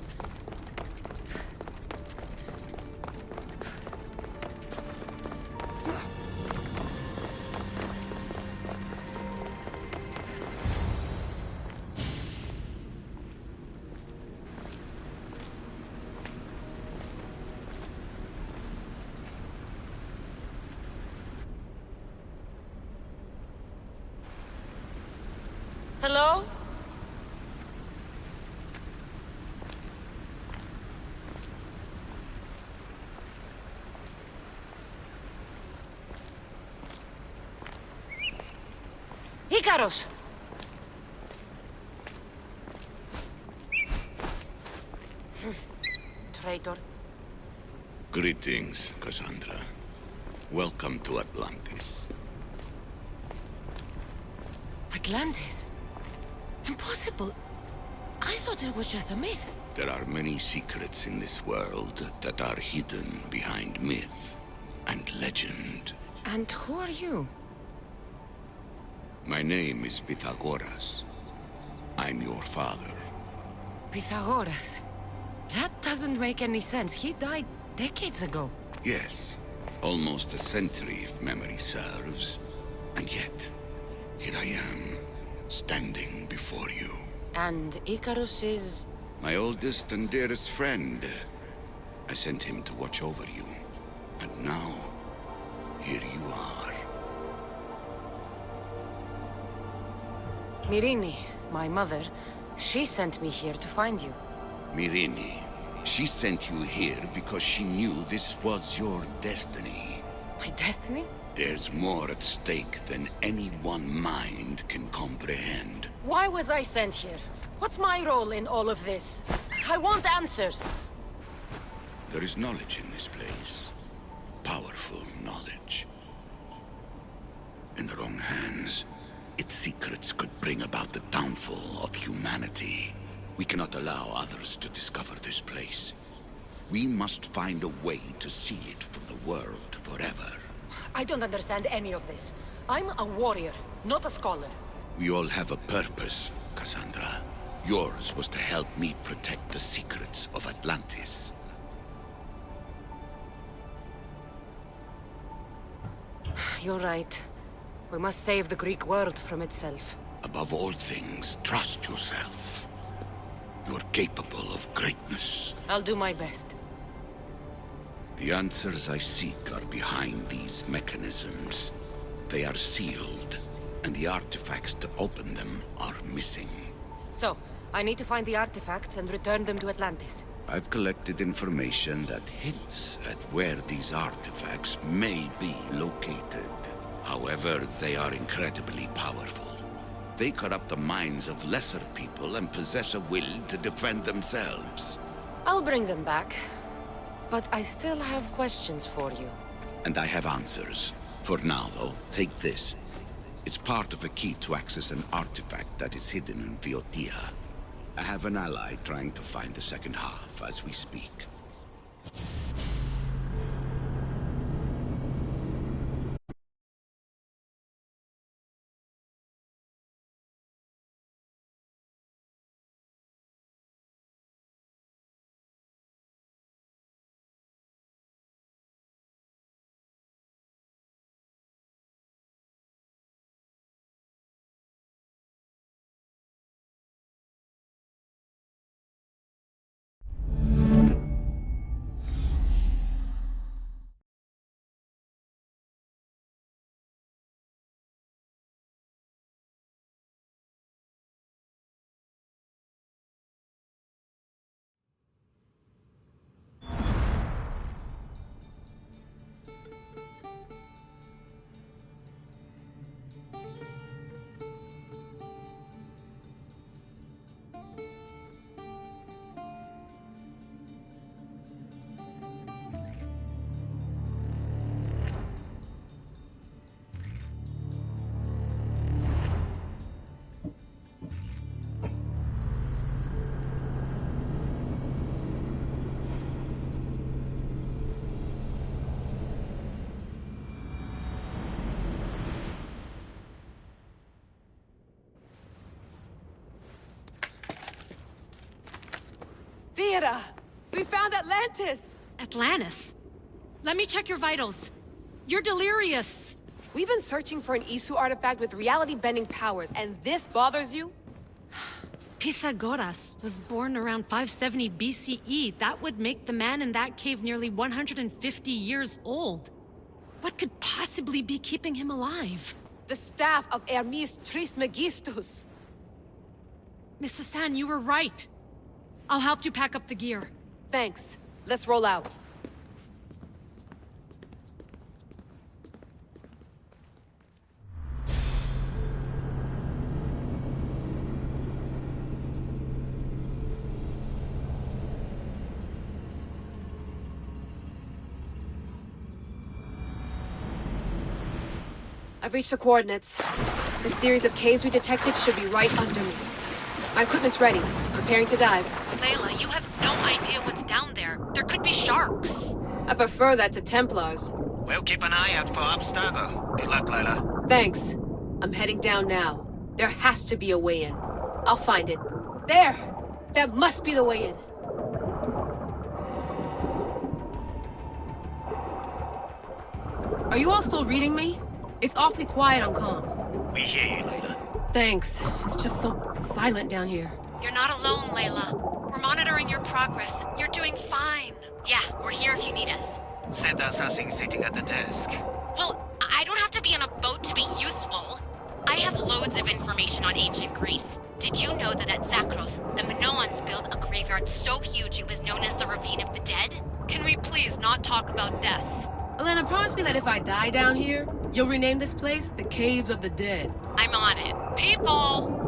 Hello? Icarus! Traitor. Greetings, Cassandra. Welcome to Atlantis. Atlantis? Impossible. I thought it was just a myth. There are many secrets in this world that are hidden behind myth and legend. And who are you? My name is Pythagoras. I'm your father. Pythagoras? That doesn't make any sense. He died decades ago. Yes, almost a century if memory serves. And yet, here I am, standing before you. And Icarus is... My oldest and dearest friend. I sent him to watch over you. And now, here you are. Myrrine, my mother, she sent me here to find you. Myrrine, she sent you here because she knew this was your destiny. My destiny? There's more at stake than any one mind can comprehend. Why was I sent here? What's my role in all of this? I want answers. There is knowledge in this place. Powerful knowledge. In the wrong hands, its secrets could bring about the downfall of humanity. We cannot allow others to discover this place. We must find a way to seal it from the world forever. I don't understand any of this. I'm a warrior, not a scholar. We all have a purpose, Cassandra. Yours was to help me protect the secrets of Atlantis. You're right. We must save the Greek world from itself. Above all things, trust yourself. You're capable of greatness. I'll do my best. The answers I seek are behind these mechanisms. They are sealed, and the artifacts to open them are missing. So, I need to find the artifacts and return them to Atlantis. I've collected information that hints at where these artifacts may be located. However, they are incredibly powerful. They corrupt the minds of lesser people and possess a will to defend themselves. I'll bring them back. But I still have questions for you. And I have answers. For now, though, take this. It's part of a key to access an artifact that is hidden in Viotia. I have an ally trying to find the second half as we speak. Theodore! We found Atlantis! Atlantis? Let me check your vitals. You're delirious. We've been searching for an Isu artifact with reality-bending powers, and this bothers you? Pythagoras was born around 570 BCE. That would make the man in that cave nearly 150 years old. What could possibly be keeping him alive? The staff of Hermes Trismegistus. Mrs. San, you were right. I'll help you pack up the gear. Thanks. Let's roll out. I've reached the coordinates. The series of caves we detected should be right under me. My equipment's ready. Preparing to dive. Layla, you have no idea what's down there. There could be sharks. I prefer that to Templars. We'll keep an eye out for Abstergo. Good luck, Layla. Thanks. I'm heading down now. There has to be a way in. I'll find it. There! That must be the way in. Are you all still reading me? It's awfully quiet on comms. We hear you, Layla. Thanks. It's just so silent down here. You're not alone, Layla. We're monitoring your progress. You're doing fine. Yeah, we're here if you need us. Said there's something sitting at the desk. Well, I don't have to be on a boat to be useful. I have loads of information on ancient Greece. Did you know that at Zakros, the Minoans built a graveyard so huge it was known as the Ravine of the Dead? Can we please not talk about death? Elena, promise me that if I die down here, you'll rename this place the Caves of the Dead. I'm on it. People!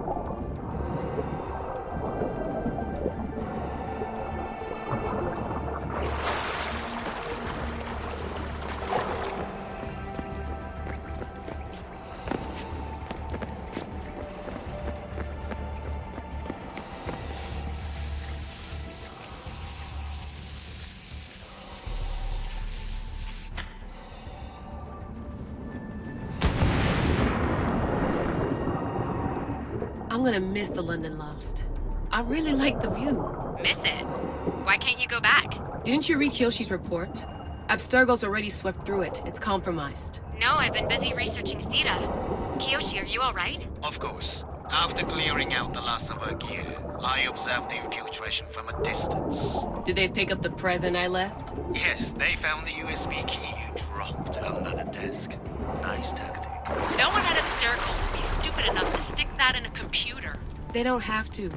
I'm gonna miss the London loft. I really like the view. Miss it? Why can't you go back? Didn't you read Kyoshi's report? Abstergo's already swept through it. It's compromised. No, I've been busy researching Theta. Kiyoshi, are you alright? Of course. After clearing out the last of our gear, I observed the infiltration from a distance. Did they pick up the present I left? Yes, they found the USB key you dropped under the desk. Nice tactic. No one at Abstergo would be stupid enough to stick that in a computer. They don't have to.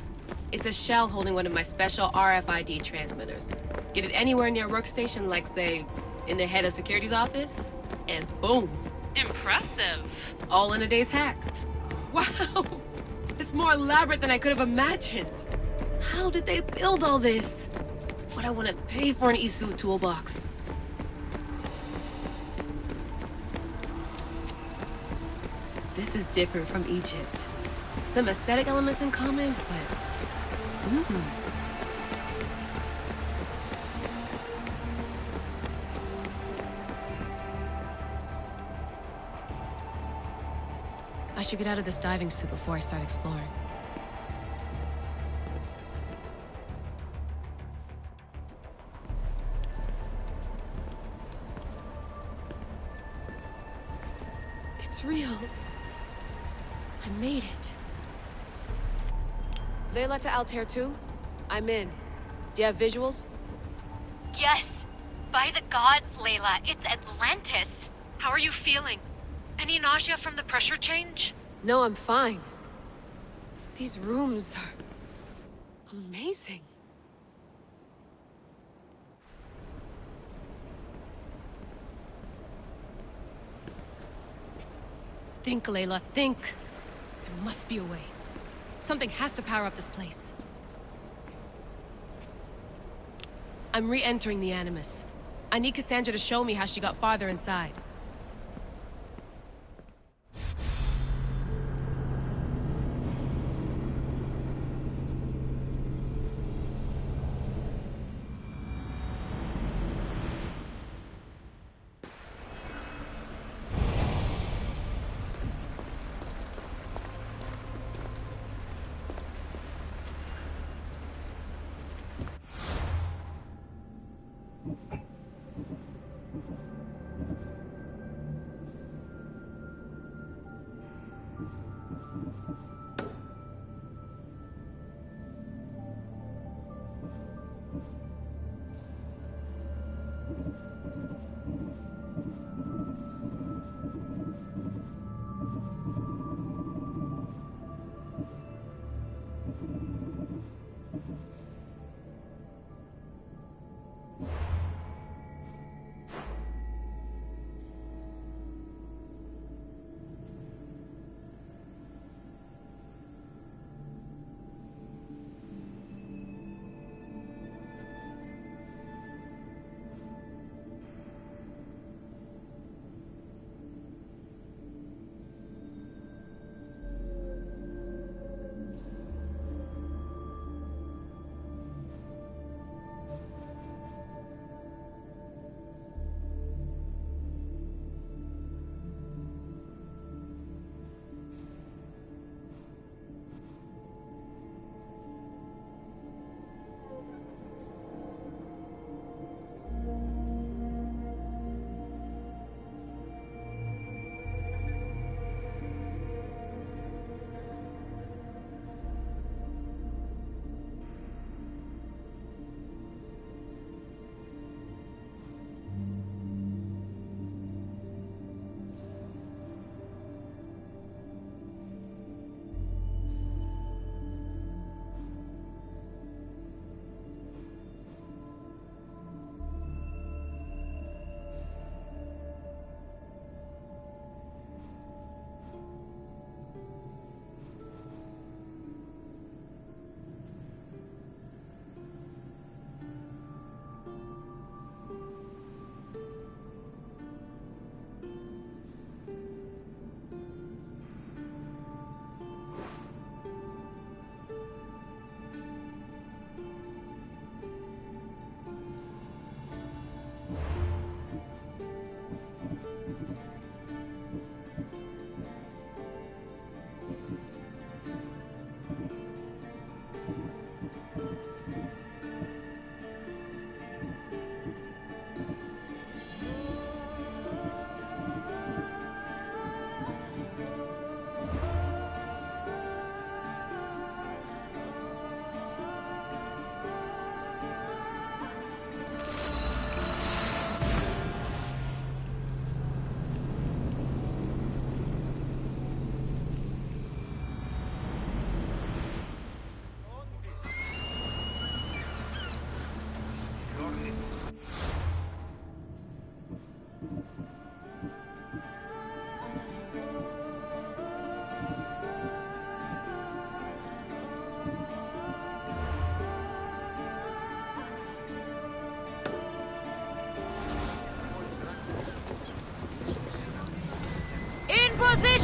It's a shell holding one of my special RFID transmitters. Get it anywhere near a workstation, like, say, in the head of security's office, and boom. Impressive. All in a day's hack. Wow! It's more elaborate than I could have imagined. How did they build all this? What I want to pay for an Isu toolbox. This is different from Egypt. Some aesthetic elements in common, but... I should get out of this diving suit before I start exploring. It's real. I made it. Layla to Altair 2? I'm in. Do you have visuals? Yes! By the gods, Layla, it's Atlantis! How are you feeling? Any nausea from the pressure change? No, I'm fine. These rooms are amazing. Think, Layla, think. There must be a way. Something has to power up this place. I'm re-entering the Animus. I need Cassandra to show me how she got farther inside.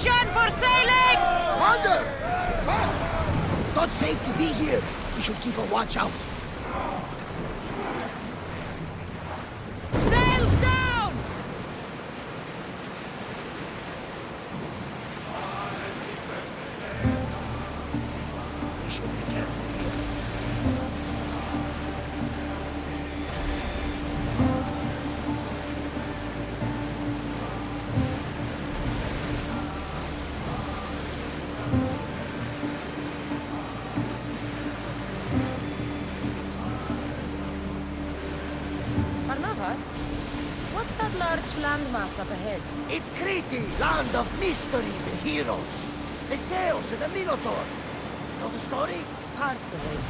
Permission for sailing! Commander! It's not safe to be here. We should keep a watch out. Sails down! We should be careful. Barnabas, what's that large landmass up ahead? It's Crete, land of mysteries and heroes. Theseus and the Minotaur. Know the story? Parts of it.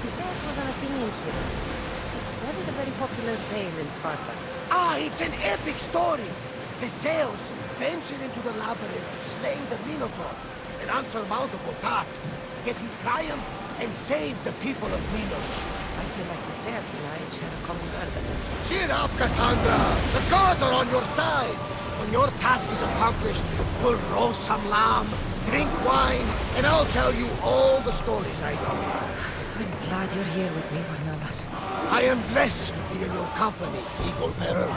Theseus was an Athenian hero. Was it a very popular tale in Sparta? Ah, it's an epic story. Theseus ventured into the labyrinth to slay the Minotaur, an unsurmountable task. Yet he triumphed and saved the people of Minos. I feel like Theseus and I share a common burden. Cheer up, Cassandra! The gods are on your side! When your task is accomplished, we'll roast some lamb, drink wine, and I'll tell you all the stories I know. I'm glad you're here with me, Barnabas. I am blessed to be in your company, Eagle Bearer.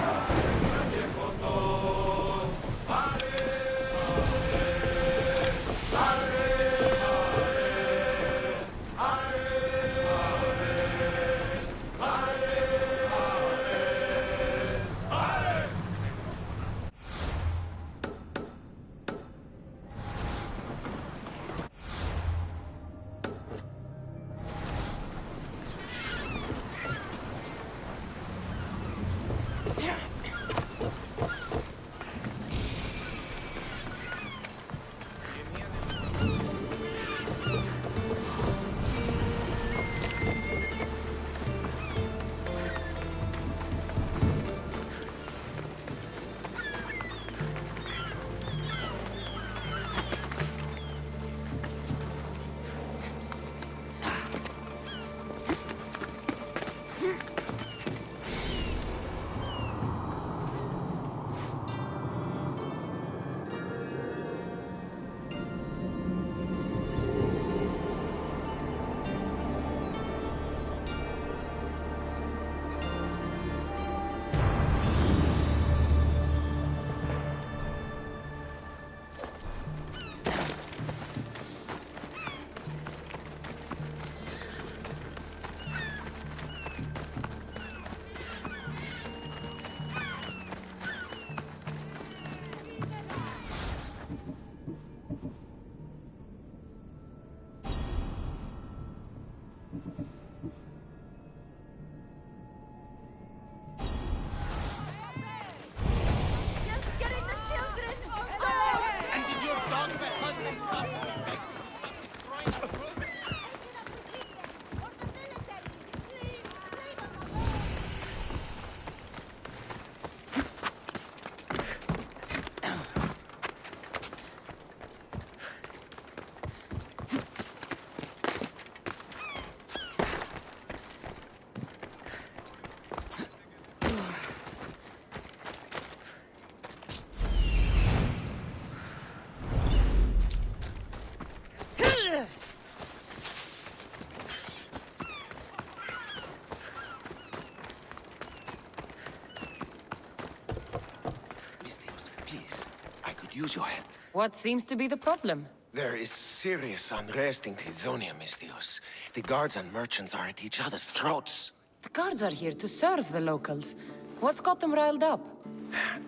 Use your help. What seems to be the problem? There is serious unrest in Kydonia, Misthios. The guards and merchants are at each other's throats. The guards are here to serve the locals. What's got them riled up?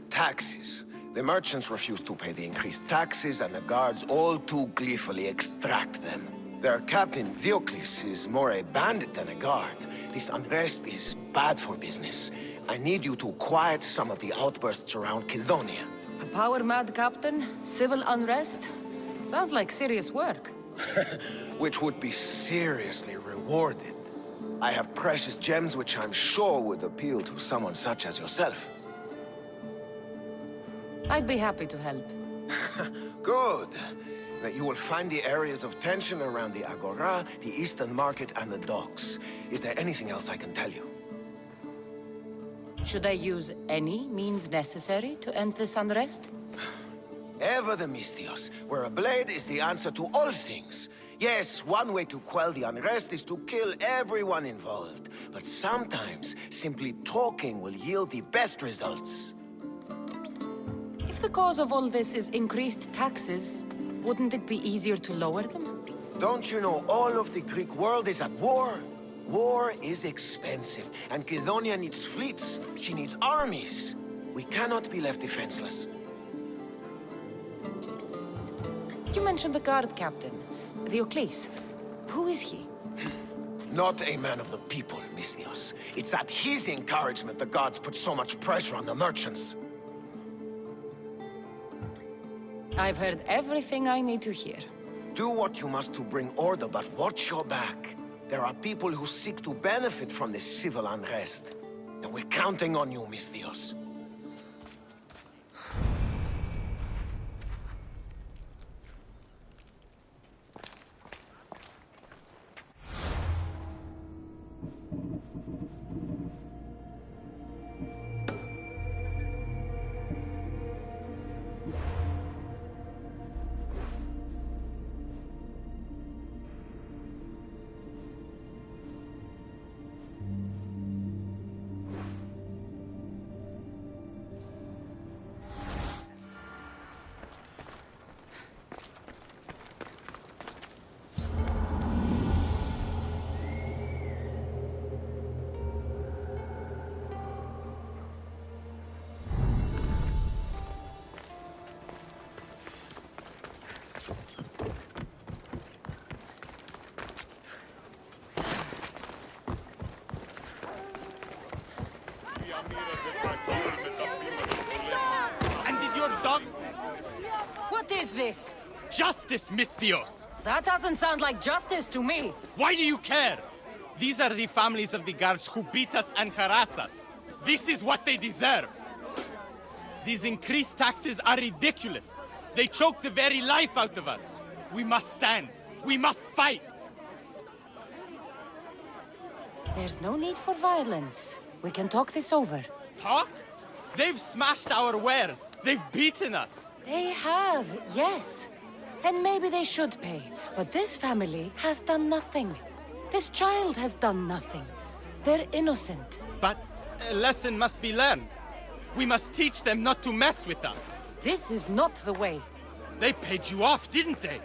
Taxes. The merchants refuse to pay the increased taxes, and the guards all too gleefully extract them. Their captain, Diocles, is more a bandit than a guard. This unrest is bad for business. I need you to quiet some of the outbursts around Kydonia. A power-mad captain? Civil unrest? Sounds like serious work. Which would be seriously rewarded. I have precious gems which I'm sure would appeal to someone such as yourself. I'd be happy to help. Good. That you will find the areas of tension around the Agora, the Eastern Market, and the docks. Is there anything else I can tell you? Should I use any means necessary to end this unrest? Ever the Mystios, where a blade is the answer to all things. Yes, one way to quell the unrest is to kill everyone involved. But sometimes, simply talking will yield the best results. If the cause of all this is increased taxes, wouldn't it be easier to lower them? Don't you know all of the Greek world is at war? War is expensive, and Kydonia needs fleets. She needs armies. We cannot be left defenseless. You mentioned the guard captain, Diocles. Who is he? Not a man of the people, Mystios. It's at his encouragement the gods put so much pressure on the merchants. I've heard everything I need to hear. Do what you must to bring order, but watch your back. There are people who seek to benefit from this civil unrest. And we're counting on you, Mystios. And did your dog... What is this? Justice, Mystios! That doesn't sound like justice to me. Why do you care? These are the families of the guards who beat us and harass us. This is what they deserve. These increased taxes are ridiculous. They choke the very life out of us. We must stand. We must fight. There's no need for violence. We can talk this over. Talk? They've smashed our wares. They've beaten us. They have, yes. And maybe they should pay. But this family has done nothing. This child has done nothing. They're innocent. But a lesson must be learned. We must teach them not to mess with us. This is not the way. They paid you off, didn't they?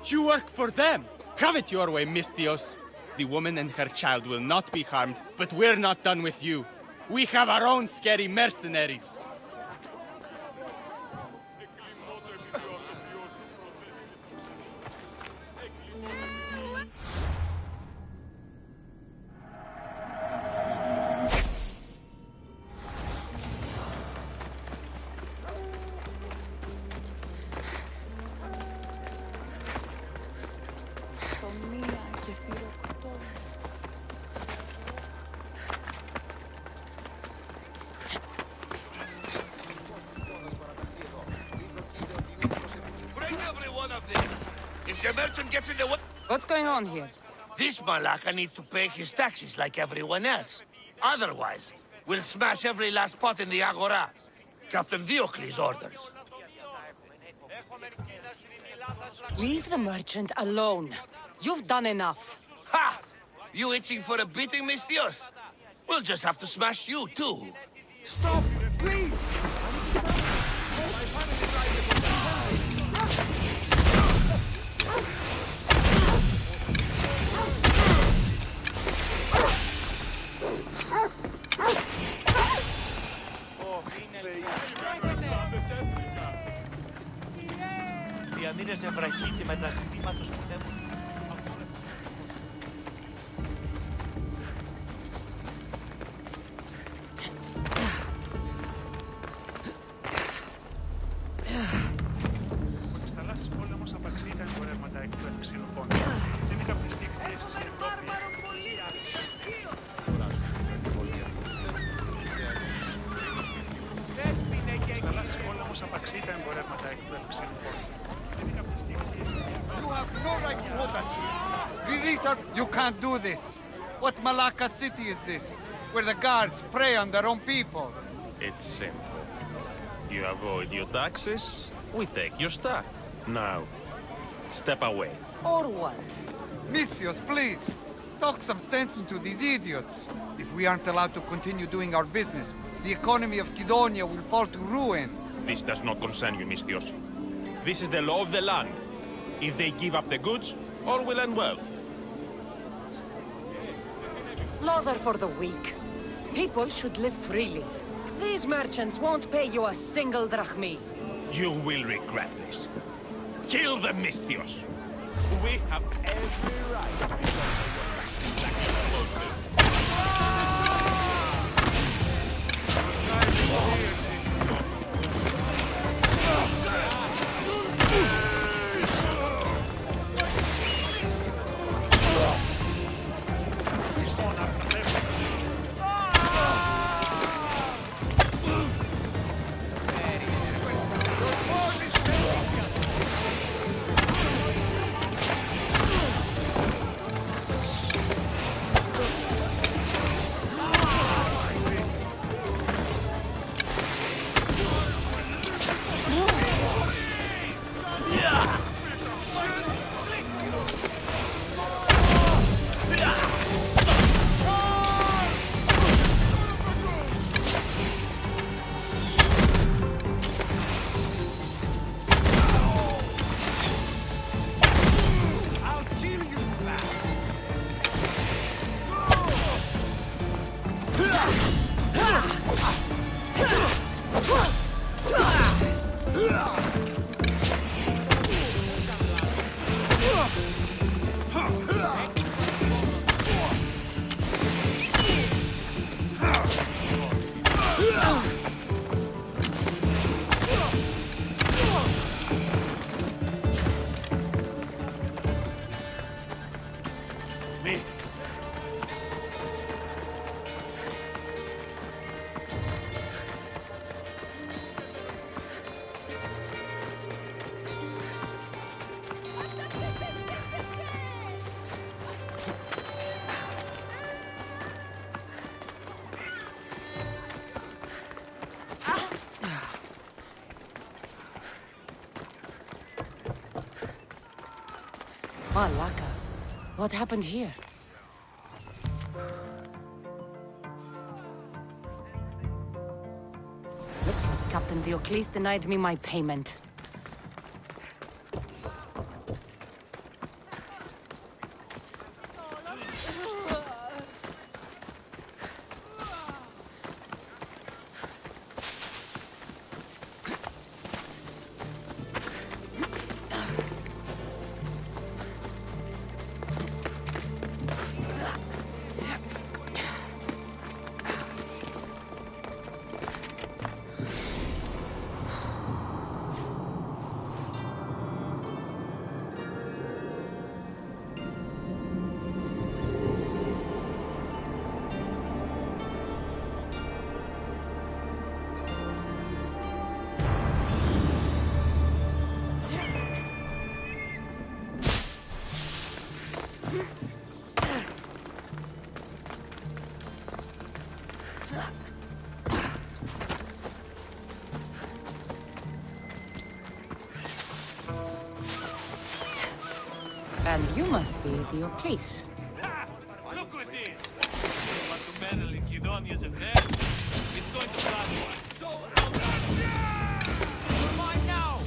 You work for them. Have it your way, Mystios. The woman and her child will not be harmed, but we're not done with you. We have our own scary mercenaries. If the merchant gets in the way... What's going on here? This Malaka needs to pay his taxes like everyone else. Otherwise, we'll smash every last pot in the Agora. Captain Diocles orders. Leave the merchant alone. You've done enough. Ha! You itching for a beating, Mystios? We'll just have to smash you, too. Stop, please! Διαμήνεσαι βραχίτη με τα συντήματος που θέμουν. Στις θαλάσσιες πόλεμος απαξίει τα εμπορεύματα εκ του ευξήνου πόντου. Δεν είχα πιστεί χθες σε Ευρώπη. Στις θαλάσσιες πόλεμος απαξίει τα εμπορεύματα εκ του ευξήνου πόντου. You have no right to hold us here. Release you can't do this. What Malacca city is this? Where the guards prey on their own people. It's simple. You avoid your taxes, We take your stuff. Now, step away. Or what? Misthios, please! Talk some sense into these idiots! If we aren't allowed to continue doing our business, the economy of Kidonia will fall to ruin. This does not concern you, Misthios. This is the law of the land. If they give up the goods, all will end well. Laws are for the weak. People should live freely. These merchants won't pay you a single drachmi. You will regret this. Kill the Misthios. We have every right to be like you're supposed to. Malaka, what happened here? Looks like Captain Diocles denied me my payment. And you must be Diocles. Look who it is! Want to meddle in Kidonia's affairs? It's going to cost so You're mine now!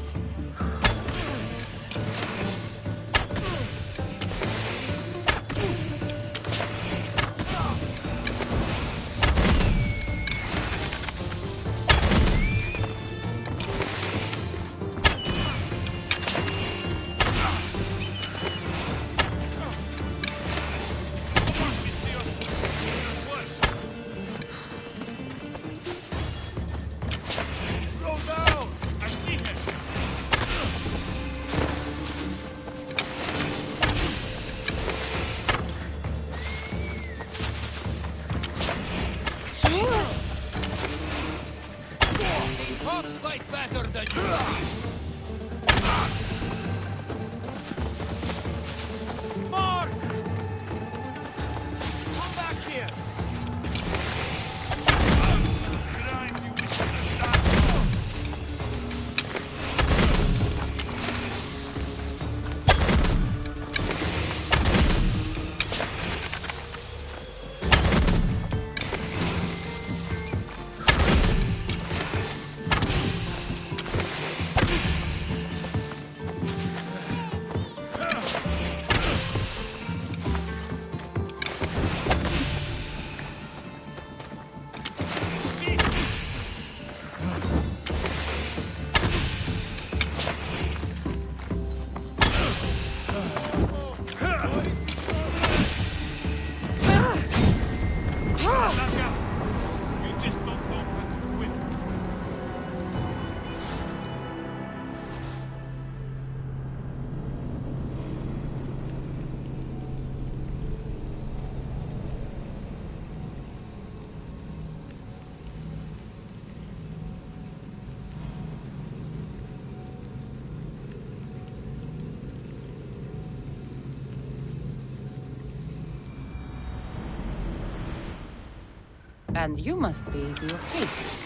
And you must be the priest.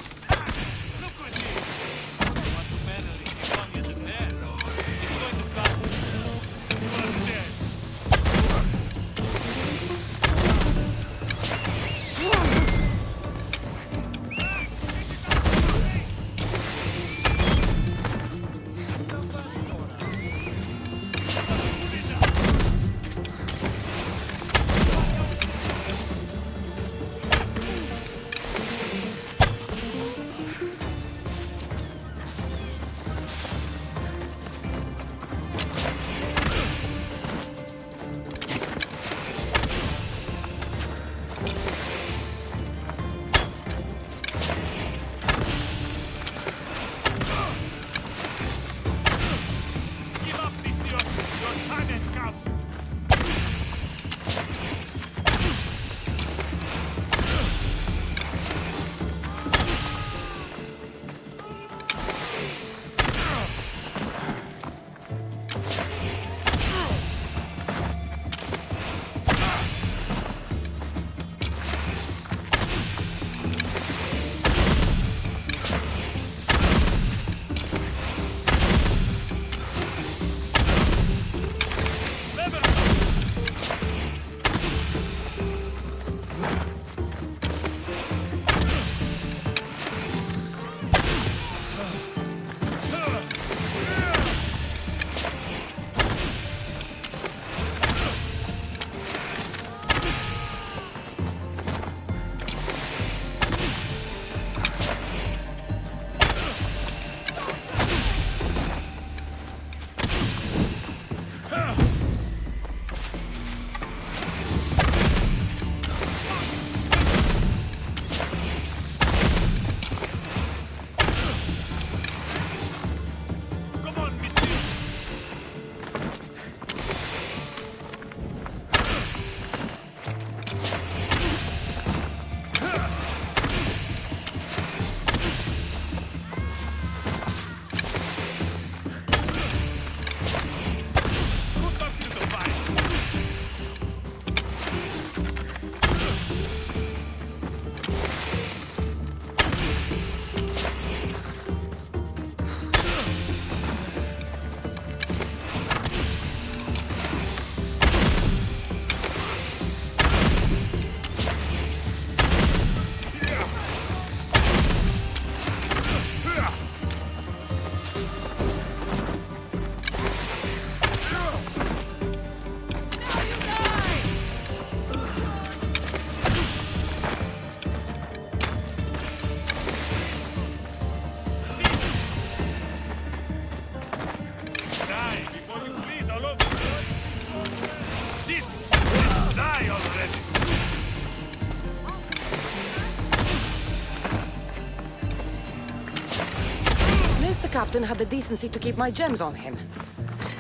Captain had the decency to keep my gems on him.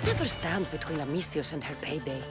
Never stand between a Misthios and her payday.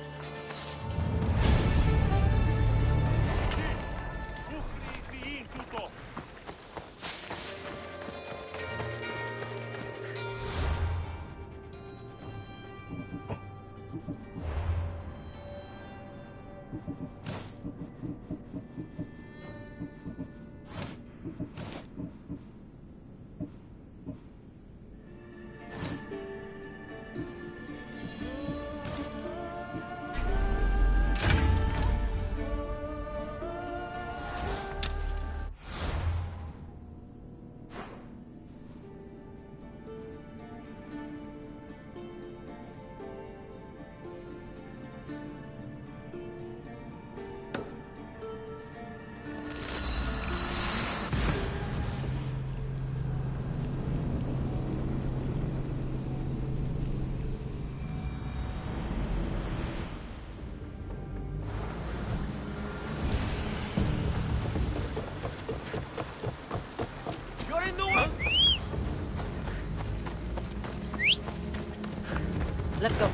Let's go.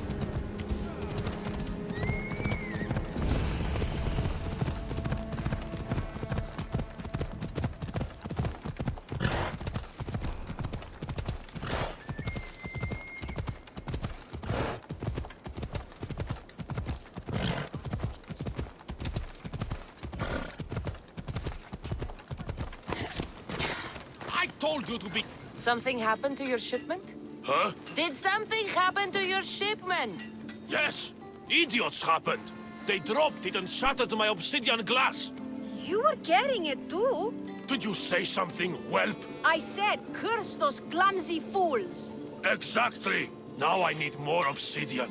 told you to be... Something happened to your shipment? Huh? Did something happen to your shipment? Yes! Idiots happened! They dropped it and shattered my obsidian glass! You were carrying it too. Did you say something, whelp? I said, curse those clumsy fools. Exactly! Now I need more obsidian.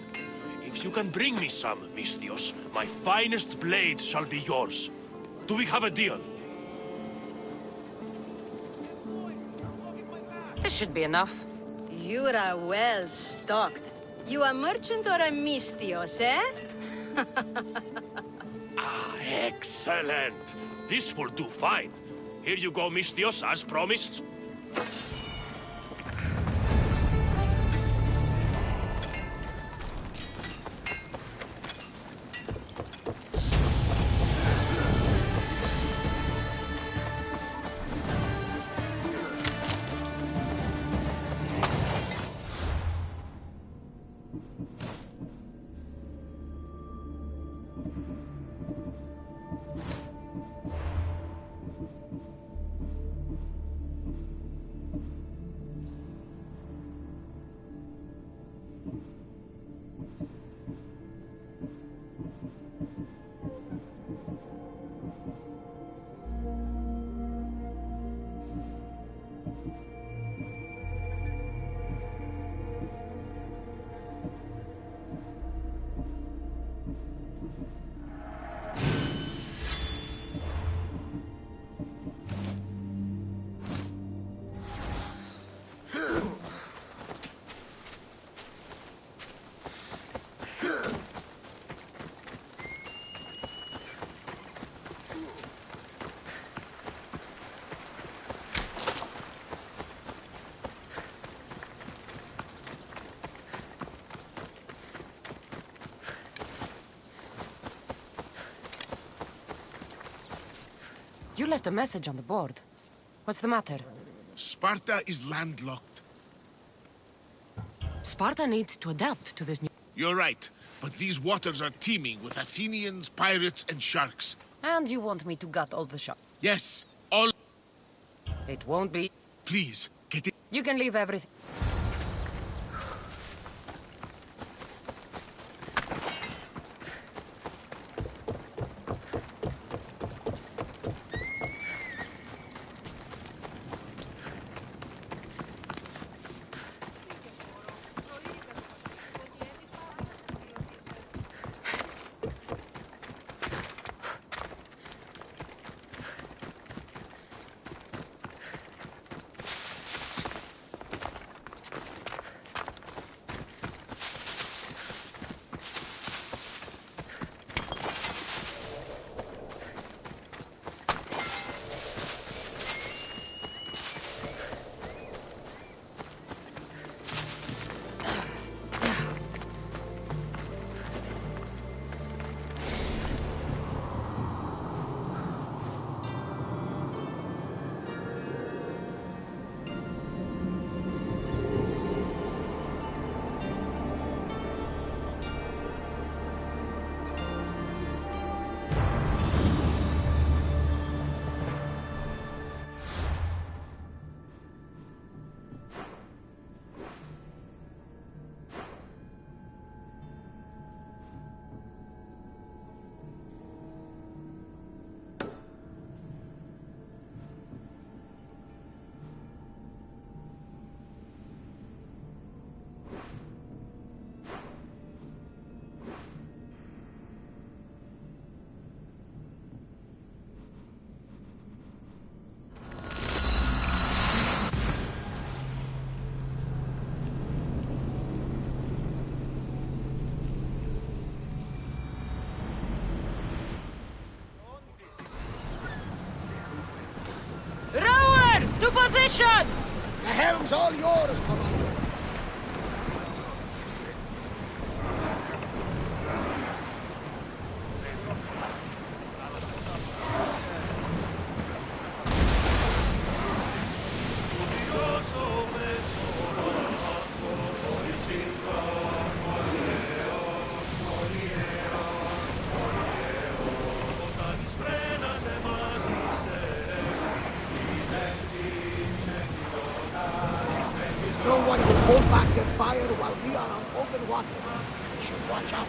If you can bring me some, Misthios, my finest blade shall be yours. Do we have a deal? This should be enough. You are well stocked. You a merchant or a Misthios, eh? Excellent! This will do fine. Here you go, Misthios, as promised. You left a message on the board. What's the matter? Sparta is landlocked. Sparta needs to adapt to this new... You're right, but these waters are teeming with Athenians, pirates, and sharks. And you want me to gut all the sharks? Yes, all... It won't be. Please, get it. You can leave everything. To positions! The helm's all yours, Commander. hold back their fire while we are on open water. We should watch out.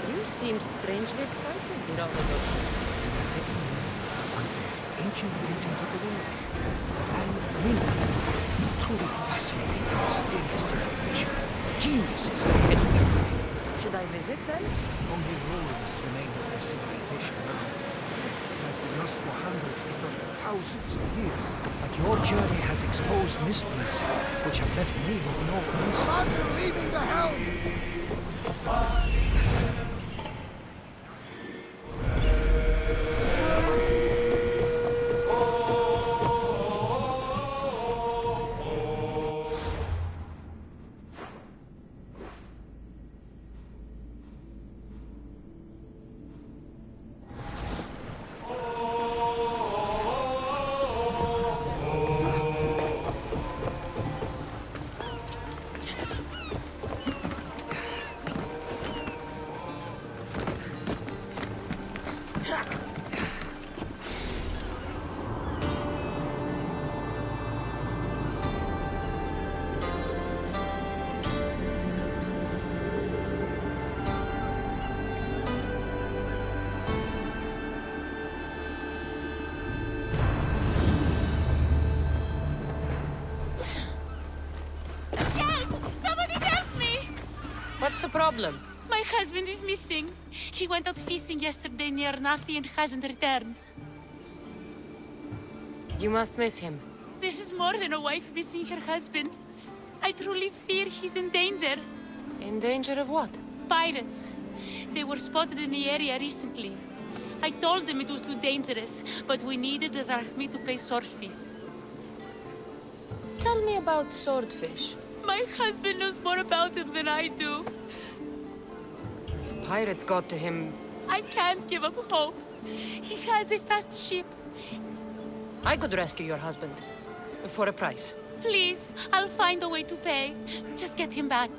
You seem strangely excited, Herodotus. Ancient regions of the world. The land of the Minoans. Truly fascinating and mysterious civilization. Geniuses are heading their way. Should I visit them? Only ruins remain of their civilization now. It has been lost for hundreds, if not thousands of years. But your journey has exposed mysteries which have left me with no answers. Father, leaving the helm! What's the problem? My husband is missing. He went out fishing yesterday near Nafi and hasn't returned. You must miss him. This is more than a wife missing her husband. I truly fear he's in danger. In danger of what? Pirates. They were spotted in the area recently. I told them it was too dangerous, but we needed the drachmi to play swordfish. Tell me about swordfish. My husband knows more about him than I do. If pirates got to him... I can't give up hope. He has a fast ship. I could rescue your husband. For a price. Please, I'll find a way to pay. Just get him back.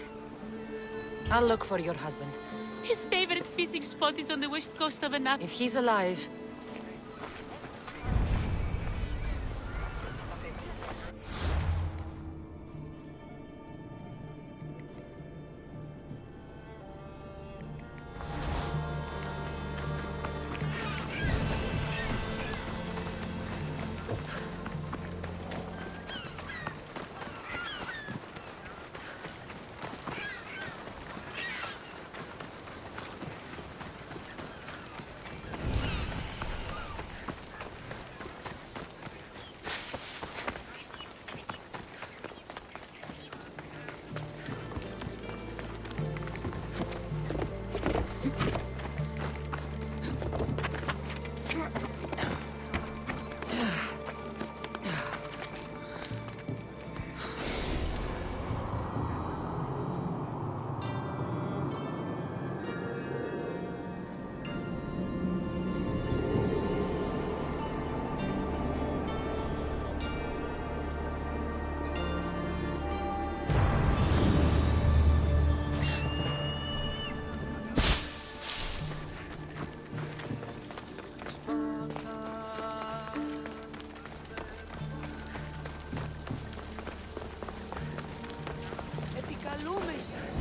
I'll look for your husband. His favorite fishing spot is on the west coast of Anak. If he's alive...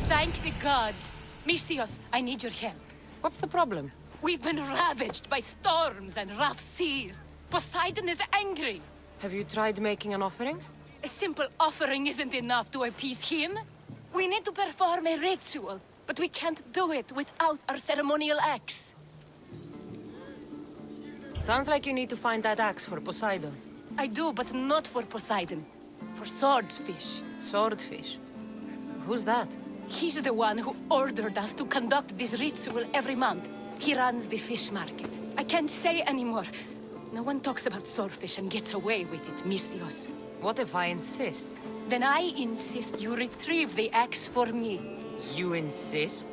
Thank the gods. Misthios, I need your help. What's the problem? We've been ravaged by storms and rough seas. Poseidon is angry. Have you tried making an offering? A simple offering isn't enough to appease him. We need to perform a ritual, but we can't do it without our ceremonial axe. Sounds like you need to find that axe for Poseidon. I do, but not for Poseidon. For swordfish. Swordfish? Who's that? He's the one who ordered us to conduct this ritual every month. He runs the fish market. I can't say anymore. No one talks about swordfish and gets away with it, Misthios. What if I insist? Then I insist you retrieve the axe for me. You insist?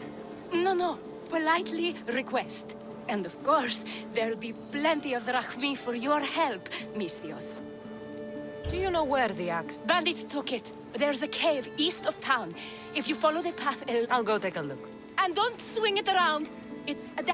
No. Politely request. And of course, there'll be plenty of drachmi for your help, Misthios. Do you know where the axe... Bandits took it. There's a cave east of town. If you follow the path, I'll go take a look. And don't swing it around. It's a...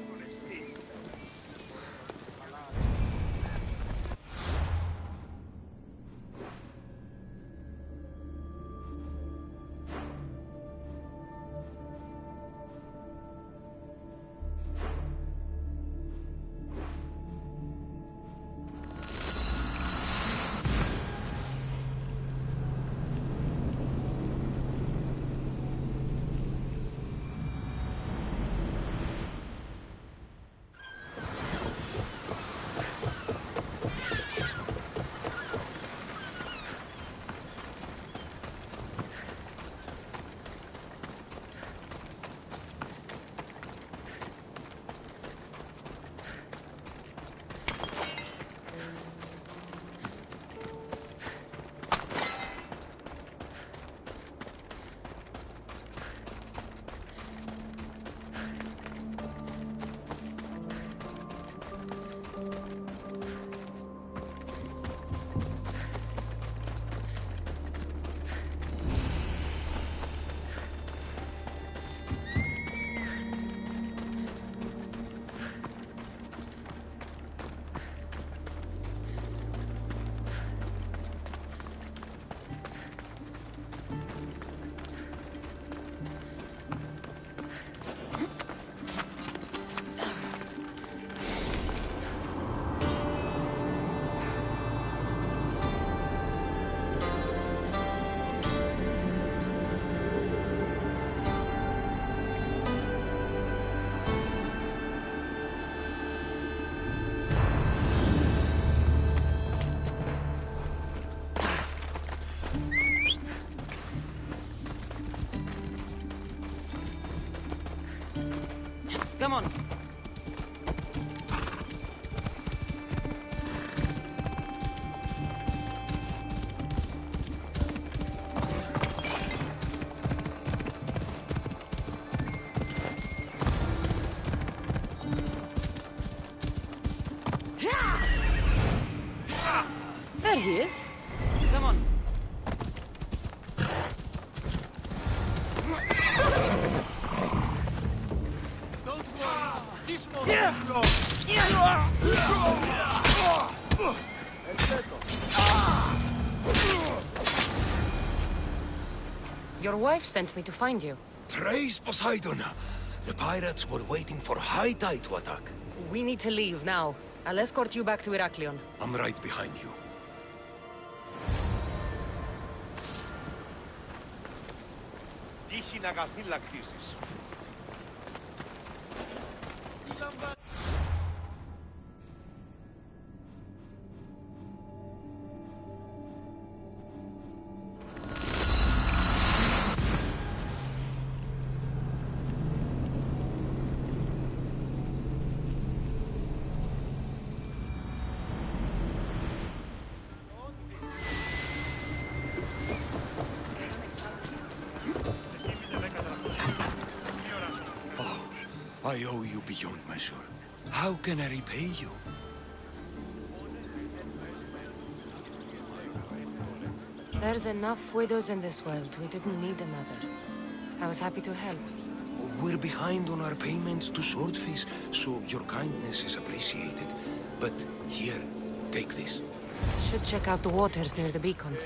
Come on. There he is. Come on. Your wife sent me to find you. Praise Poseidon! The pirates were waiting for high tide to attack. We need to leave now. I'll escort you back to Heraklion. I'm right behind you. Τύχη να αγαθήλακτήσεις. I owe you beyond measure. How can I repay you? There's enough widows in this world. We didn't need another. I was happy to help. We're behind on our payments to Swordfish, so your kindness is appreciated. But here, take this. Should check out the waters near the beacon.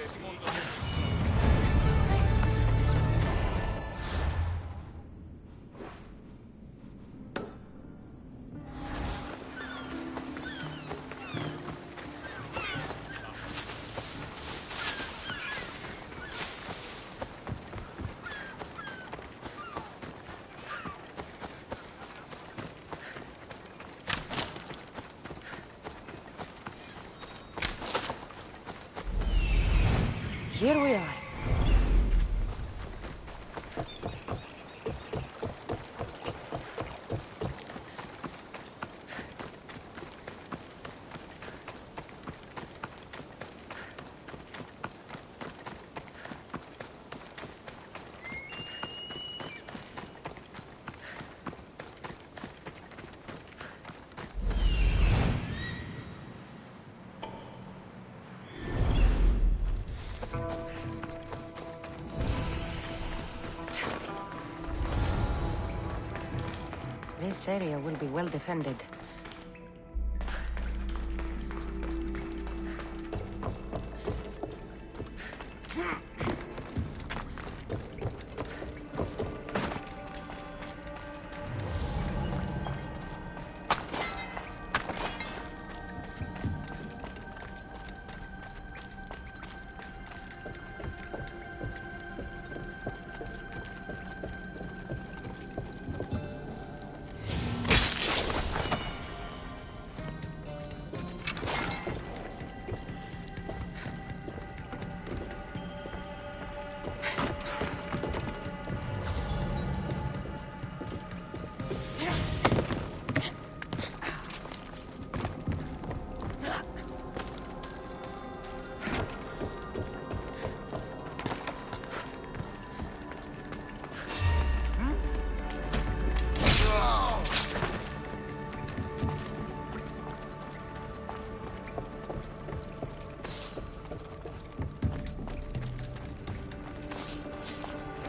Here we are. This area will be well defended.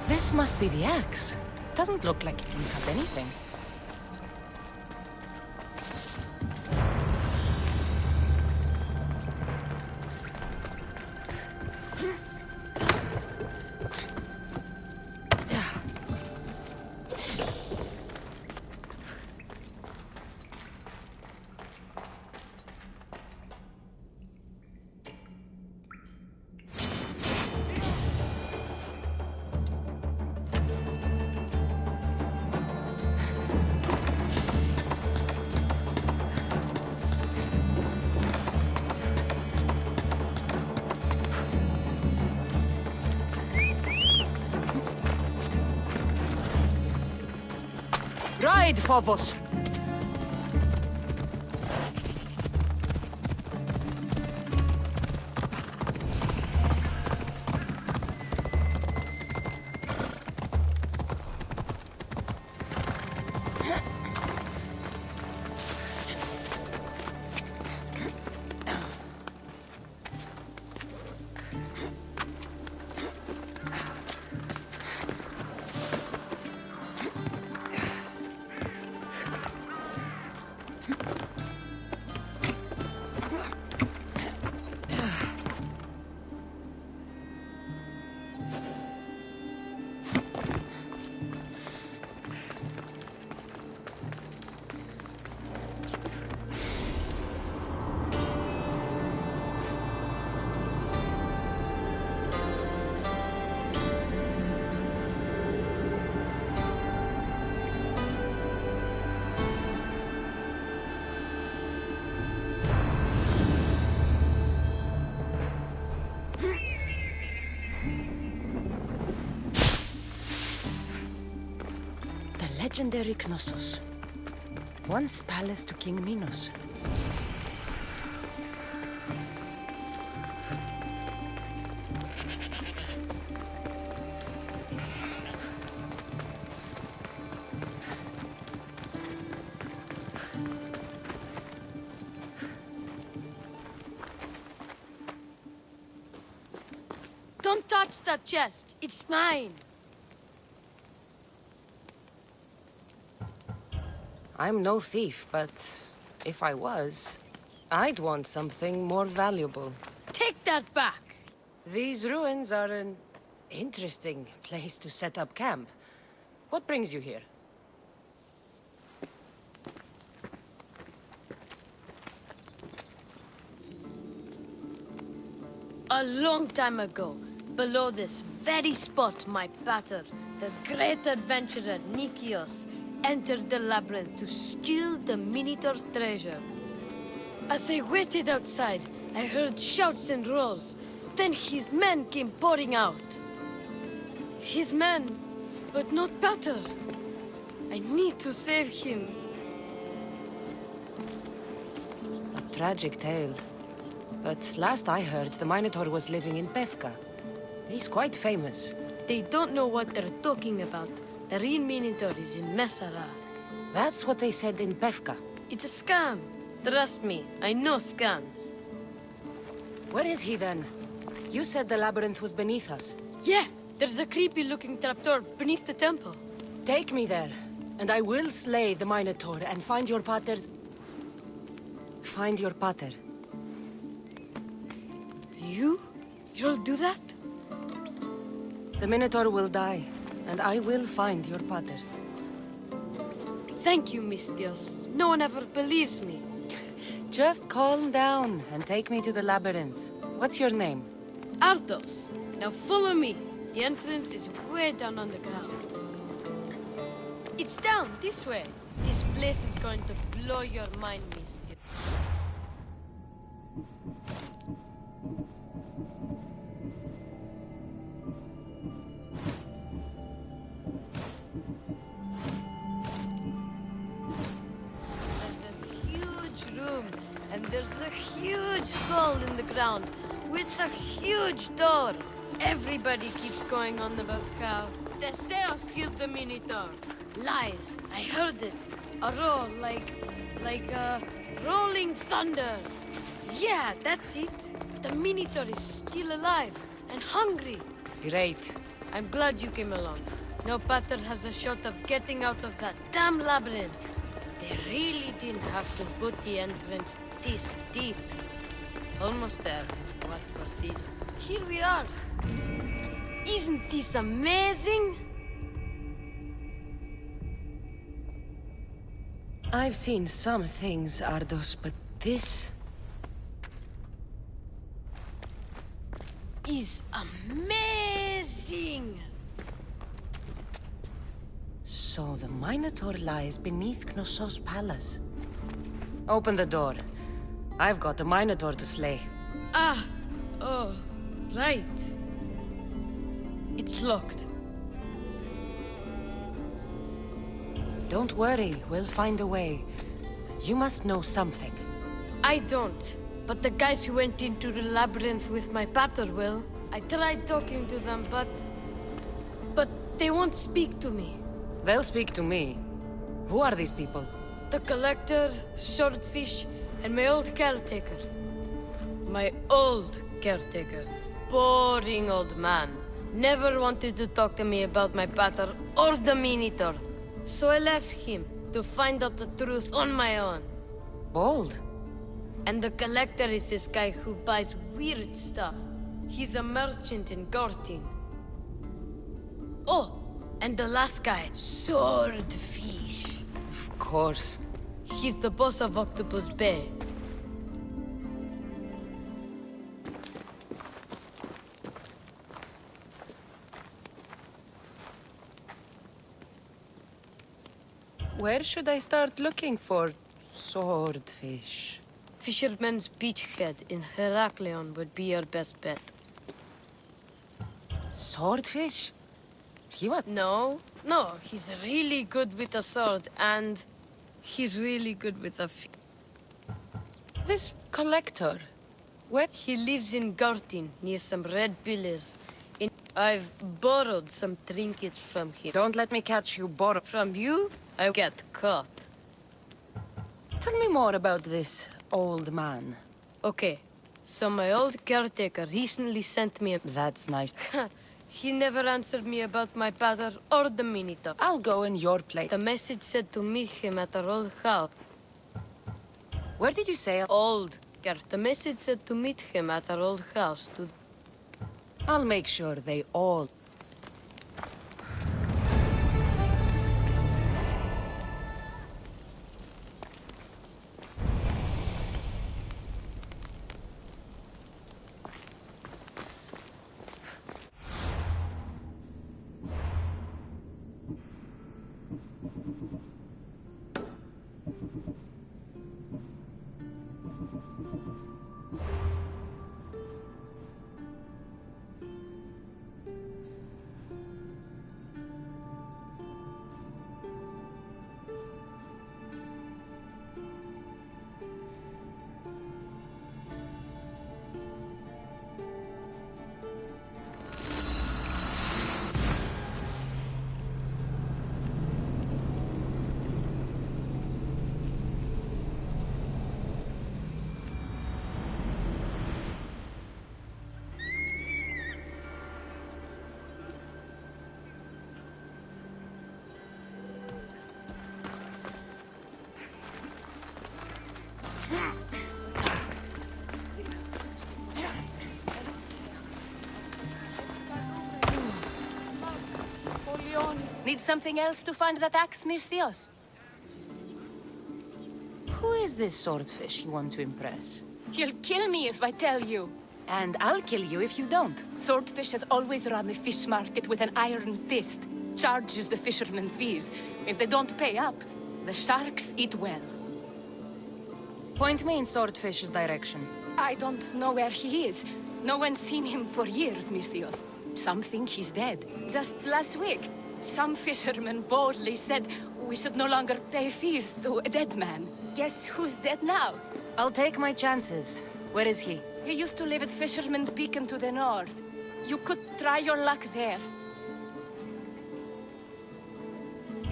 This must be the axe. Doesn't look like it can cut anything. Ride, Phobos! Legendary Knossos. Once palace to King Minos. Don't touch that chest. It's mine. I'm no thief, but if I was, I'd want something more valuable. Take that back! These ruins are an interesting place to set up camp. What brings you here? A long time ago, below this very spot, my pater, the great adventurer Nikios, entered the labyrinth to steal the Minotaur's treasure. As I waited outside, I heard shouts and roars. Then his men came pouring out. His men, but not pater. I need to save him. A tragic tale. But last I heard, the Minotaur was living in Pevka. He's quite famous. They don't know what they're talking about. The real Minotaur is in Messara. That's what they said in Pevka. It's a scam. Trust me, I know scams. Where is he then? You said the labyrinth was beneath us. Yeah, there's a creepy-looking trapdoor beneath the temple. Take me there. And I will slay the Minotaur and find your pater's... Find your pater. You'll do that? The Minotaur will die, and I will find your pater. Thank you, Mistios. No one ever believes me. Just calm down and take me to the labyrinth. What's your name? Ardos. Now follow me. The entrance is way down on the ground. It's down, this way. This place is going to blow your mind, Mistios. And there's a huge hole in the ground with a huge door. Everybody keeps going on about how Theseus killed the Minotaur. Lies. I heard it. A roar like rolling thunder. Yeah, that's it. The Minotaur is still alive and hungry. Great. I'm glad you came along. No pater has a shot of getting out of that damn labyrinth. They really didn't have to put the entrance this deep. Almost there. What for this? Here we are. Isn't this amazing? I've seen some things, Ardos, but this... is amazing! So the Minotaur lies beneath Knossos' palace. Open the door. I've got a Minotaur to slay. Oh, right. It's locked. Don't worry, we'll find a way. You must know something. I don't, but the guys who went into the labyrinth with my pater will. I tried talking to them, but they won't speak to me. They'll speak to me. Who are these people? The Collector, Swordfish, and my old caretaker. My old caretaker. Boring old man. Never wanted to talk to me about my pater or the Minotaur. So I left him to find out the truth on my own. Bold. And the Collector is this guy who buys weird stuff. He's a merchant in Gortin. Oh, and the last guy, Swordfish. Of course. He's the boss of Octopus Bay. Where should I start looking for Swordfish? Fisherman's Beachhead in Heraklion would be your best bet. Swordfish? He was... No, he's really good with a sword, and he's really good with a This Collector, where? He lives in Gortin, near some red pillars. I've borrowed some trinkets from him. Don't let me catch you borrow. From you, I get caught. Tell me more about this old man. Okay, so my old caretaker recently sent me a... That's nice. He never answered me about my pater or the Minotaur. I'll go in your place. The message said to meet him at our old house. Where did you say? Old. The message said to meet him at our old house. I'll make sure they all... Need something else to find that axe, Misthios? Who is this swordfish you want to impress? He'll kill me if I tell you. And I'll kill you if you don't. Swordfish has always run the fish market with an iron fist. Charges the fishermen fees. If they don't pay up, the sharks eat well. Point me in Swordfish's direction. I don't know where he is. No one's seen him for years, Misthios. Some think he's dead. Just last week, some fishermen boldly said we should no longer pay fees to a dead man. Guess who's dead now? I'll take my chances. Where is he? He used to live at Fisherman's Beacon to the north. You could try your luck there.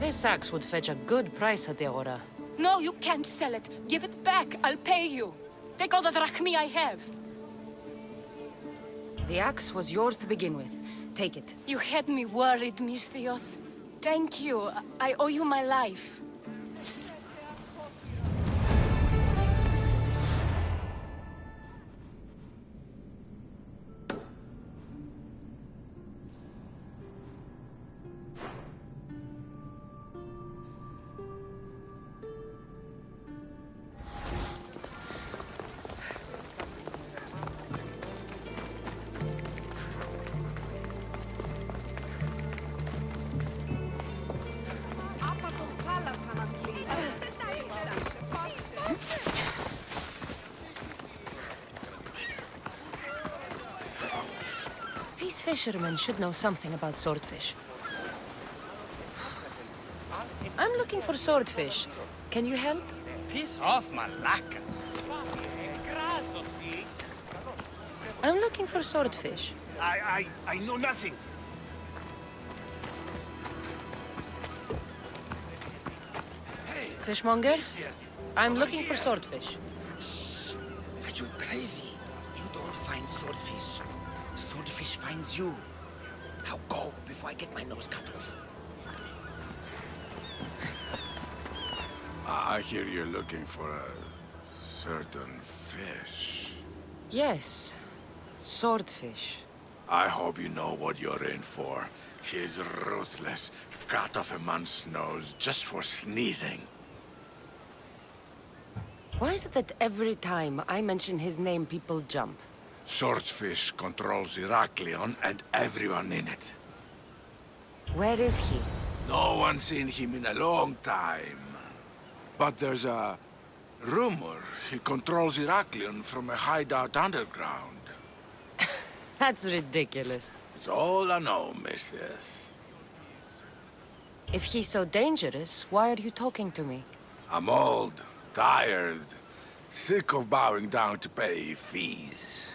This axe would fetch a good price at the Agora. No, you can't sell it. Give it back. I'll pay you. Take all the drachmi I have. The axe was yours to begin with. Take it. You had me worried, Misthios. Thank you. I owe you my life. These fishermen should know something about swordfish. I'm looking for swordfish. Can you help? Piss off, Malaka. I'm looking for swordfish. I know nothing. Fishmonger? I'm looking for swordfish. Are you crazy? You don't find swordfish. Swordfish finds you. Now go before I get my nose cut off. I hear you're looking for a certain fish. Yes. Swordfish. I hope you know what you're in for. He's ruthless. Cut off a man's nose just for sneezing. Why is it that every time I mention his name, people jump? Swordfish controls Heraklion and everyone in it. Where is he? No one's seen him in a long time. But there's a rumor he controls Heraklion from a hideout underground. That's ridiculous. It's all I know, Mistress. If he's so dangerous, why are you talking to me? I'm old, tired, sick of bowing down to pay fees.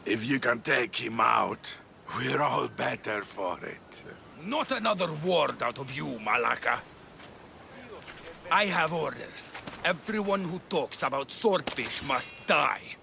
If you can take him out, we're all better for it. Not another word out of you, Malaka. I have orders. Everyone who talks about swordfish must die.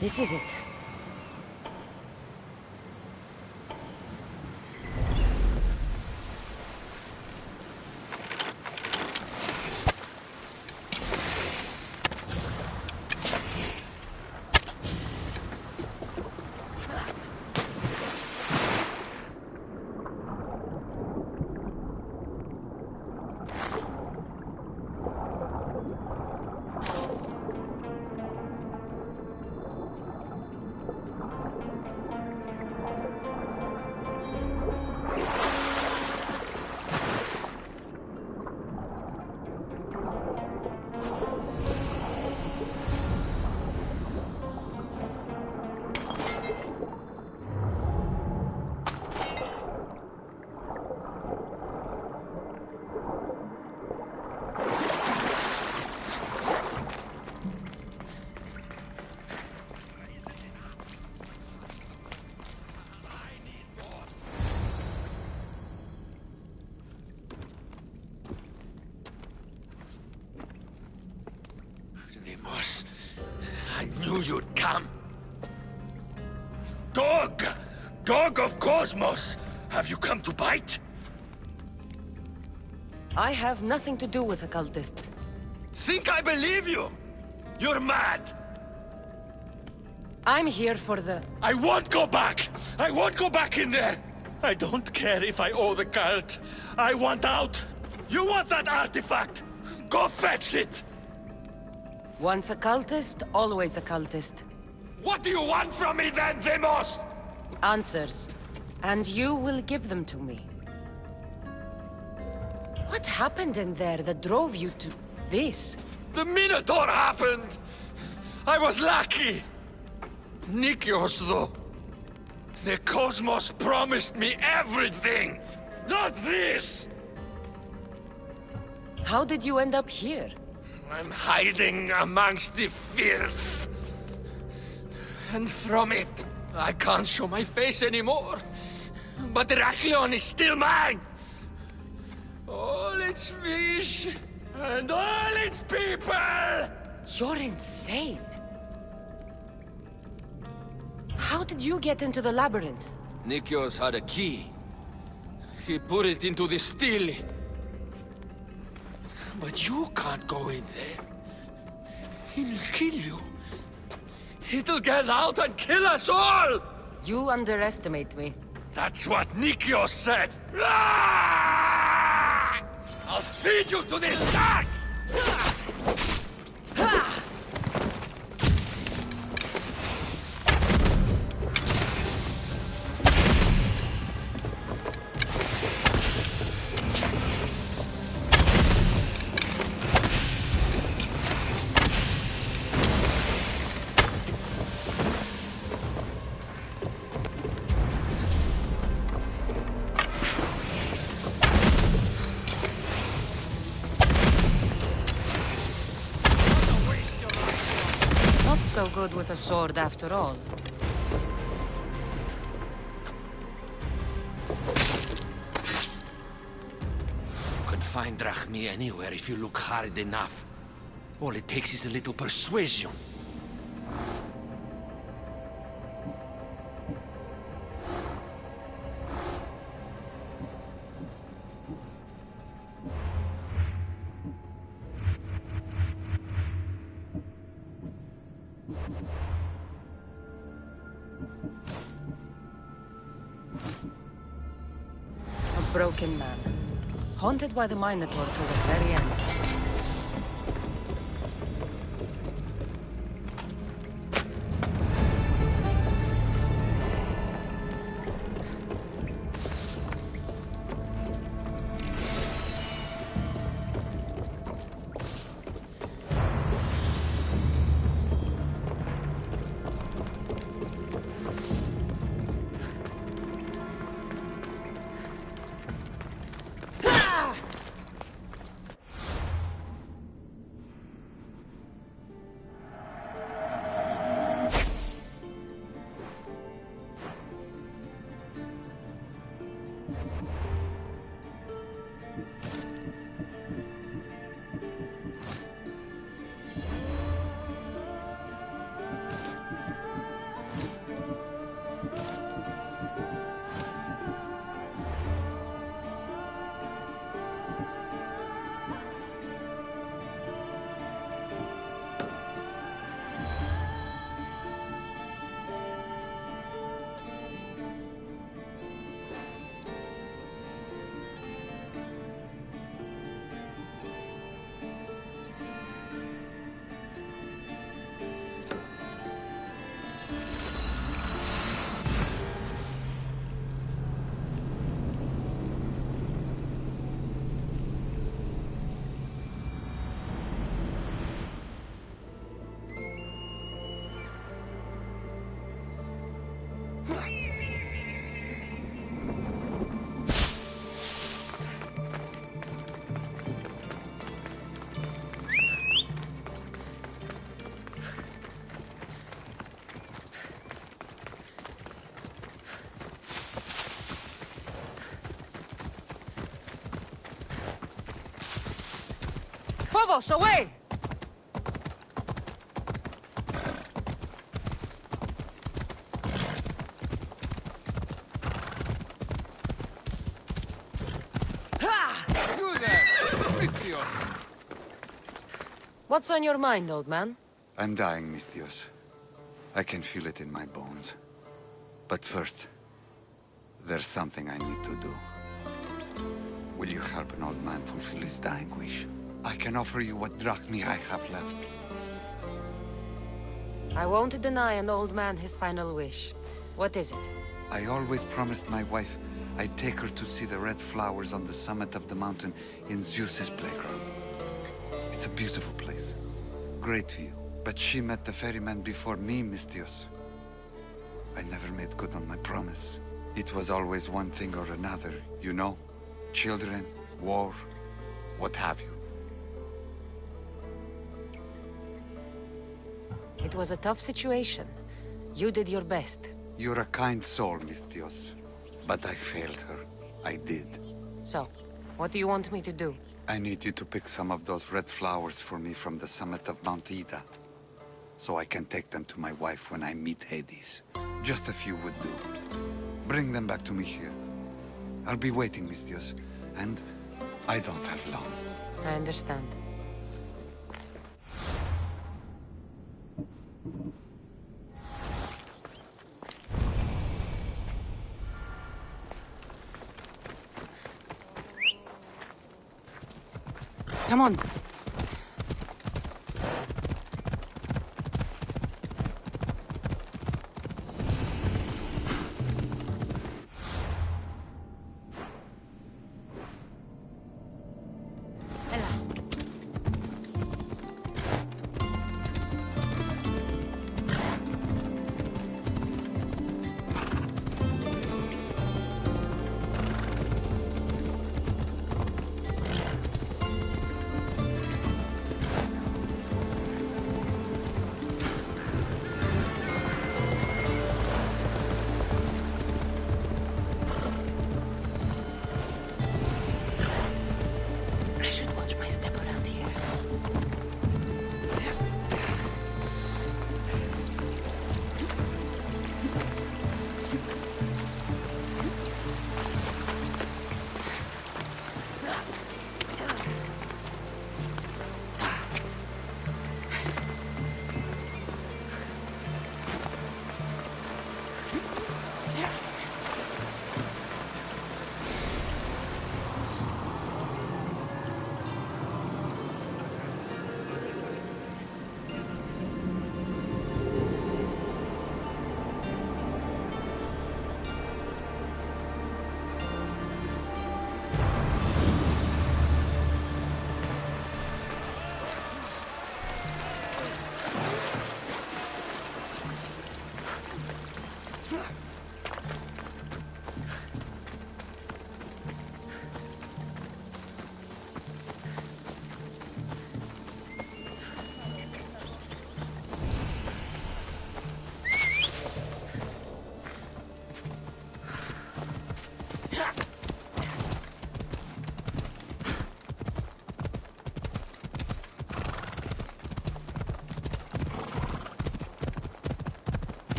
This is it. Nikos, I knew you'd come. Dog! Dog of Cosmos! Have you come to bite? I have nothing to do with occultists. Think I believe you? You're mad! I'm here for the... I won't go back! I won't go back in there! I don't care if I owe the cult. I want out! You want that artifact? Go fetch it! Once a cultist, always a cultist. What do you want from me then, Demos? Answers. And you will give them to me. What happened in there that drove you to this? The Minotaur happened! I was lucky! Nikios, though. The Cosmos promised me everything! Not this! How did you end up here? I'm hiding amongst the filth. And from it, I can't show my face anymore. But Heraklion is still mine! All its fish, and all its people! You're insane. How did you get into the labyrinth? Nikios had a key. He put it into the steel. But you can't go in there. He'll kill you. It'll get out and kill us all! You underestimate me. That's what Nikios said! Ah! I'll feed you to the sharks! So good with a sword after all. You can find Drachmi anywhere if you look hard enough. All it takes is a little persuasion. A broken man. Haunted by the Minotaur to the very end. Phobos, away! What's on your mind, old man? I'm dying, Mistios. I can feel it in my bones. But first, there's something I need to do. Will you help an old man fulfill his dying wish? I can offer you what drachmi I have left. I won't deny an old man his final wish. What is it? I always promised my wife I'd take her to see the red flowers on the summit of the mountain in Zeus's playground. It's a beautiful place. Great view. But she met the ferryman before me, Mistios. I never made good on my promise. It was always one thing or another, you know? Children, war, what have you. It was a tough situation. You did your best. You're a kind soul, Mistios. But I failed her. I did. So, what do you want me to do? I need you to pick some of those red flowers for me from the summit of Mount Ida, so I can take them to my wife when I meet Hades. Just a few would do. Bring them back to me here. I'll be waiting, Mistios, and I don't have long. I understand. Come on. I should watch my step around here.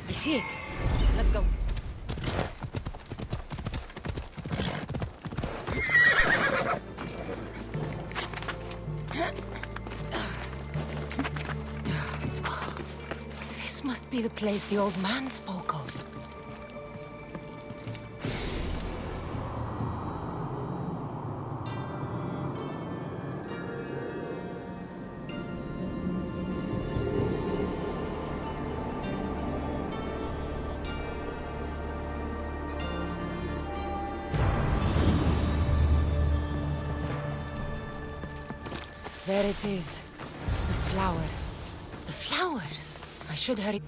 I see it. Let's go. This must be the place the old man spoke of. There it is. The flower. The flowers. I should hurry.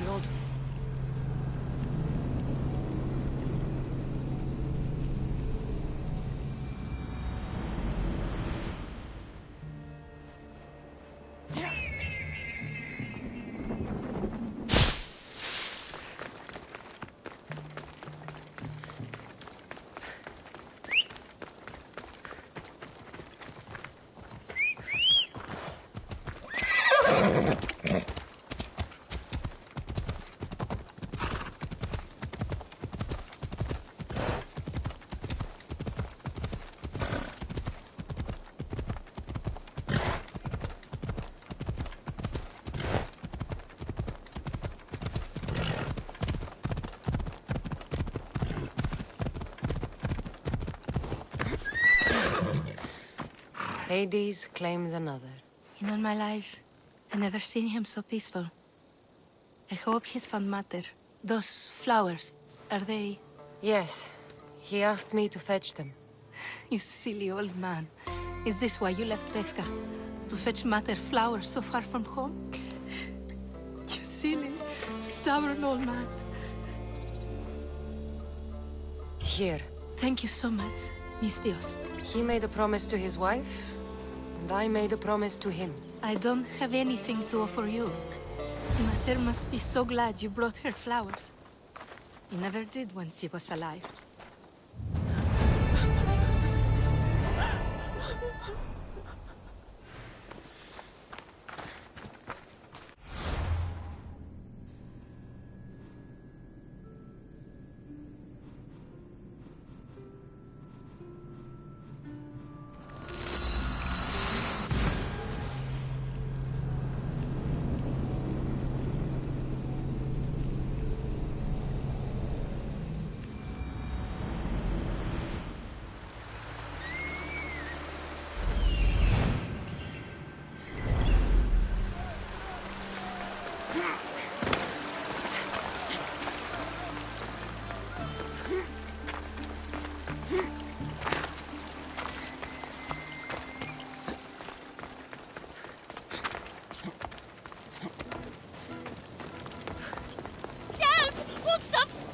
The old... Hades claims another. In all my life, I never seen him so peaceful. I hope he's found Mater. Those flowers, are they... Yes. He asked me to fetch them. You silly old man. Is this why you left Pevka? To fetch Mater flowers so far from home? You silly, stubborn old man. Here. Thank you so much, Mistios. He made a promise to his wife, and I made a promise to him. I don't have anything to offer you. Mater must be so glad you brought her flowers. You never did when she was alive.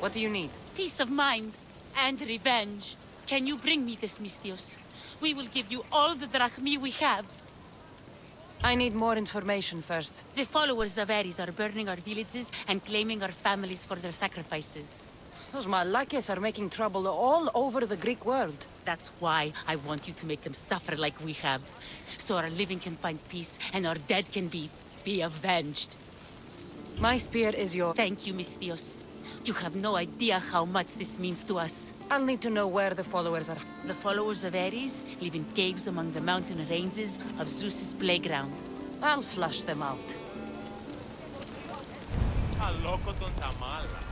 What do you need? Peace of mind and revenge. Can you bring me this, Mistios? We will give you all the drachmi we have. I need more information first. The followers of Ares are burning our villages and claiming our families for their sacrifices. Those Malakes are making trouble all over the Greek world. That's why I want you to make them suffer like we have. So our living can find peace and our dead can be avenged. My spear is your... Thank you, Mistios. You have no idea how much this means to us. I'll need to know where the followers are. The followers of Ares live in caves among the mountain ranges of Zeus's playground. I'll flush them out. Αλόκο τον Ταμάλα.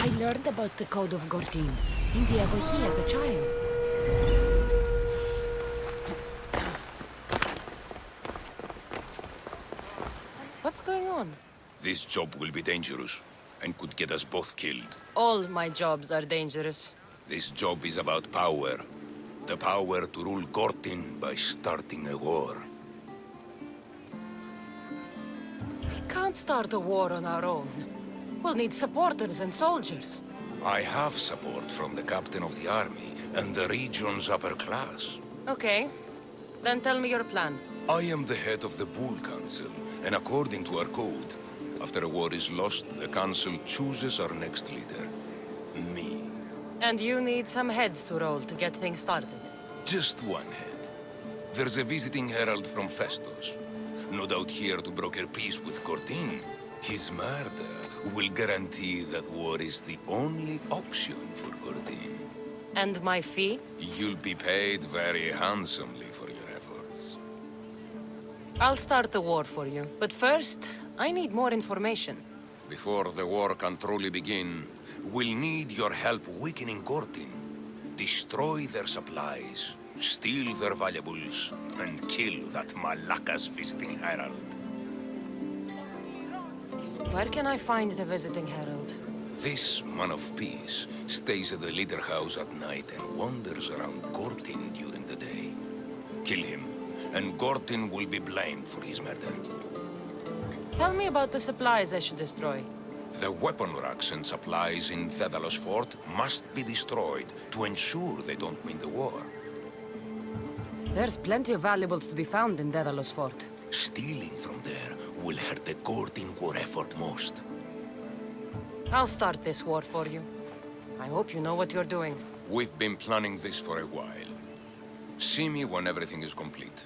I learned about the Code of Gortin in the Agogi as a child. What's going on? This job will be dangerous and could get us both killed. All my jobs are dangerous. This job is about power. The power to rule Gortin by starting a war. We can't start a war on our own. We'll need supporters and soldiers. I have support from the captain of the army and the region's upper class. Okay. Then tell me your plan. I am the head of the Bull Council, and according to our code, after a war is lost, the council chooses our next leader. Me. And you need some heads to roll to get things started. Just one head. There's a visiting herald from Festus. No doubt here to broker peace with Gortin. His murder will guarantee that war is the only option for Gortin. And my fee? You'll be paid very handsomely for your efforts. I'll start the war for you. But first, I need more information. Before the war can truly begin, we'll need your help weakening Gortin. Destroy their supplies, steal their valuables, and kill that Malaka's visiting herald. Where can I find the visiting herald? This man of peace stays at the leader house at night and wanders around Gortin during the day. Kill him, and Gortin will be blamed for his murder. Tell me about the supplies I should destroy. The weapon racks and supplies in Daedalus Fort must be destroyed to ensure they don't win the war. There's plenty of valuables to be found in Daedalus Fort. Stealing from there will hurt the Gordon war effort most. I'll start this war for you. I hope you know what you're doing. We've been planning this for a while. See me when everything is complete.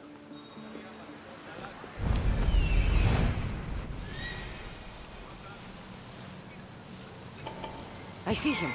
I see him.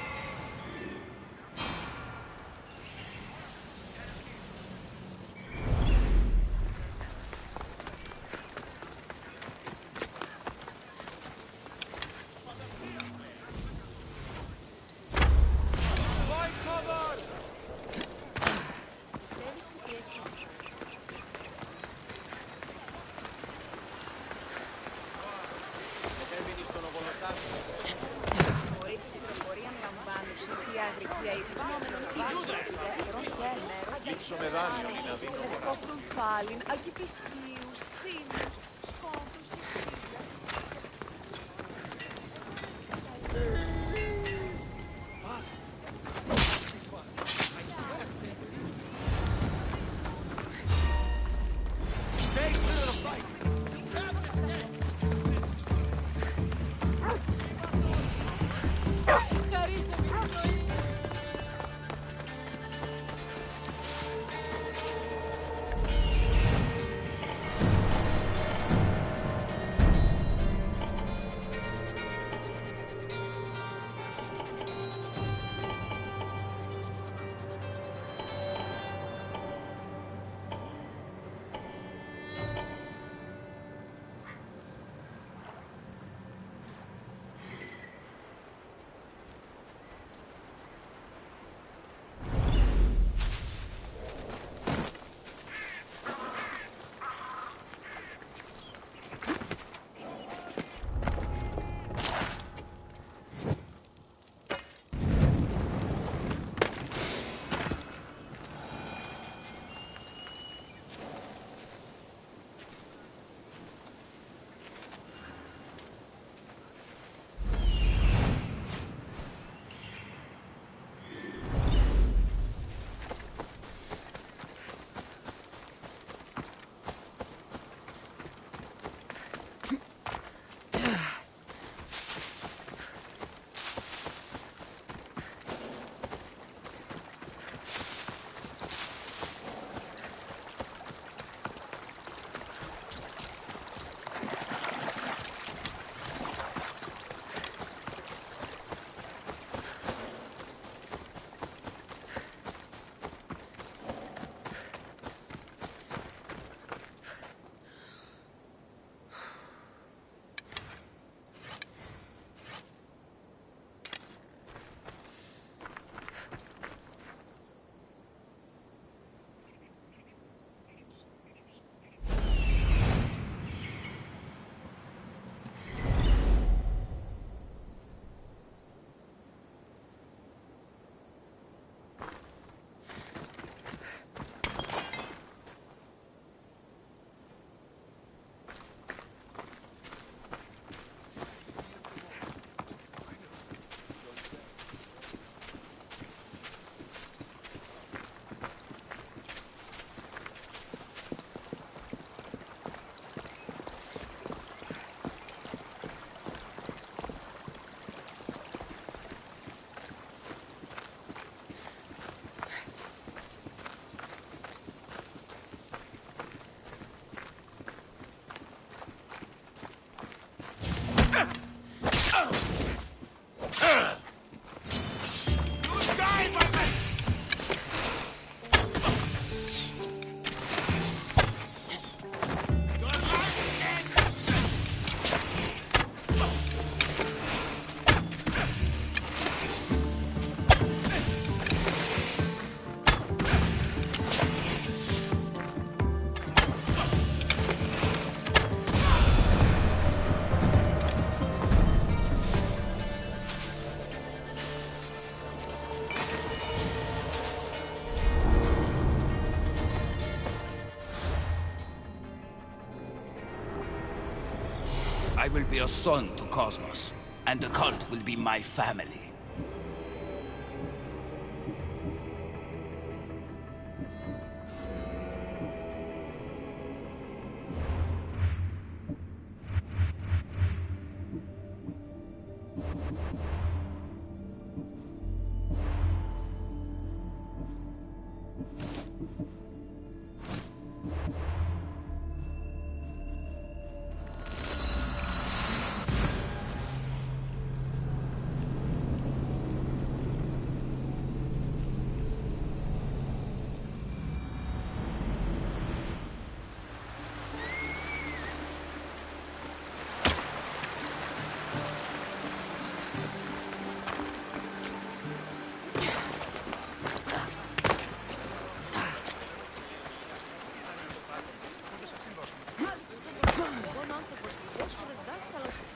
I will be a son to Cosmos, and the cult will be my family.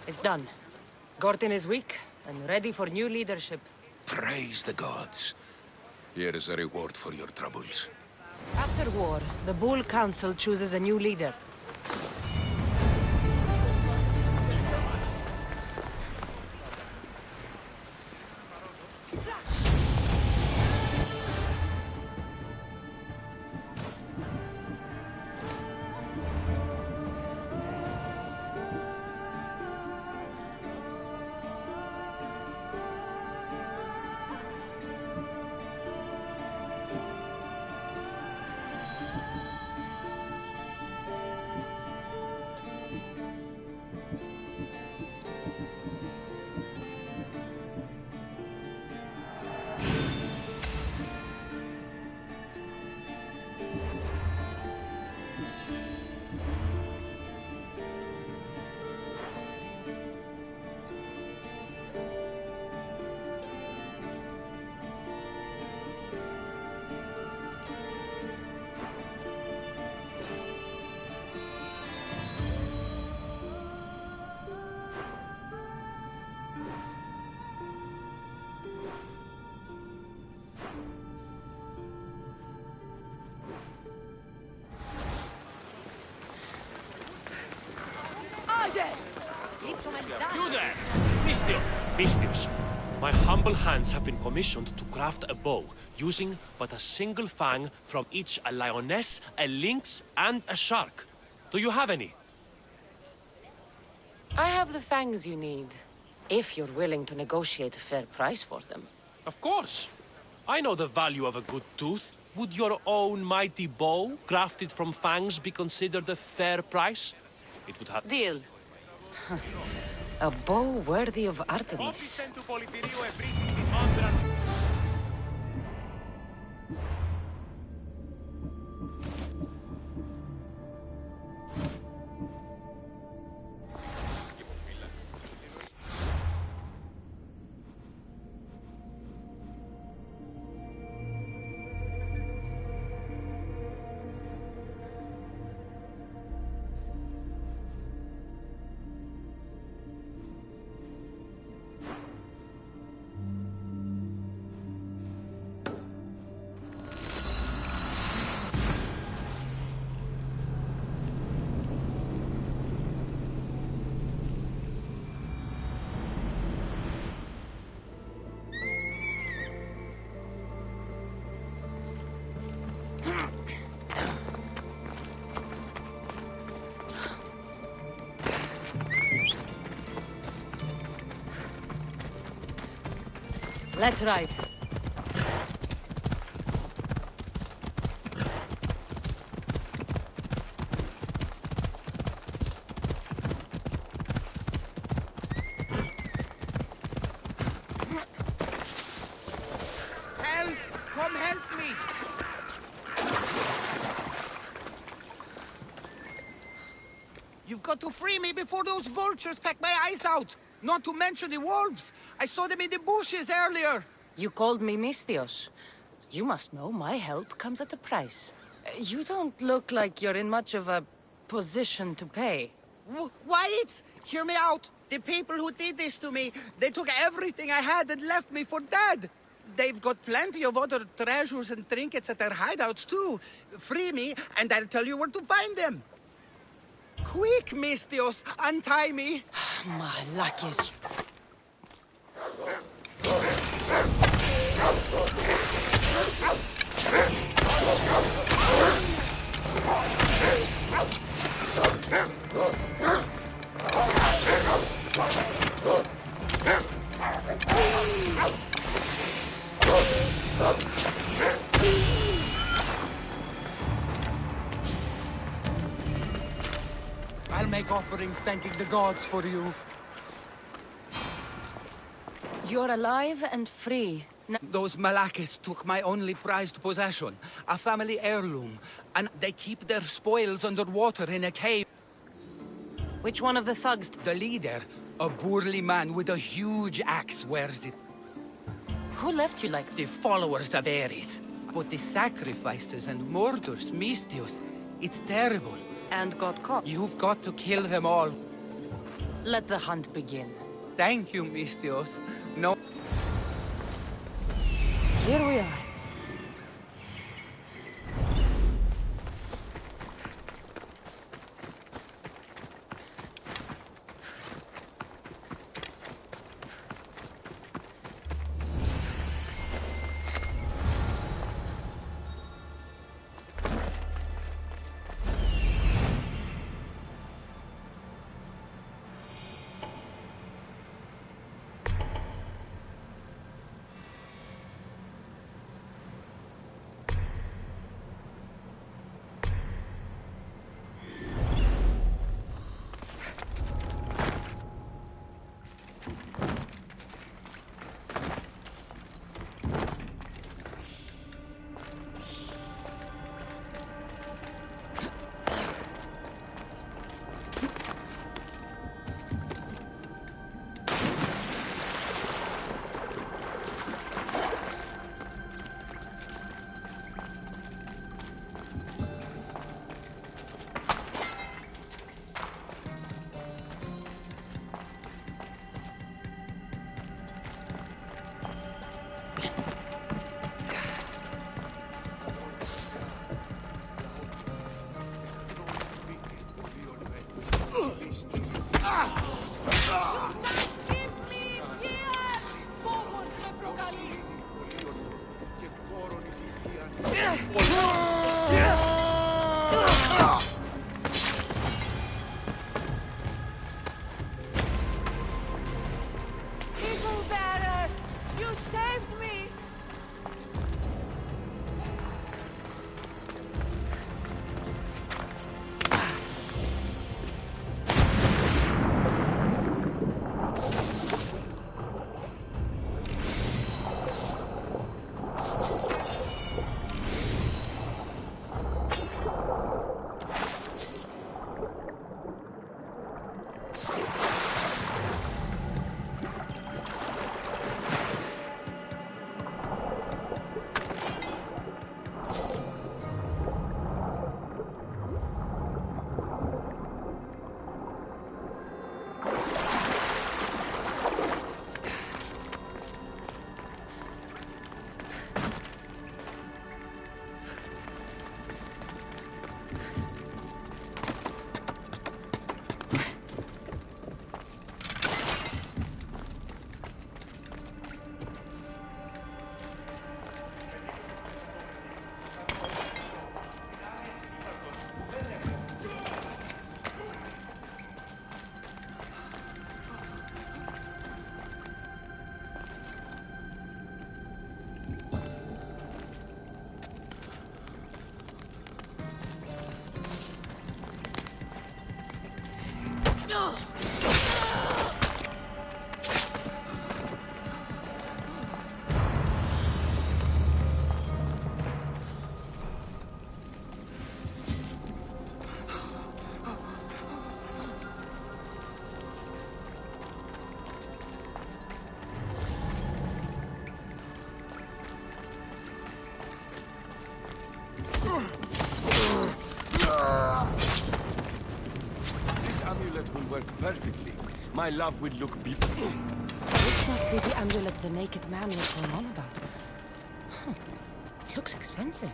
It's done. Gortin is weak and ready for new leadership. Praise the gods. Here is a reward for your troubles. After war, the Bull Council chooses a new leader. You there! Mistios. My humble hands have been commissioned to craft a bow, using but a single fang from each a lioness, a lynx, and a shark. Do you have any? I have the fangs you need, if you're willing to negotiate a fair price for them. Of course. I know the value of a good tooth. Would your own mighty bow, crafted from fangs, be considered a fair price? It would have... Deal. A bow worthy of Artemis. Let's ride. Help! Come help me! You've got to free me before those vultures peck my eyes out! Not to mention the wolves! I saw them in the bushes earlier! You called me Mistios. You must know my help comes at a price. You don't look like you're in much of a position to pay. Wyatt! Hear me out! The people who did this to me, they took everything I had and left me for dead! They've got plenty of other treasures and trinkets at their hideouts, too. Free me, and I'll tell you where to find them. Quick, Mistios, untie me! My luck is... I'll make offerings thanking the gods for you. You're alive and free. Those Malakis took my only prized possession, a family heirloom, and they keep their spoils underwater in a cave. Which one of the thugs? The leader, a burly man with a huge axe, wears it. Who left you like the followers of Ares? But the sacrifices and murders, Mistios, it's terrible. And got caught. You've got to kill them all. Let the hunt begin. Thank you, Mistios. No. Here we are. Perfectly. My love will look beautiful. This must be the amulet the naked man was going on about. Huh. It looks expensive.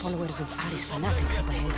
Followers of Ares fanatics up ahead.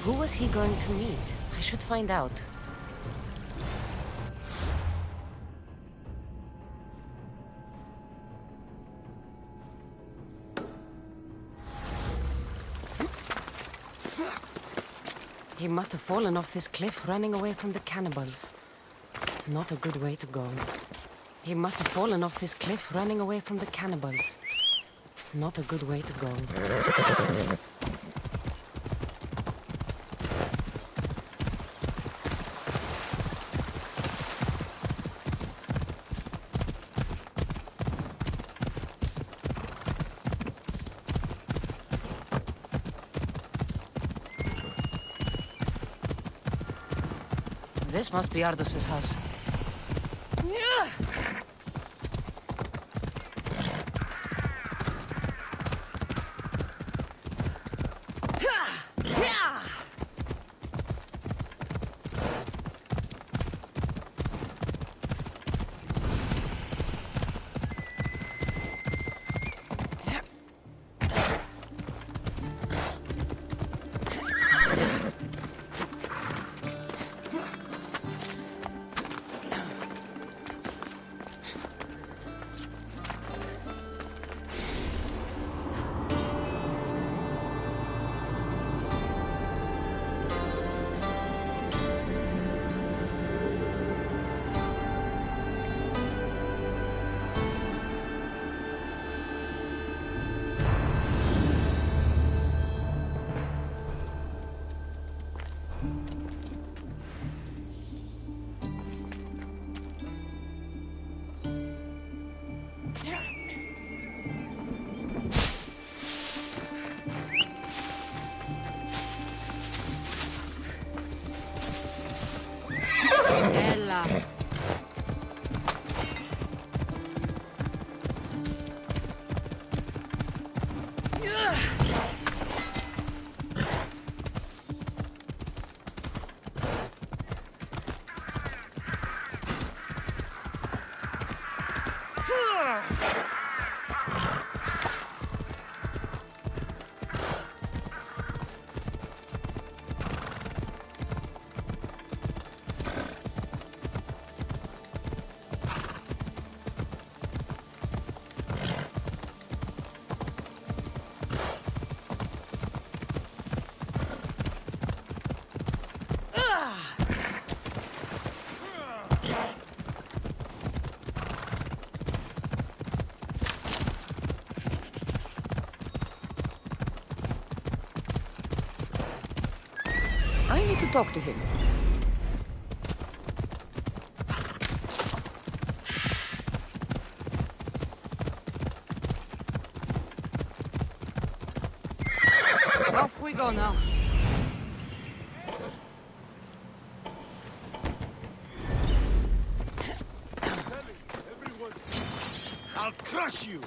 Who was he going to meet? I should find out. He must have fallen off this cliff running away from the cannibals. Not a good way to go. He must have fallen off this cliff running away from the cannibals. Not a good way to go. This must be Ardos's house. need to talk to him. Off we go now. I'll crush you!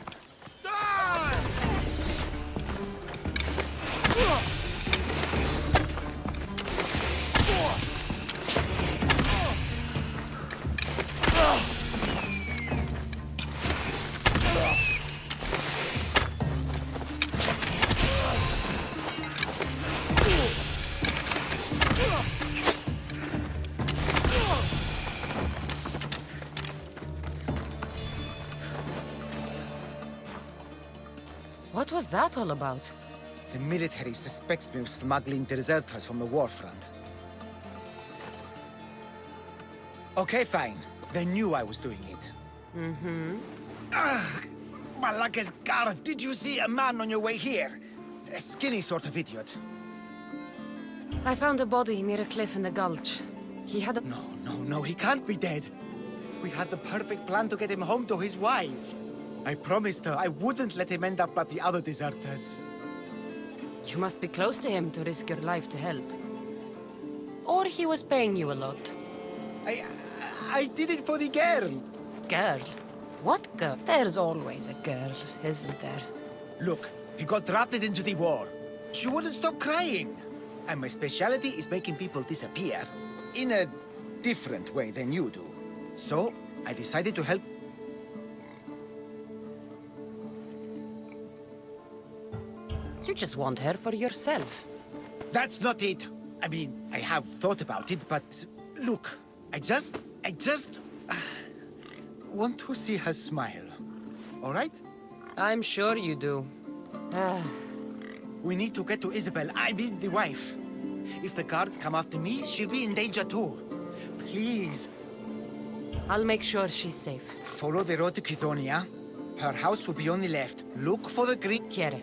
What was that all about? The military suspects me of smuggling deserters from the war front. Okay, fine. They knew I was doing it. Mm-hmm. Malaka's guard, did you see a man on your way here? A skinny sort of idiot. I found a body near a cliff in the gulch. He had a... No, he can't be dead. We had the perfect plan to get him home to his wife. I promised her I wouldn't let him end up like the other deserters. You must be close to him to risk your life to help. Or he was paying you a lot. I did it for the girl. Girl? What girl? There's always a girl, isn't there? Look, he got drafted into the war. She wouldn't stop crying. And my specialty is making people disappear. In a different way than you do. So, I decided to help. You just want her for yourself. That's not it. I mean, I have thought about it, but look, I just want to see her smile. All right? I'm sure you do. We need to get to Isabel, I mean the wife. If the guards come after me, she'll be in danger too. Please. I'll make sure she's safe. Follow the road to Kithonia. Her house will be on the left. Look for the green... Quiere.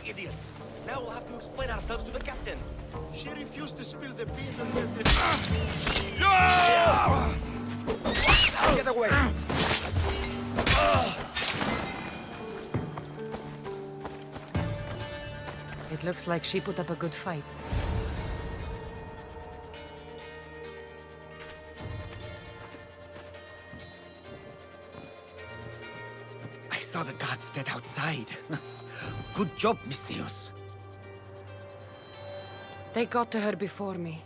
Idiots. Now we'll have to explain ourselves to the captain. She refused to spill the beans on the... Get away! It looks like she put up a good fight. I saw the guards dead outside. Good job, Mistios. They got to her before me.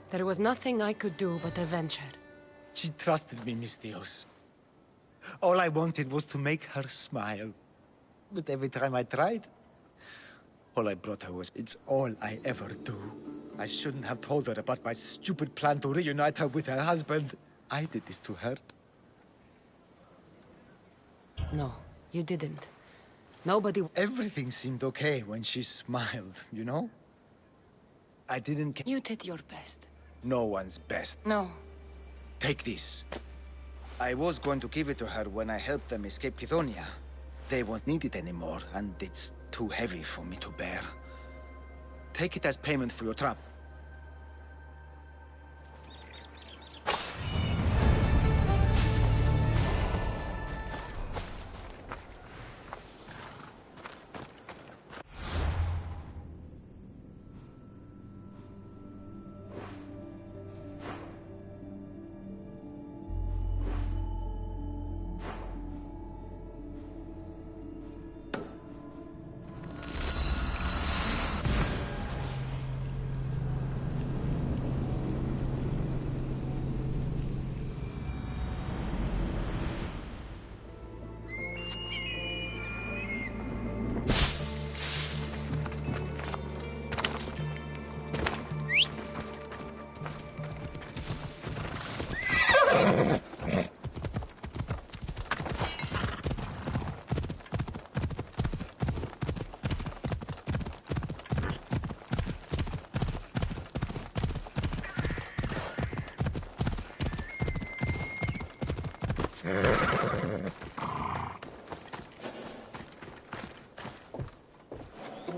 There was nothing I could do but avenge her. She trusted me, Mistios. All I wanted was to make her smile. But every time I tried, all I brought her was, it's all I ever do. I shouldn't have told her about my stupid plan to reunite her with her husband. I did this to her. No, you didn't. Nobody... Everything seemed okay when she smiled, you know? I didn't... You did your best. No one's best. No. Take this. I was going to give it to her when I helped them escape Kithonia. They won't need it anymore, and it's too heavy for me to bear. Take it as payment for your trap.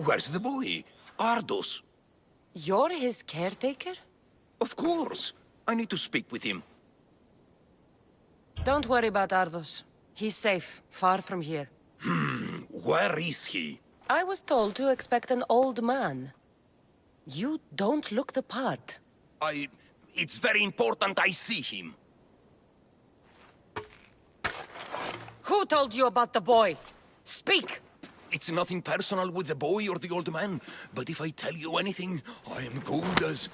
Where's the boy? Ardos. You're his caretaker? Of course. I need to speak with him. Don't worry about Ardos. He's safe, far from here. Where is he? I was told to expect an old man. You don't look the part. It's very important I see him. Who told you about the boy? Speak! It's nothing personal with the boy or the old man, but if I tell you anything, I am good as...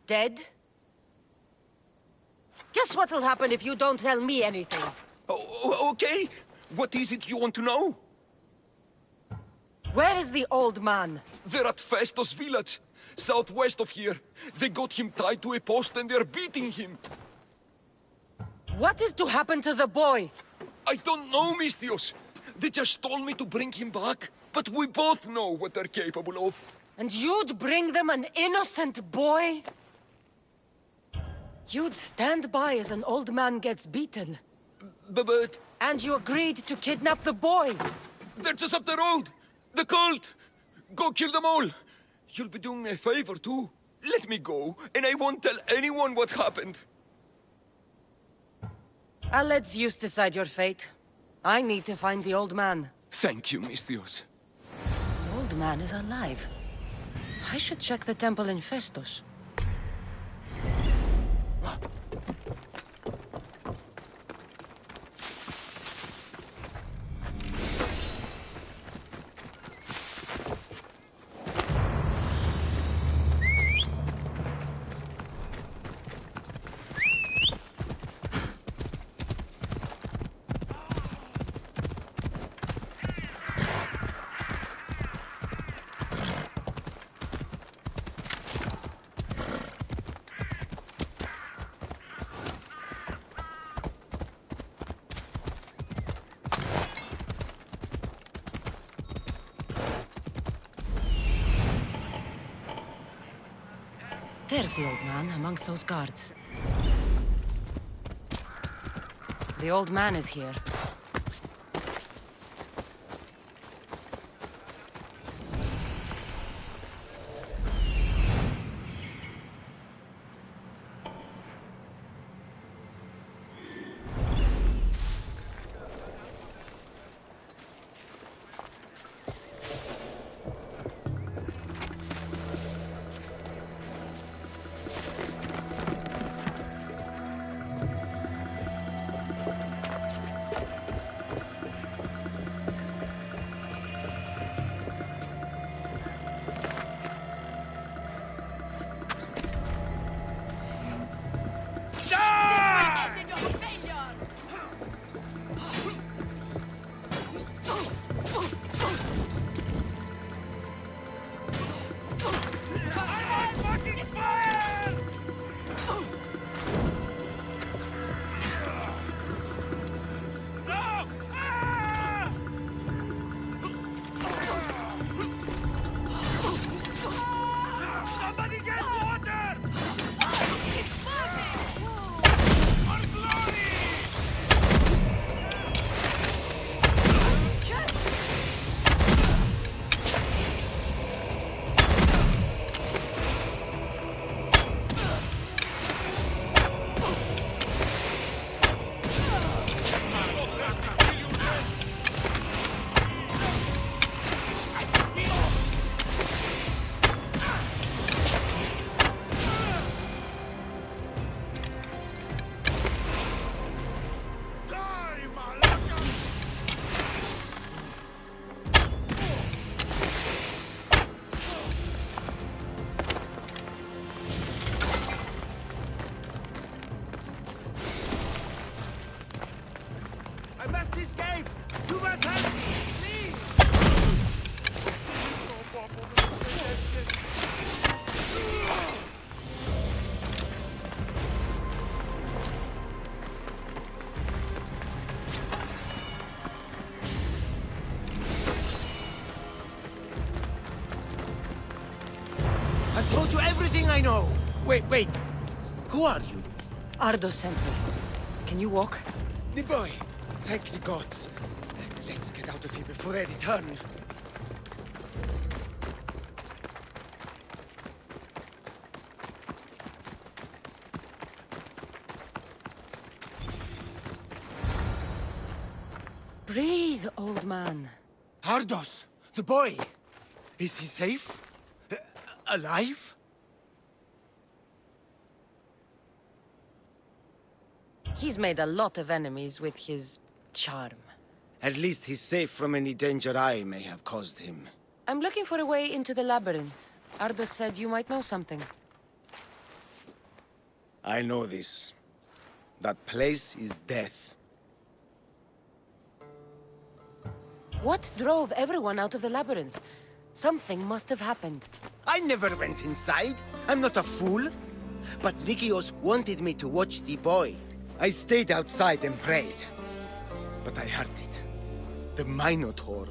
Dead? Guess what'll happen if you don't tell me anything? Okay. What is it you want to know? Where is the old man? They're at Festos village, southwest of here. They got him tied to a post and they're beating him. What is to happen to the boy? I don't know, Mistios. They just told me to bring him back. But we both know what they're capable of. And you'd bring them an innocent boy? You'd stand by as an old man gets beaten. But... And you agreed to kidnap the boy. They're just up the road. The cult. Go kill them all. You'll be doing me a favor, too. Let me go, and I won't tell anyone what happened. I'll let Zeus decide your fate. I need to find the old man. Thank you, Mistios. The old man is alive. I should check the temple in Festos. There's the old man amongst those guards. The old man is here. I've told you everything I know. Wait. Who are you? Ardo sent me. Can you walk? The boy! Thank the gods. Let's get out of here before they return. Breathe, old man. Ardos, the boy. Is he safe? Alive? He's made a lot of enemies with his charm. At least he's safe from any danger I may have caused him. I'm looking for a way into the labyrinth. Ardos said you might know something. I know this. That place is death. What drove everyone out of the labyrinth? Something must have happened. I never went inside. I'm not a fool. But Nikios wanted me to watch the boy. I stayed outside and prayed. But I heard it. The Minotaur.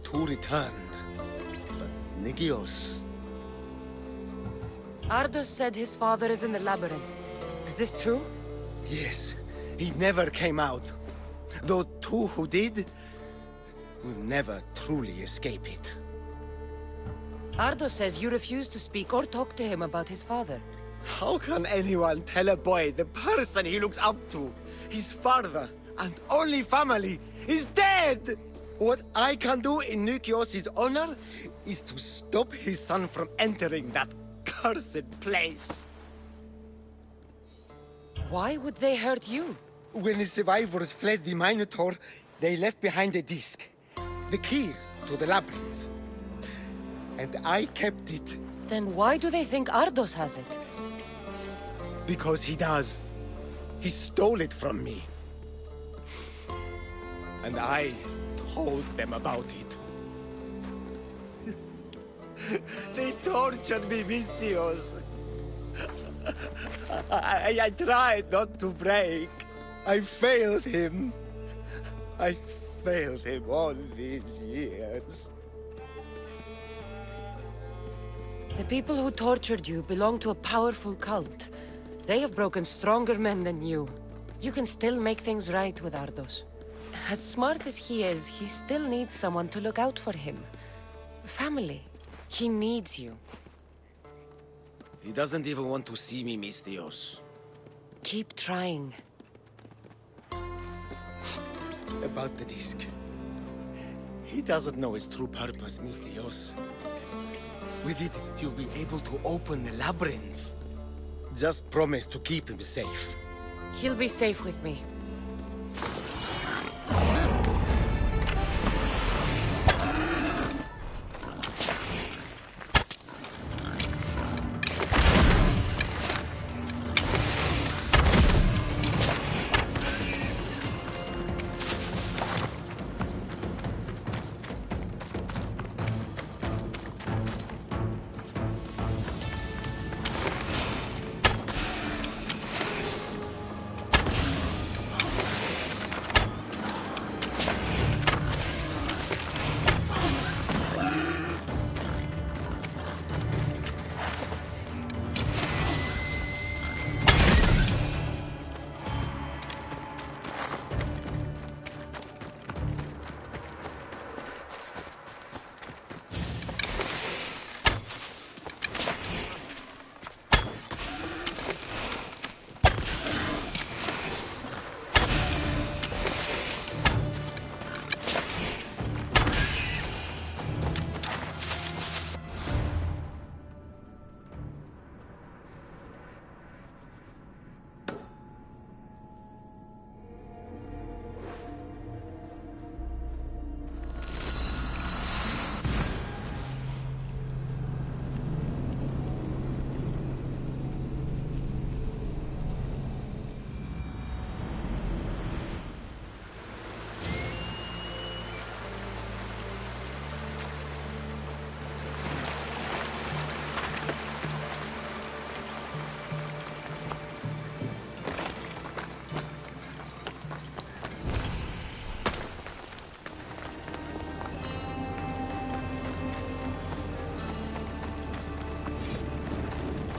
Two returned. But Nikios... Ardos said his father is in the labyrinth. Is this true? Yes. He never came out. Though two who did will never truly escape it. Ardos says you refuse to speak or talk to him about his father. How can anyone tell a boy the person he looks up to, his father and only family, is dead? What I can do in Nikios' honor is to stop his son from entering that cursed place. Why would they hurt you? When the survivors fled the Minotaur, they left behind a disc. The key to the labyrinth. And I kept it. Then why do they think Ardos has it? Because he does. He stole it from me. And I told them about it. They tortured me, Mystios. I tried not to break. I failed him. I failed him all these years. The people who tortured you belong to a powerful cult. They have broken stronger men than you. You can still make things right with Ardos. As smart as he is, he still needs someone to look out for him. Family. He needs you. He doesn't even want to see me, Mystios. Keep trying. About the disc. He doesn't know its true purpose, Mystios. With it, you'll be able to open the labyrinth. Just promise to keep him safe. He'll be safe with me.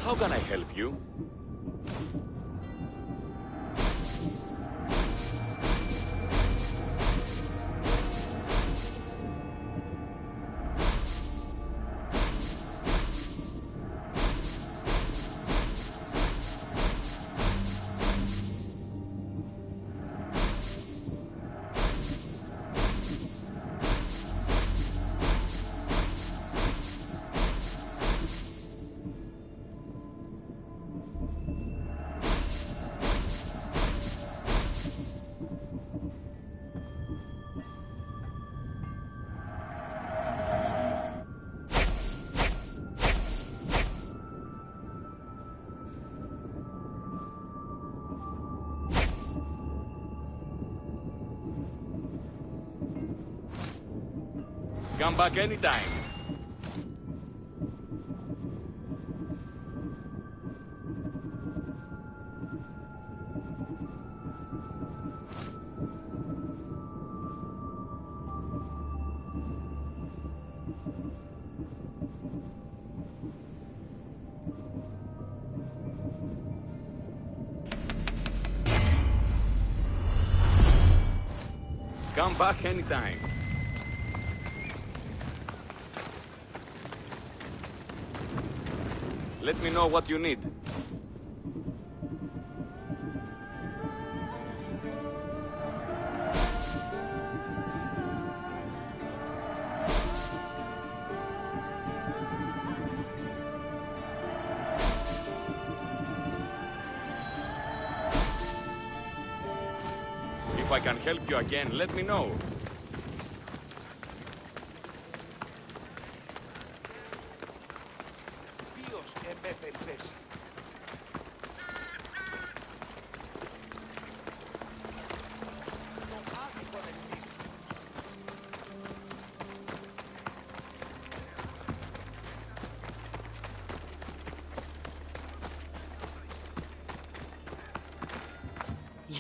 How can I help you? Come back anytime. Come back anytime. Let me know what you need. If I can help you again, let me know.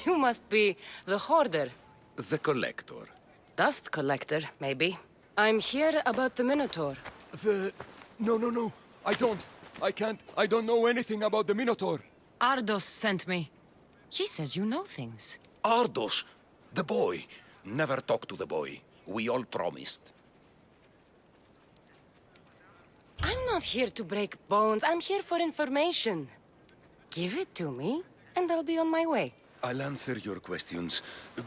You must be the hoarder. The collector. Dust collector, maybe. I'm here about the Minotaur. No. I can't. I don't know anything about the Minotaur. Ardos sent me. He says you know things. Ardos, the boy. Never talk to the boy. We all promised. I'm not here to break bones. I'm here for information. Give it to me, and I'll be on my way. I'll answer your questions,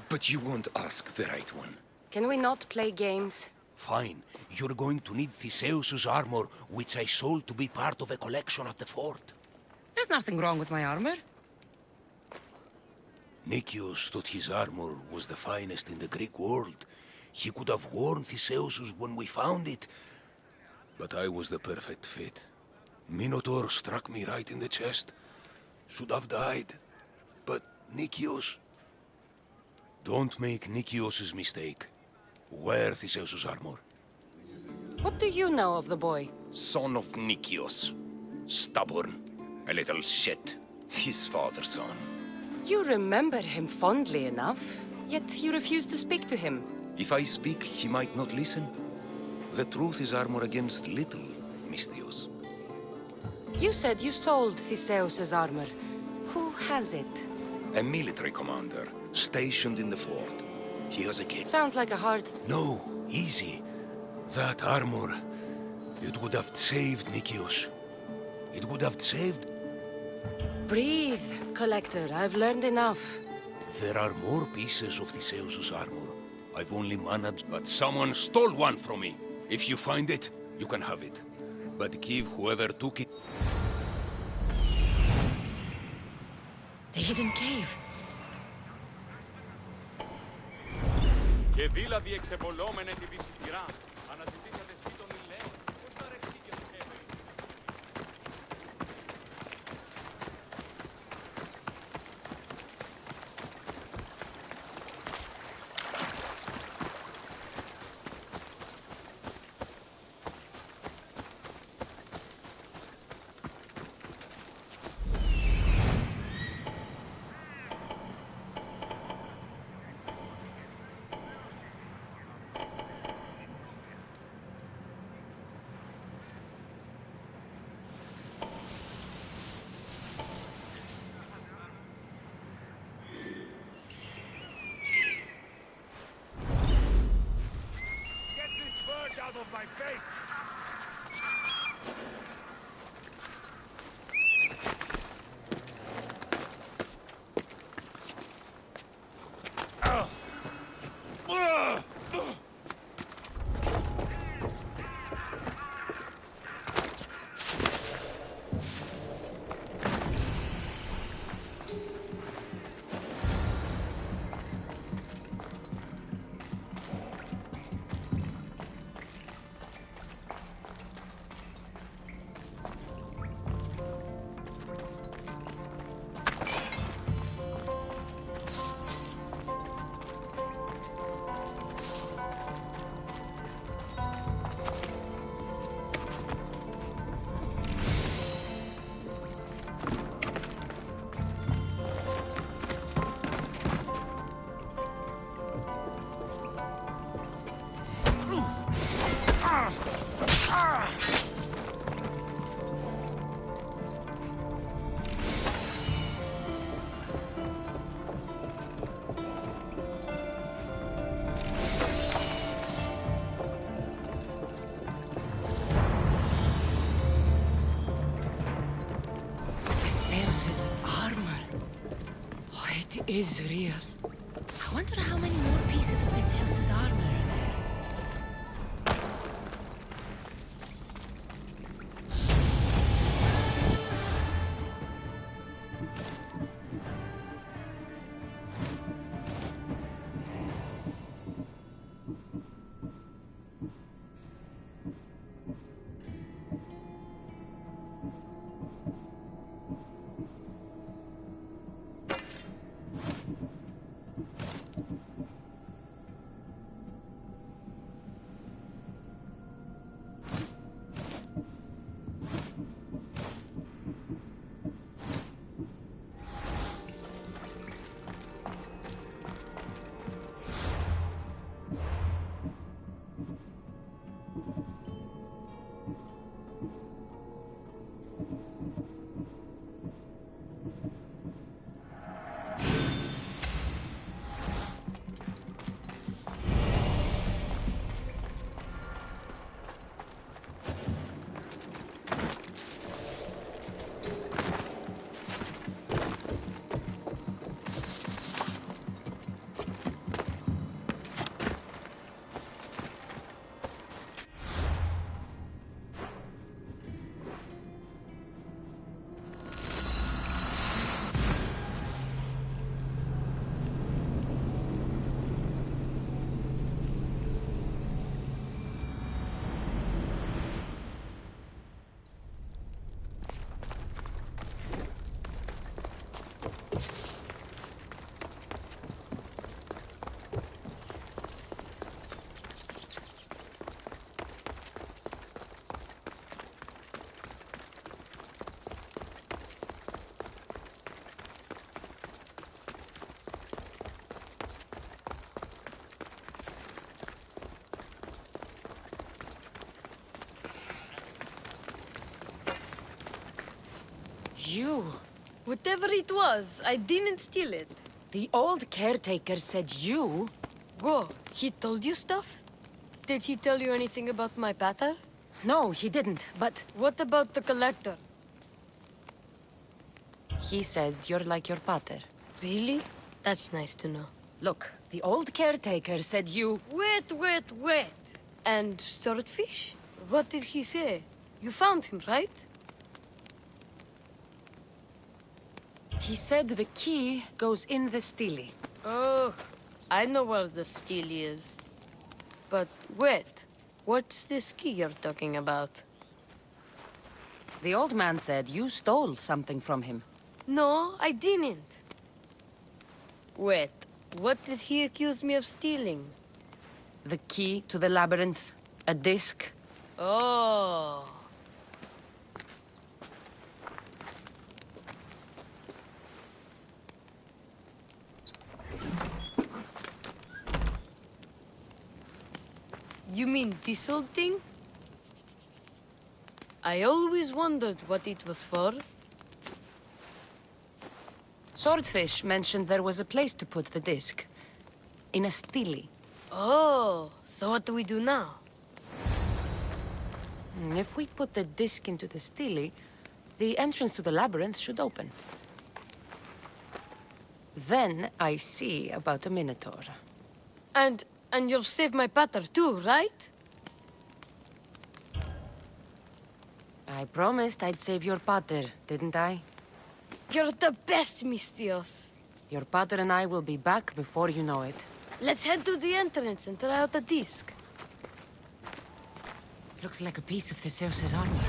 but you won't ask the right one. Can we not play games? Fine. You're going to need Theseus's armor, which I sold to be part of a collection at the fort. There's nothing wrong with my armor. Nicias thought his armor was the finest in the Greek world. He could have worn Theseus's when we found it. But I was the perfect fit. Minotaur struck me right in the chest. Should have died. But Nicias... Don't make Nicias's mistake. Wear Theseus's armor. What do you know of the boy? Son of Nicias. Stubborn. A little shit. His father's son. You remember him fondly enough, yet you refuse to speak to him. If I speak, he might not listen. The truth is armor against little, Misthios. You said you sold Theseus's armor. Who has it? A military commander, stationed in the fort. He has a kid. Sounds like a hard... No, easy. That armor, it would have saved Nicias. It would have saved... Breathe, Collector. I've learned enough. There are more pieces of Theseus's armor. I've only managed, but someone stole one from me. If you find it, you can have it. But give whoever took it... The hidden cave. Και δηλαδή εξεβολόμενε τη δυσχυρά. Αναζητήσατε σύντομη λέξη. Πώς θα ρεχτεί και το χέρι. Out of my face! Theseus's armor. Oh, it is real. I wonder how many more pieces of Theseus's armor are there. You? Whatever it was, I didn't steal it. The old caretaker said you? Go. He told you stuff? Did he tell you anything about my pater? No, he didn't, but... What about the collector? He said you're like your pater. Really? That's nice to know. Look, the old caretaker said you... Wait. And swordfish? What did he say? You found him, right? He said the key goes in the stele. Oh, I know where the stele is. But wait, what's this key you're talking about? The old man said you stole something from him. No, I didn't. Wait, what did he accuse me of stealing? The key to the labyrinth, a disc. Oh. You mean this old thing? I always wondered what it was for. Swordfish mentioned there was a place to put the disc. In a stele. Oh, so what do we do now? If we put the disc into the stele, the entrance to the labyrinth should open. Then I see about a minotaur. And you'll save my pater too, right? I promised I'd save your pater, didn't I? You're the best, Mistios. Your pater and I will be back before you know it. Let's head to the entrance and try out the disc. Looks like a piece of Theseus's armor.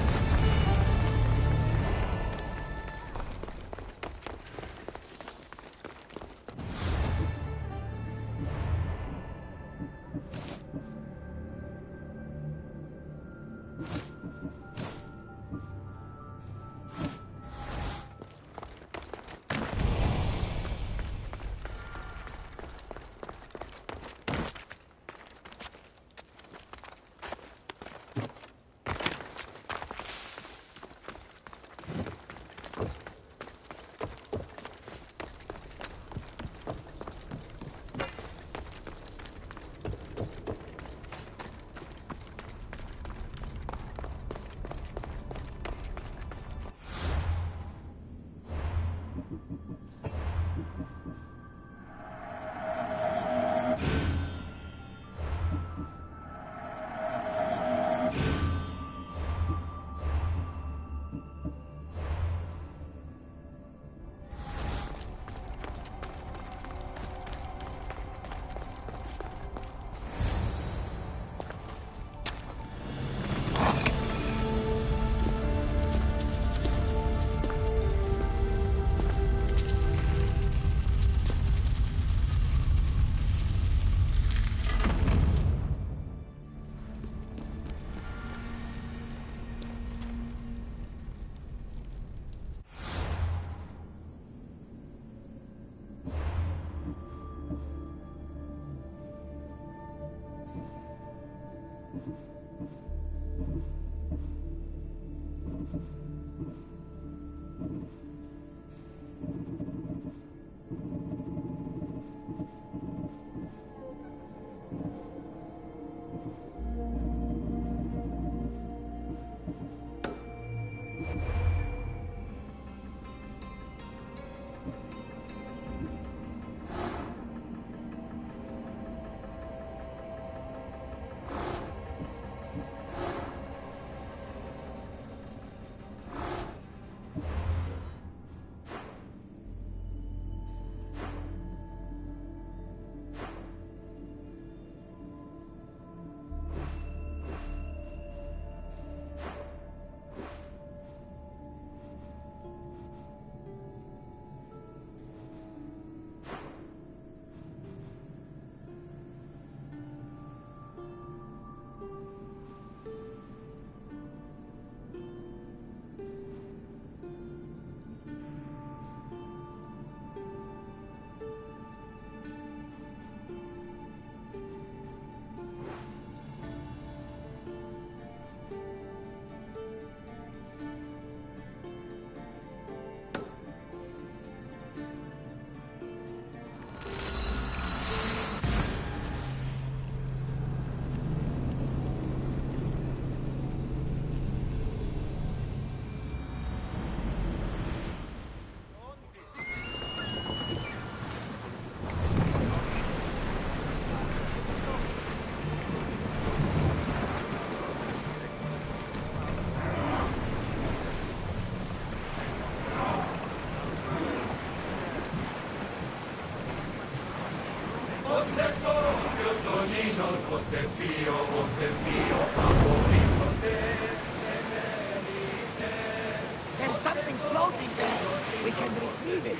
There's something floating there. We can retrieve it.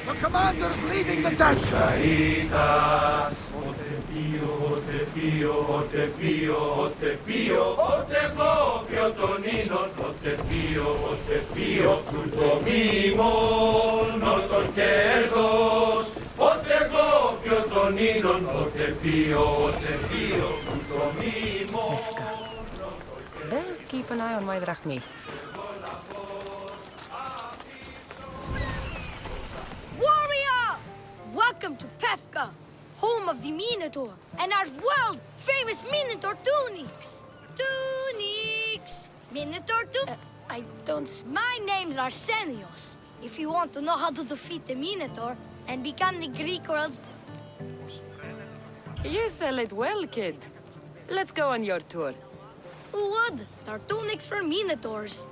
The commander's leading the dash. Best keep an eye on my drachmi. Warrior! Welcome to Pefka, home of the Minotaur, and our world-famous Minotaur tunics. Tunics! Minotaur I don't... My name's Arsenios. If you want to know how to defeat the Minotaur and become the Greek world's... You sell it well, kid. Let's go on your tour. Who would? They're tunics for Minotaurs.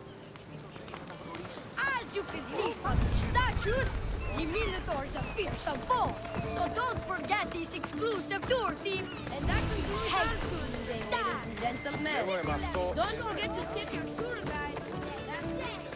As you can see from the statues, the Minotaur's a fearsome foe. So don't forget this exclusive tour team. And that concludes our tour today, ladies and gentlemen. Don't forget to tip your tour guide. That's it.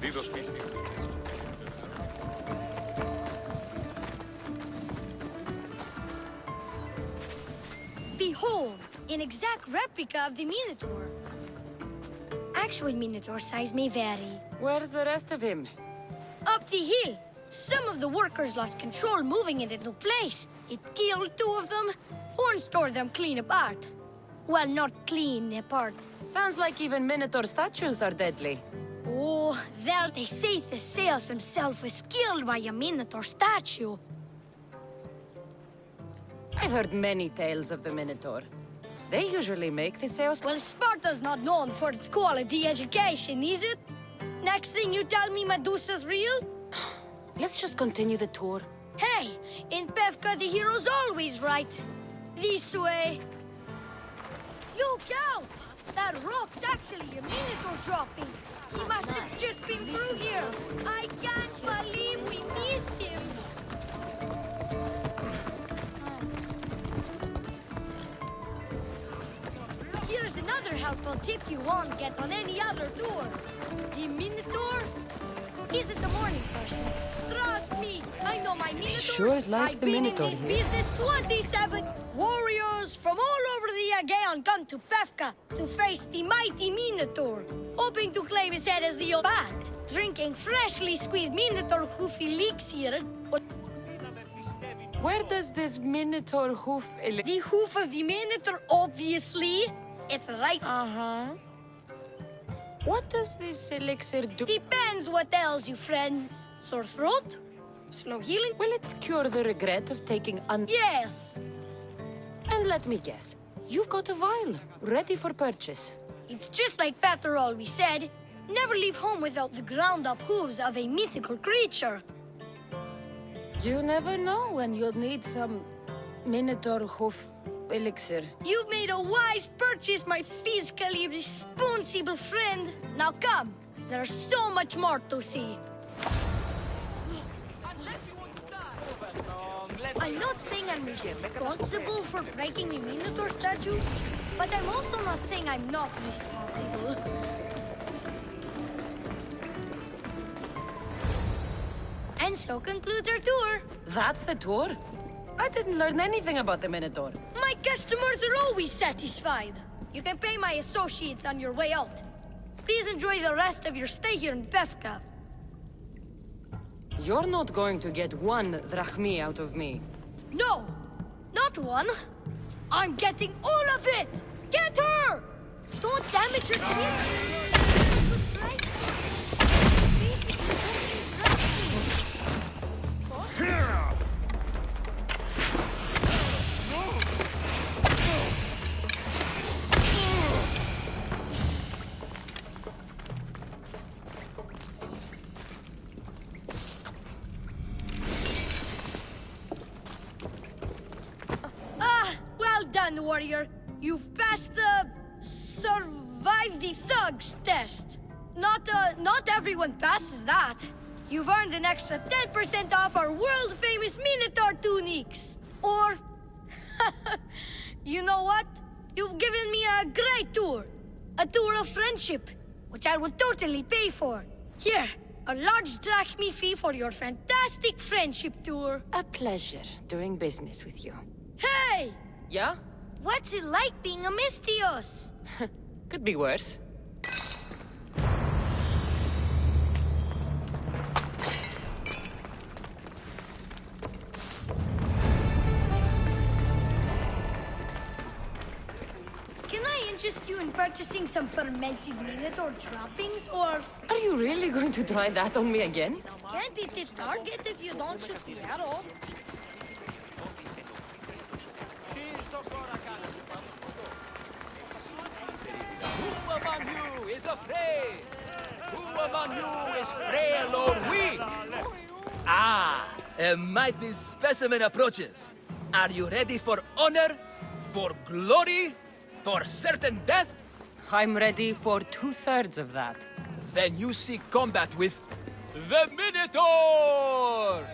Δίδος πίστη. Behold, an exact replica of the Minotaur. Actual Minotaur size may vary. Where's the rest of him? Up the hill. Some of the workers lost control moving it into place. It killed 2 of them. Horns tore them clean apart. Well, not clean apart. Sounds like even Minotaur statues are deadly. Oh, well, they say Theseus himself was killed by a Minotaur statue. I've heard many tales of the Minotaur. They usually make Theseus... Well, Sparta's not known for its quality education, is it? Next thing you tell me Medusa's real? Let's just continue the tour. Hey, in Pevka the hero's always right. This way. Look out! That rock's actually a Minotaur dropping. He must have just been through here. I can't believe we missed him. Here's another helpful tip you won't get on any other tour. The Minotaur isn't a morning person. Trust me, I know my Minotaurs. Sure like I've the been Minotaur in this here. business 27. Warriors from all over the Aegean come to Pevka to face the mighty Minotaur, hoping to claim his head as the old bad. Drinking freshly squeezed Minotaur hoof elixir. Where does this Minotaur hoof... The hoof of the Minotaur, obviously. It's right. Uh-huh. What does this elixir do? Depends what ails you, friend. Sore throat? Slow healing? Will it cure the regret of taking Yes. And let me guess, you've got a vial, ready for purchase. It's just like Peter always said. Never leave home without the ground-up hooves of a mythical creature. You never know when you'll need some Minotaur hoof elixir. You've made a wise purchase, my fiscally responsible friend. Now come, there's so much more to see. I'm not saying I'm responsible for breaking the Minotaur statue, but I'm also not saying I'm not responsible. And so concludes our tour. That's the tour? I didn't learn anything about the Minotaur. My customers are always satisfied. You can pay my associates on your way out. Please enjoy the rest of your stay here in Pevka. You're not going to get 1 drachmi out of me. No, not 1. I'm getting all of it! Get her! Don't damage her well done, warrior. You've passed the survive the thugs test. Not everyone passes that. You've earned an extra 10% off our world-famous Minotaur tunics. Or, you know what? You've given me a great tour. A tour of friendship, which I will totally pay for. Here, a large drachmi fee for your fantastic friendship tour. A pleasure doing business with you. Hey! Yeah? What's it like being a Mystios? Could be worse. Can I interest you in purchasing some fermented Minotaur droppings, or... Are you really going to try that on me again? Can't hit the target if you don't shoot the arrow. Who among you is afraid? Who among you is frail or weak? Ah, a mighty specimen approaches. Are you ready for honor? For glory? For certain death? I'm ready for 2/3 of that. Then you seek combat with the Minotaur!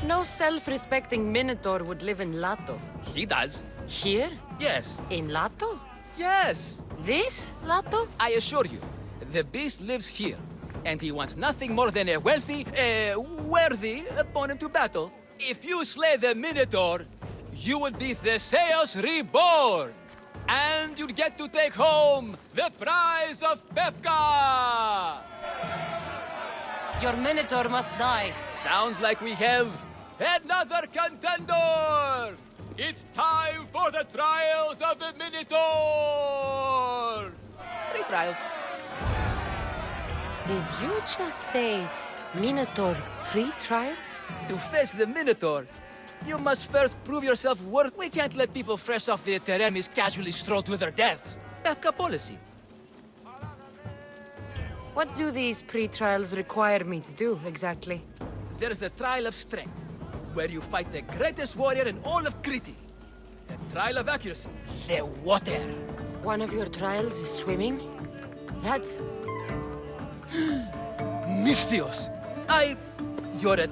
No self-respecting Minotaur would live in Lato. He does. Here? Yes. In Lato? Yes. This Lato? I assure you, The beast lives here, and he wants nothing more than a worthy opponent to battle. If you slay the Minotaur, you would be Theseus reborn, and you'd get to take home the prize of Pefka! Your Minotaur must die. Sounds like we have another contender! It's time for the trials of the Minotaur! 3 trials. Did you just say Minotaur pre-trials? To face the Minotaur, you must first prove yourself worth. We can't let people fresh off the Teremis casually stroll to their deaths. Pefka policy. What do these pre-trials require me to do, exactly? There's the trial of strength, where you fight the greatest warrior in all of Crete. The trial of accuracy, the water. One of your trials is swimming? That's... Mystios! You're a...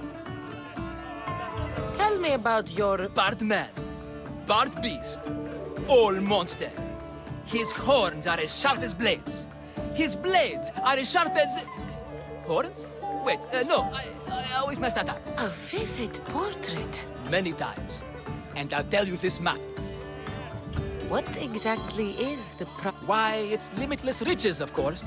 Tell me about your... Part man, part beast, all monster. His horns are as sharp as blades. His blades are as sharp as... Horns? Wait, no, I always mess that up. A vivid portrait. Many times. And I'll tell you this map. What exactly is the Why, it's limitless riches, of course.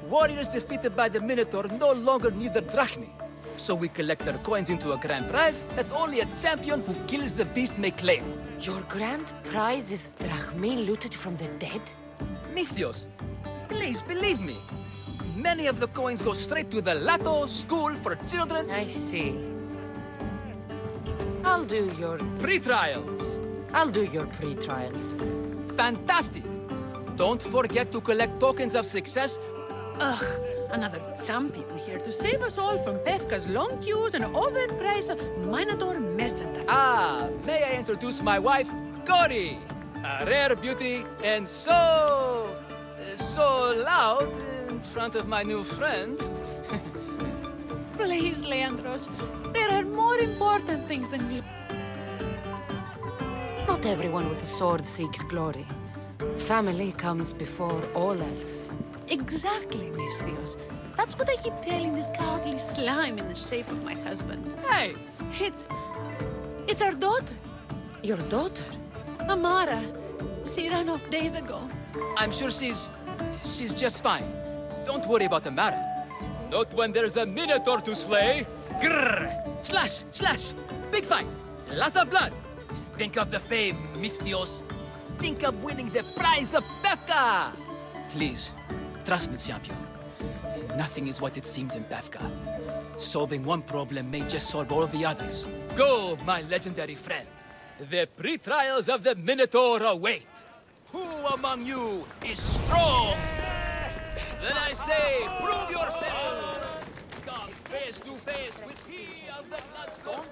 Warriors defeated by the Minotaur no longer need their drachmi. So we collect their coins into a grand prize that only a champion who kills the beast may claim. Your grand prize is drachmi looted from the dead? Mystios, please believe me. Many of the coins go straight to the Lato School for Children. I see. I'll do your... Pre-trials. I'll do your pre-trials. Fantastic! Don't forget to collect tokens of success. Ugh, another champion here to save us all from Pefka's long queues and overpriced Minotaur merchandise. May I introduce my wife, Cory? A rare beauty and so loud in front of my new friend. Please, Leandros, there are more important things than you. Not everyone with a sword seeks glory. Family comes before all else. Exactly, Mystios. That's what I keep telling this cowardly slime in the shape of my husband. Hey! It's our daughter. Your daughter? Amara. She ran off days ago. I'm sure she's just fine. Don't worry about Amara. Not when there's a Minotaur to slay. Grrr! Slash! Slash! Big fight! Lots of blood! Think of the fame, Mystios. Think of winning the prize of Pefka! Please, trust me, champion. Nothing is what it seems in Pefka. Solving one problem may just solve all the others. Go, my legendary friend. The pre-trials of the Minotaur await. Who among you is strong? Then I say, prove yourselves! Come face to face with he of the bloodstone.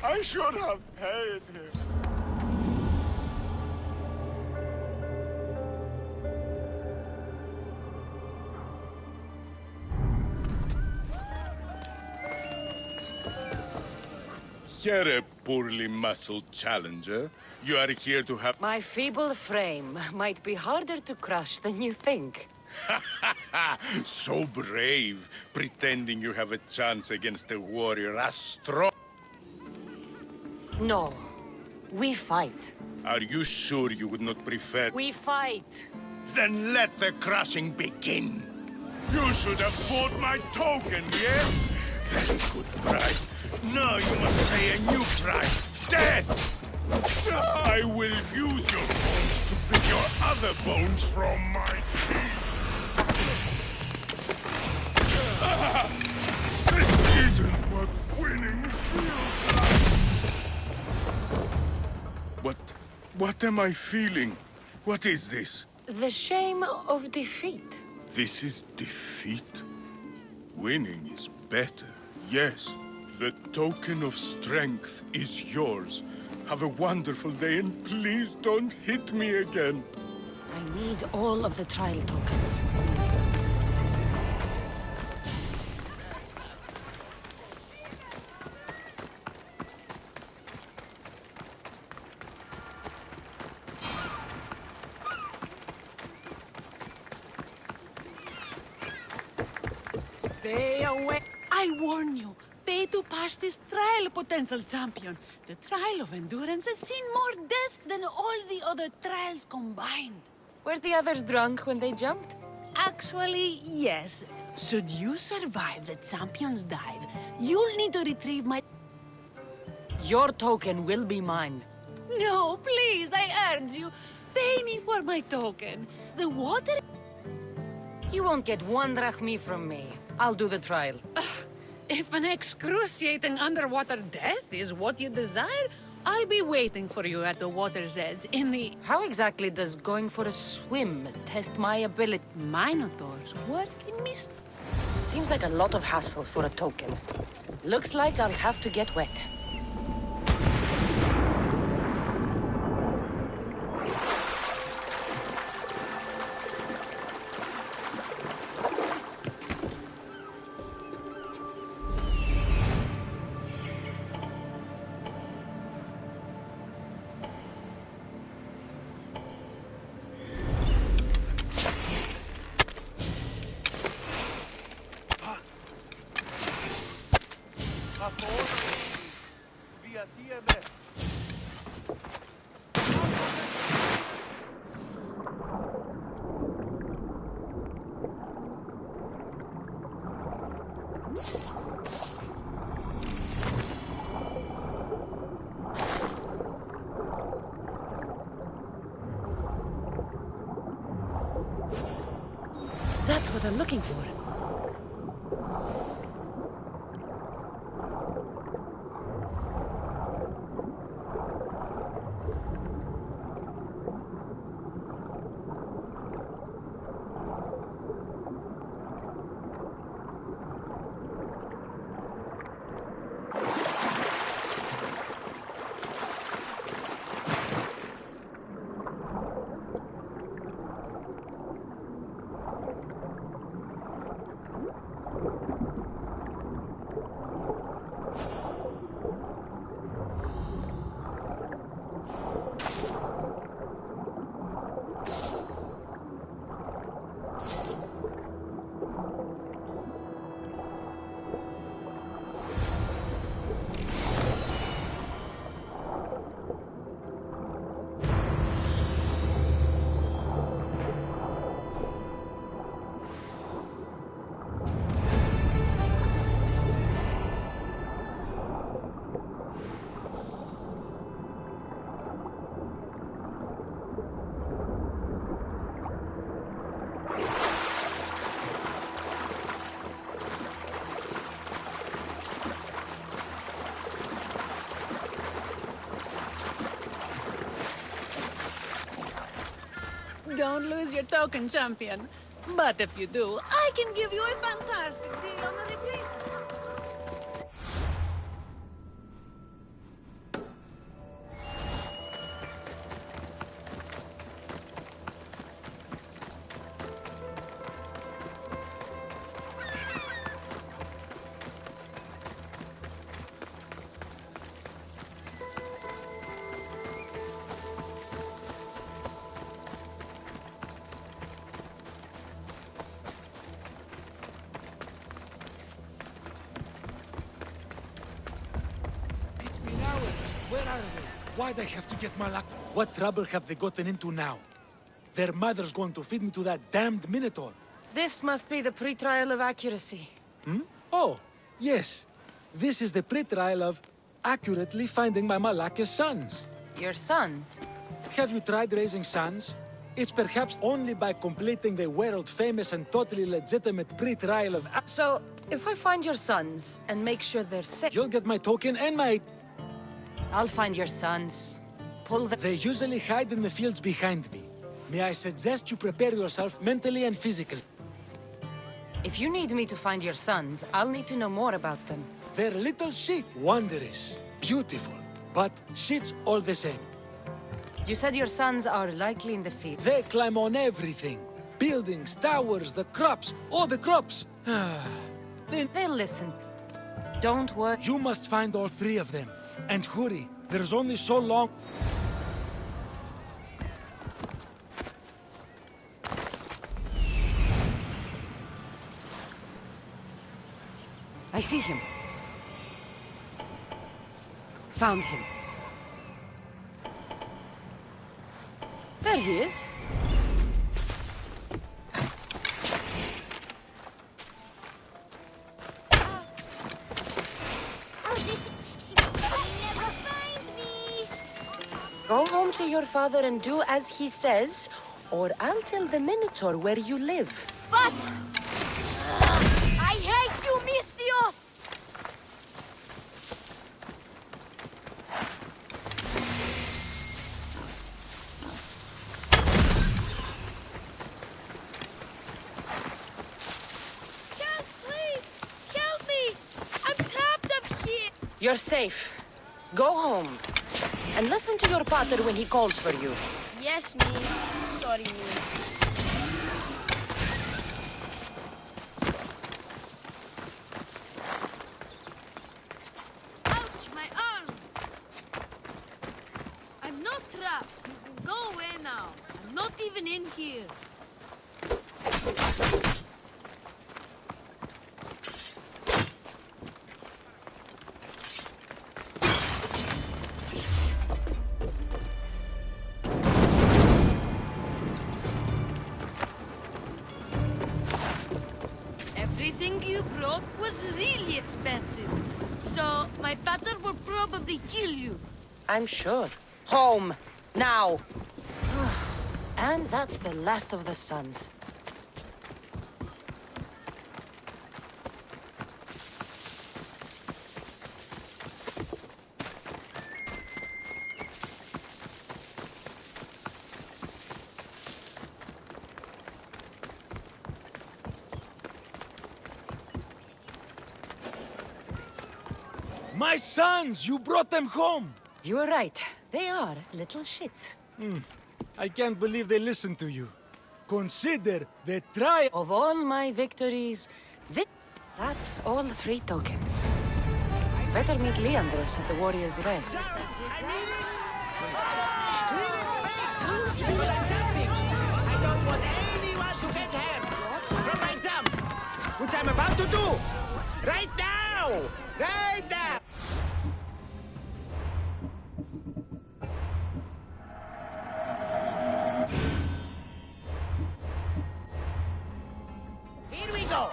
I should have paid him. Here, a poorly muscled challenger. You are here to have... My feeble frame might be harder to crush than you think. So brave, pretending you have a chance against a warrior as strong. No. We fight. Are you sure you would not prefer... We fight. Then let the crushing begin. You should have bought my token, yes? Very good price. Now you must pay a new price. Death! I will use your bones to pick your other bones from my teeth. This isn't what winning feels like. What am I feeling? What is this? The shame of defeat. This is defeat? Winning is better, yes. The token of strength is yours. Have a wonderful day, and please don't hit me again. I need all of the trial tokens. Stay away. I warn you. Pay to pass this trial, potential champion. The trial of endurance has seen more deaths than all the other trials combined. Were the others drunk when they jumped? Actually, yes. Should you survive the champion's dive, you'll need to retrieve my... Your token will be mine. No, please, I urge you. Pay me for my token. The water... You won't get one drachmi from me. I'll do the trial. If an excruciating underwater death is what you desire, I'll be waiting for you at the water's edge in the... How exactly does going for a swim test my ability? Minotaurs work in mist. Seems like a lot of hassle for a token. Looks like I'll have to get wet. That's what I'm looking for. Don't lose your token, champion. But if you do, I can give you a fantastic deal on a replacement. Where are they? Why'd I have to get my luck? What trouble have they gotten into now? Their mother's going to feed me to that damned Minotaur. This must be the pre-trial of accuracy. Hmm? Oh, yes. This is the pre-trial of accurately finding my Malaka's sons. Your sons? Have you tried raising sons? It's perhaps only by completing the world-famous and totally legitimate pre-trial of... So, if I find your sons and make sure they're safe... You'll get my token and my... I'll find your sons. pull them. They usually hide in the fields behind me. May I suggest you prepare yourself mentally and physically? If you need me to find your sons, I'll need to know more about them. They're little shit. Wondrous. Beautiful. But shit's all the same. You said your sons are likely in the field. They climb on everything. Buildings, towers, the crops. All the crops. They'll listen. Don't worry. You must find all three of them. And hurry. There's only so long. I see him. Found him. There he is. Go home to your father and do as he says, or I'll tell the Minotaur where you live. But... I hate you, Mistios! Help, please! Help me! I'm trapped up here! You're safe. Go home. And listen to your pater when he calls for you. Yes, miss. Sorry, miss. Ouch, my arm! I'm not trapped. You can go away now. I'm not even in here. Everything you brought was really expensive. So, my father will probably kill you. I'm sure. Home. Now. And that's the last of the sons. My sons! You brought them home! You were right. They are little shits. I can't believe they listened to you. Consider the trial of all my victories. That's all 3 tokens. Better meet Leandros at the Warrior's Rest. I don't want anyone to get hurt from my jump, which I'm about to do. Right now! Right now! Here we go!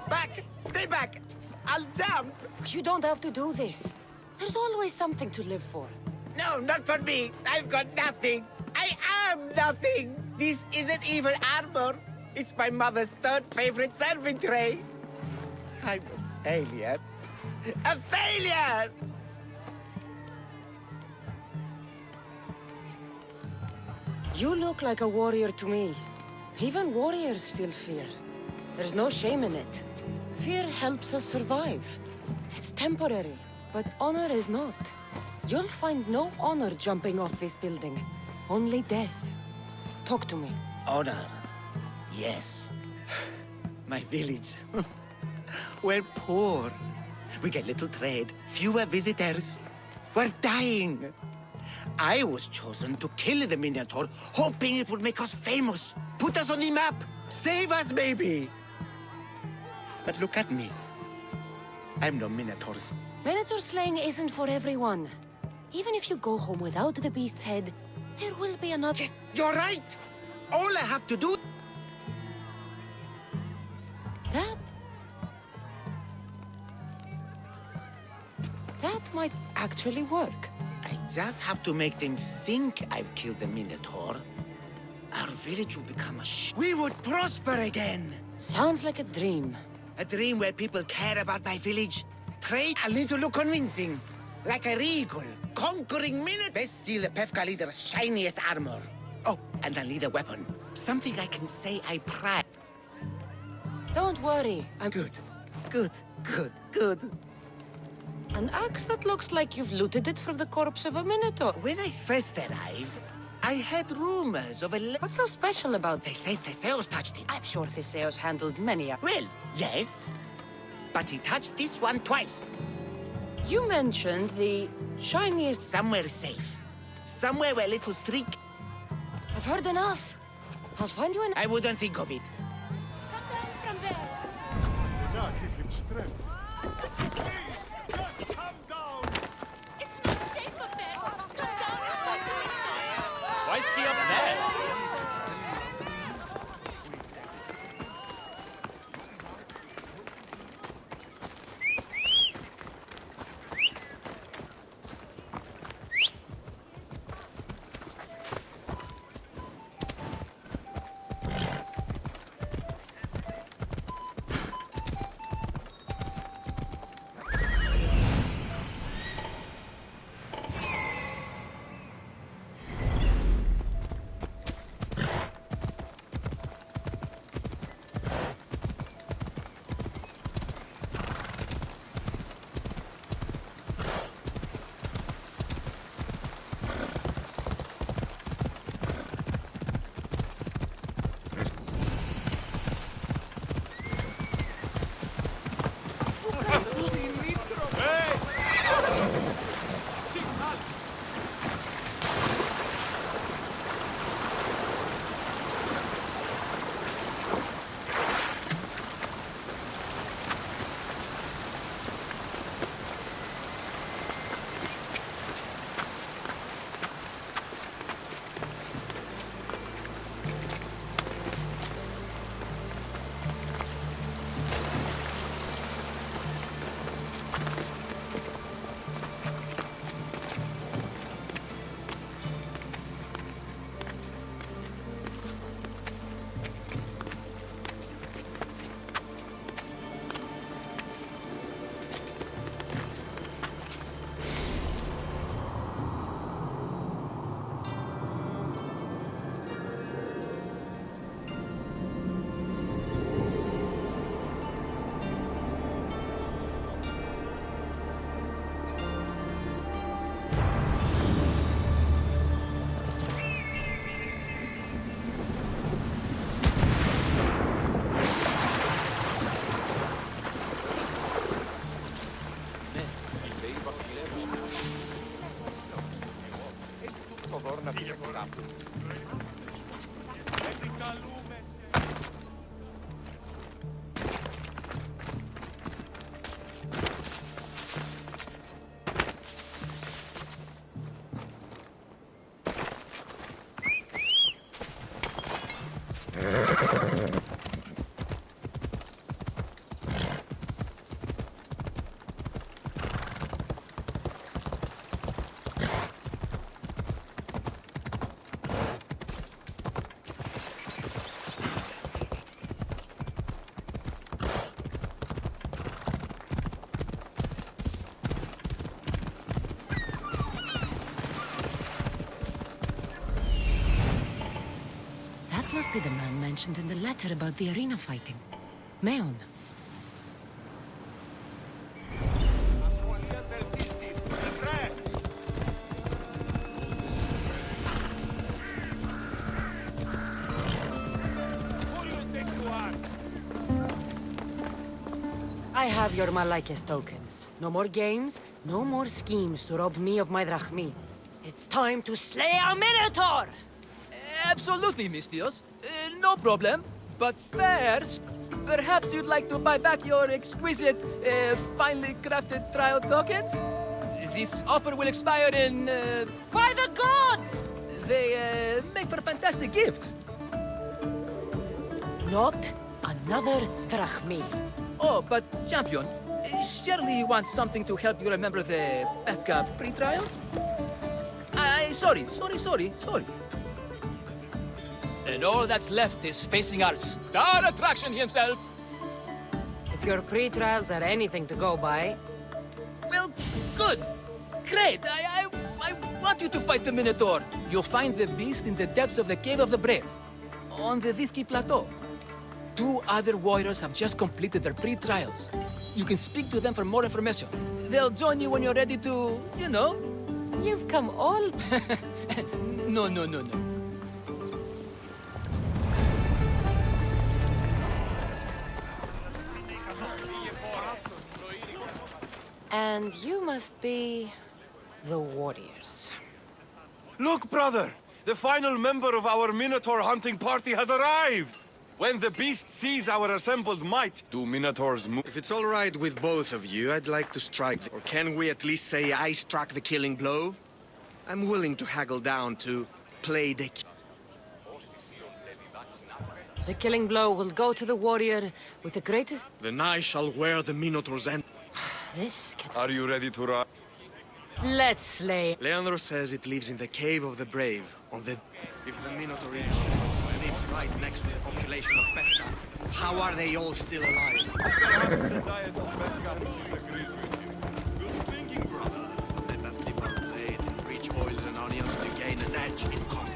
Back! Stay back! I'll jump! You don't have to do this. There's always something to live for. No, not for me. I've got nothing. I am nothing. This isn't even armor. It's my mother's 3rd favorite serving tray. I'm a failure. A failure! You look like a warrior to me. Even warriors feel fear. There's no shame in it. Fear helps us survive. It's temporary, but honor is not. You'll find no honor jumping off this building. Only death. Talk to me. Honor. Yes. My village. We're poor. We get little trade, fewer visitors. We're dying. I was chosen to kill the Minotaur, hoping it would make us famous. Put us on the map. Save us, maybe. But look at me. I'm no Minotaur. Minotaur slaying isn't for everyone. Even if you go home without the beast's head, there will be another... You're right! All I have to do... That might actually work. I just have to make them think I've killed the Minotaur. Our village will become a We would prosper again! Sounds like a dream. A dream where people care about my village. Trade a little look convincing. Like a regal, conquering minute. Best steal the Pefka leader's shiniest armor. Oh, and a leader weapon. Something I can say I pride. Don't worry. Good. An axe that looks like you've looted it from the corpse of a minotaur. When I first arrived, I had rumors of a... What's so special about They say Theseus touched it. I'm sure Theseus handled many a... Well, yes. But he touched this one twice. You mentioned the shiniest... Somewhere safe. Somewhere where little streak... I've heard enough. I'll find you an... I wouldn't think of it. From there. Now give him strength. Please, just come down. It's not safe up there. Come down. Why is he up there? Must be the man mentioned in the letter about the arena fighting. Meon. I have your Malaikes tokens. No more games, no more schemes to rob me of my drachmi. It's time to slay a minotaur! Absolutely, Mistios. No problem. But first, perhaps you'd like to buy back your exquisite, finely crafted trial tokens? This offer will expire in... By the gods! They make for fantastic gifts. Not another drachmi. Oh, but champion, surely you want something to help you remember the Pefka pre-trials? Sorry. And all that's left is facing our star attraction himself. If your pre-trials are anything to go by... Well, good. Great! I want you to fight the Minotaur. You'll find the beast in the depths of the Cave of the Brave, on the Thizki Plateau. 2 other warriors have just completed their pre-trials. You can speak to them for more information. They'll join you when you're ready to, you know. You've come all... No. And you must be... the warriors. Look, brother! The final member of our Minotaur hunting party has arrived! When the beast sees our assembled might, do Minotaurs move? If it's all right with both of you, I'd like to strike. Or can we at least say I struck the killing blow? I'm willing to haggle down to play the... The killing blow will go to the warrior with the greatest... Then I shall wear the Minotaur's end. This can... Are you ready to ride? Let's slay. Leandro says it lives in the Cave of the Brave, on the... If the Minotaur lives right next to the population of Petra, how are they all still alive? Good thinking, brother. Let us dip our blades in rich oils and onions to gain an edge in combat.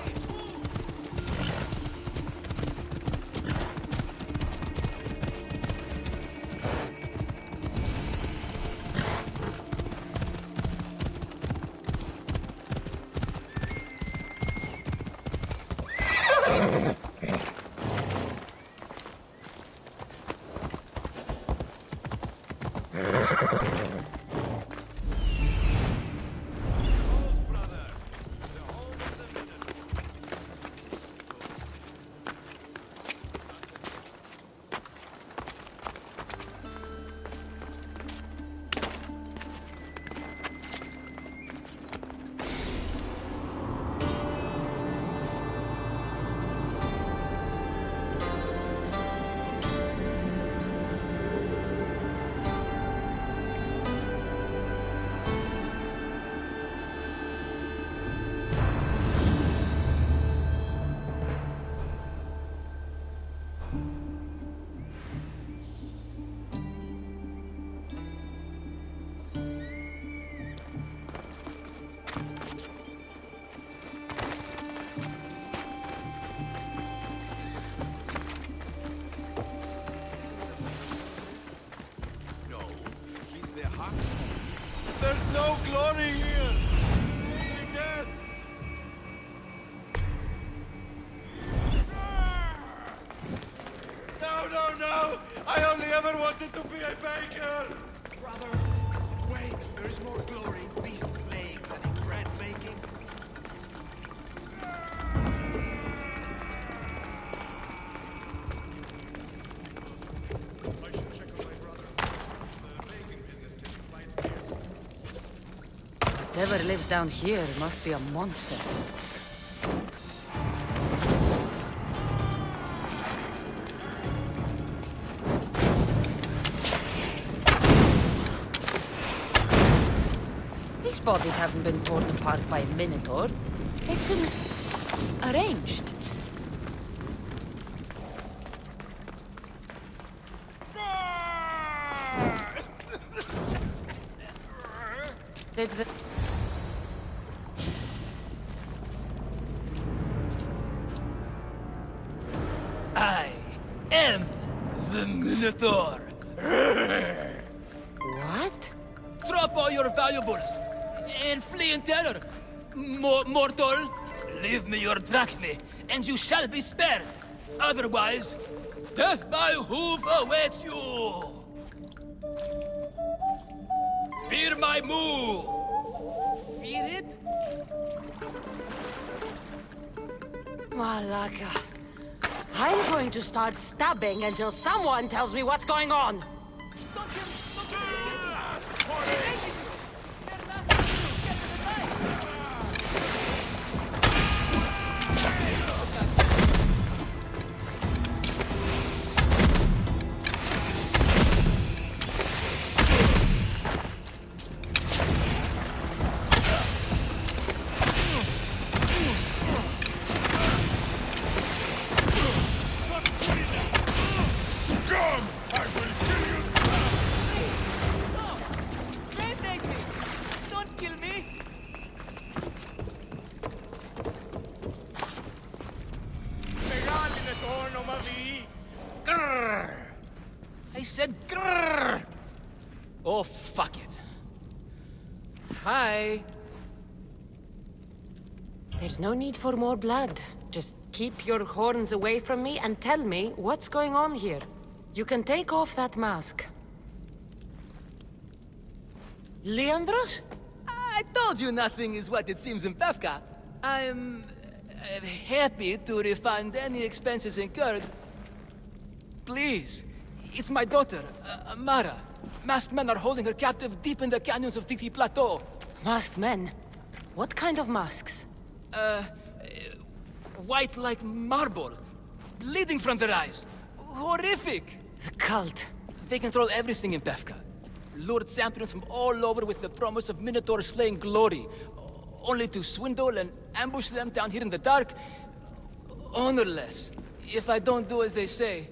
There's no glory here! Only death! No! I only ever wanted to be a baker! Brother, wait, there's more glory in beast slaying than in bread making. Whatever lives down here must be a monster. These bodies haven't been torn apart by a Minotaur. They've been arranged. Did the... I am the Minotaur. What? Drop all your valuables and flee in terror. Mortal, leave me your drachme, and you shall be spared. Otherwise, death by hoof awaits you. Fear my move. Fear it? Malaka. I'm going to start stabbing until someone tells me what's going on. Come! I will kill you! Hi. There's no need for more blood. Just keep your horns away from me and tell me what's going on here. You can take off that mask. Leandros? I told you nothing is what it seems in Pevka. I'm happy to refund any expenses incurred. Please, it's my daughter, Amara. Masked men are holding her captive deep in the canyons of Titi Plateau. Masked men? What kind of masks? White like marble, bleeding from their eyes. Horrific! The cult. They control everything in Pevka. Lured champions from all over with the promise of Minotaur slaying glory, only to swindle and ambush them down here in the dark. Honorless. If I don't do as they say,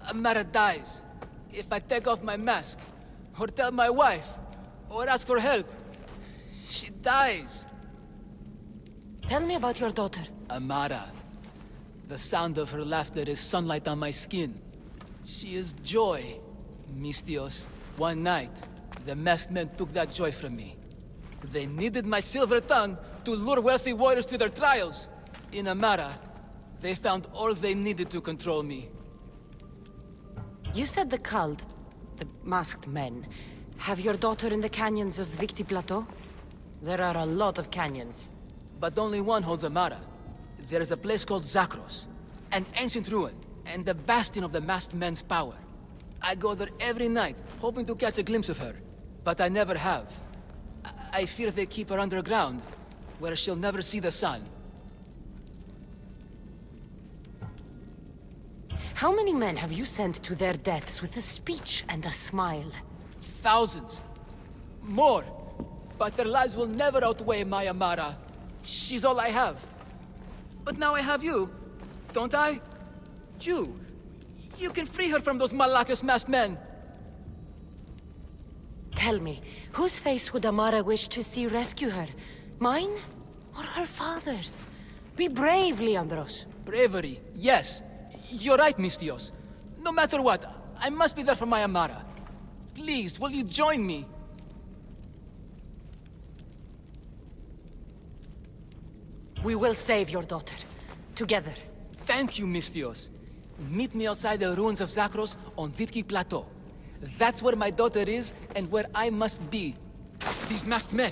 Amara dies. If I take off my mask, or tell my wife, or ask for help, she dies. Tell me about your daughter. Amara. The sound of her laughter is sunlight on my skin. She is joy, Mistios. One night, the masked men took that joy from me. They needed my silver tongue to lure wealthy warriors to their trials. In Amara, they found all they needed to control me. You said the cult, the masked men, have your daughter in the canyons of Dicti Plateau? There are a lot of canyons. But only one holds Amara. There is a place called Zakros, an ancient ruin, and the bastion of the masked men's power. I go there every night, hoping to catch a glimpse of her. But I never have. I fear they keep her underground, where she'll never see the sun. How many men have you sent to their deaths with a speech and a smile? Thousands. More. But their lives will never outweigh my Amara. She's all I have. But now I have you, don't I? You. You can free her from those Malakas masked men. Tell me, whose face would Amara wish to see rescue her? Mine? Or her father's? Be brave, Leandros. Bravery, yes. You're right, Mistios. No matter what, I must be there for my Amara. Please, will you join me? We will save your daughter. Together. Thank you, Mistios. Meet me outside the ruins of Zakros on Vitki Plateau. That's where my daughter is, and where I must be. These masked men,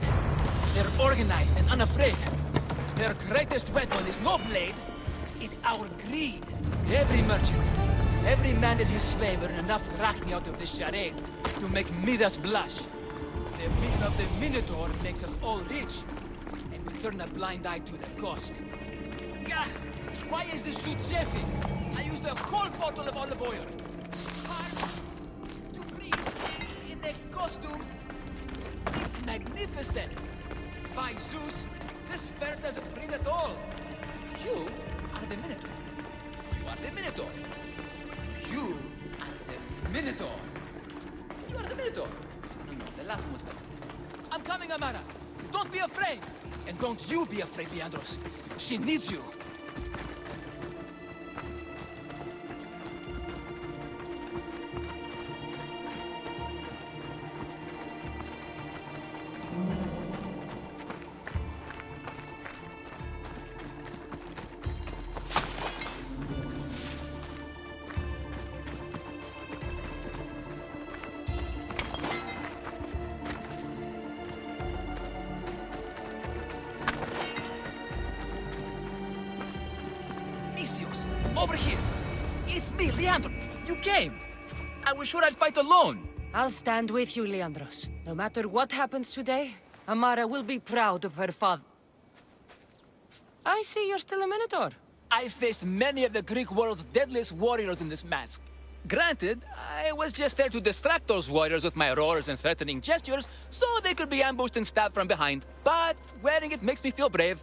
they're organized and unafraid. Their greatest weapon is no blade, it's our greed. Every merchant, every man and his slave earn enough drachmi out of this charade to make Midas blush. The myth of the Minotaur makes us all rich, and we turn a blind eye to the cost. Gah! Why is this suit chafing? I used a whole bottle of olive oil. Hard to breathe in a costume this magnificent. By Zeus, this fair doesn't bring at all. You are the Minotaur. You are the Minotaur. You are the Minotaur. You are the Minotaur. No, the last one was better. I'm coming, Amara. Don't be afraid. And don't you be afraid, Leandros. She needs you. Over here! It's me, Leandro! You came! I was sure I'd fight alone! I'll stand with you, Leandros. No matter what happens today, Amara will be proud of her father. I see you're still a Minotaur. I faced many of the Greek world's deadliest warriors in this mask. Granted, I was just there to distract those warriors with my roars and threatening gestures, so they could be ambushed and stabbed from behind. But wearing it makes me feel brave.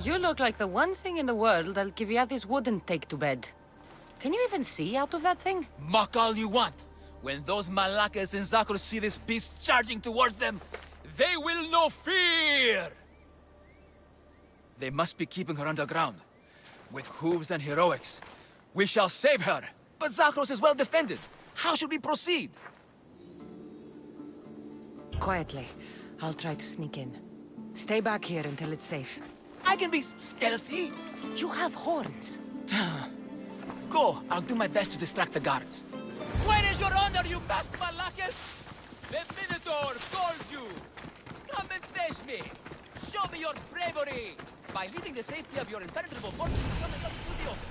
You look like the one thing in the world Alcibiades wouldn't take to bed. Can you even see out of that thing? Mock all you want. When those Malakas in Zakros see this beast charging towards them, they will know fear! They must be keeping her underground. With hooves and heroics, we shall save her. But Zakros is well defended. How should we proceed? Quietly. I'll try to sneak in. Stay back here until it's safe. I can be stealthy. You have horns. Go. I'll do my best to distract the guards. Where is your honor, you best Malakis? The Minotaur calls you. Come and face me. Show me your bravery. By leaving the safety of your impenetrable fortress coming up to the open.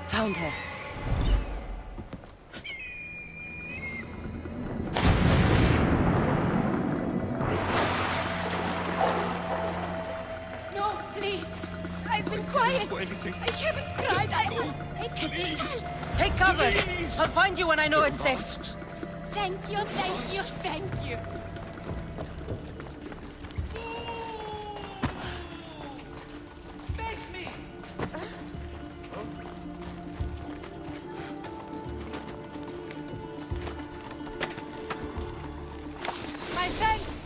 Found her. No, please. I've been quiet. I haven't cried. I can't stand. Take cover. I'll find you when I know it's safe. Thank you, thank you, thank you. Face me. My thanks.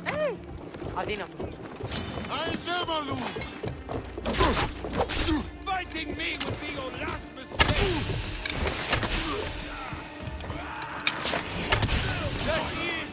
Hey! Adina. I'll never lose! Fighting me would be your last mistake! There she is!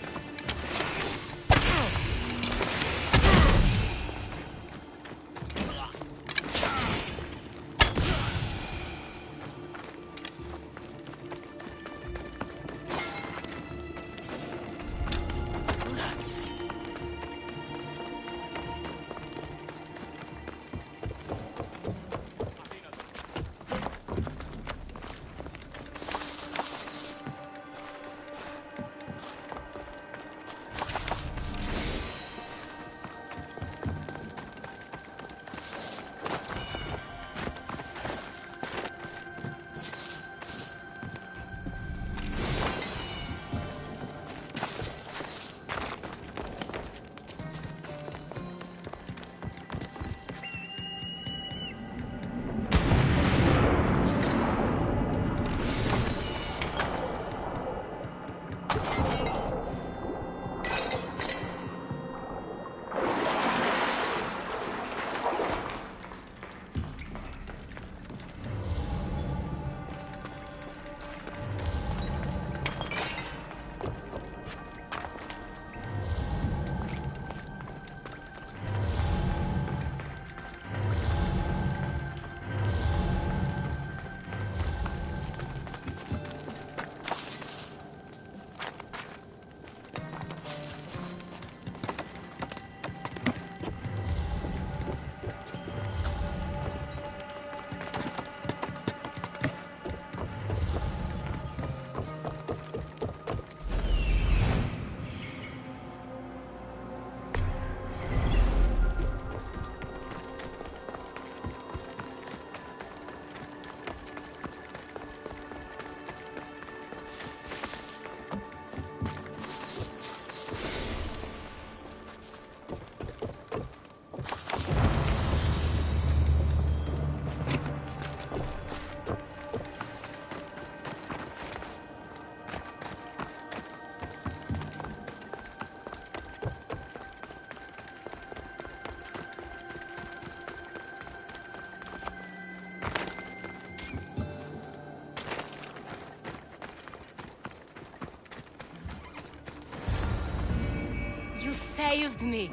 saved me.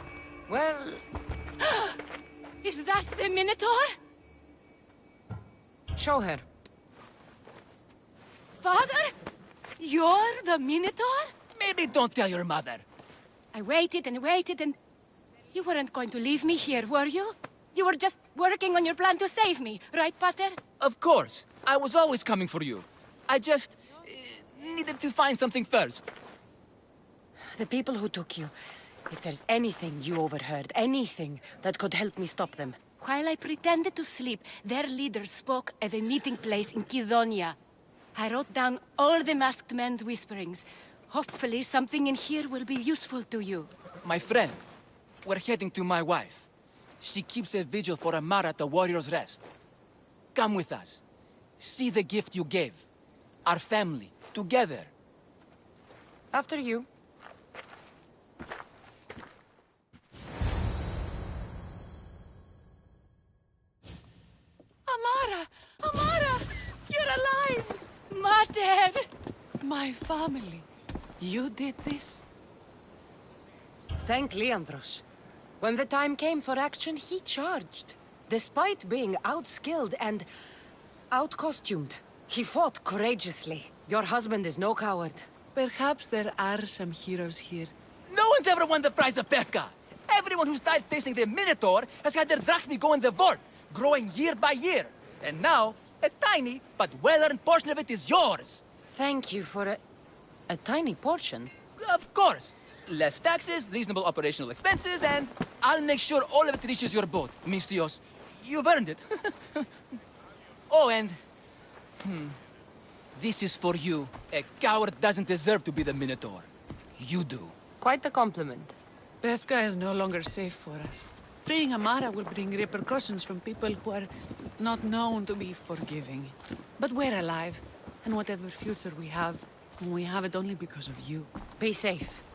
Well... Is that the Minotaur? Show her. Father? You're the Minotaur? Maybe don't tell your mother. I waited and waited and... You weren't going to leave me here, were you? You were just working on your plan to save me, right, Pater? Of course. I was always coming for you. I just... needed to find something first. The people who took you. If there's anything you overheard, anything that could help me stop them. While I pretended to sleep, their leader spoke of a meeting place in Kidonia. I wrote down all the masked men's whisperings. Hopefully something in here will be useful to you. My friend, we're heading to my wife. She keeps a vigil for Amara at the Warrior's Rest. Come with us. See the gift you gave. Our family, together. After you. Amara! Amara! You're alive! Mater! My family. You did this? Thank Leandros. When the time came for action, he charged. Despite being outskilled and out-costumed, he fought courageously. Your husband is no coward. Perhaps there are some heroes here. No one's ever won the prize of Pefka. Everyone who's died facing the Minotaur has had their drachmi go in the vault, growing year by year. And now, a tiny but well-earned portion of it is yours. Thank you for a tiny portion. Of course. Less taxes, reasonable operational expenses, and I'll make sure all of it reaches your boat, Mistios. You've earned it. Oh, and... This is for you. A coward doesn't deserve to be the Minotaur. You do. Quite the compliment. Pefka is no longer safe for us. Freeing Amara will bring repercussions from people who are not known to be forgiving. But we're alive, and whatever future we have it only because of you. Be safe.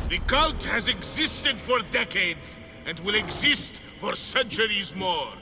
The cult has existed for decades, and will exist for centuries more.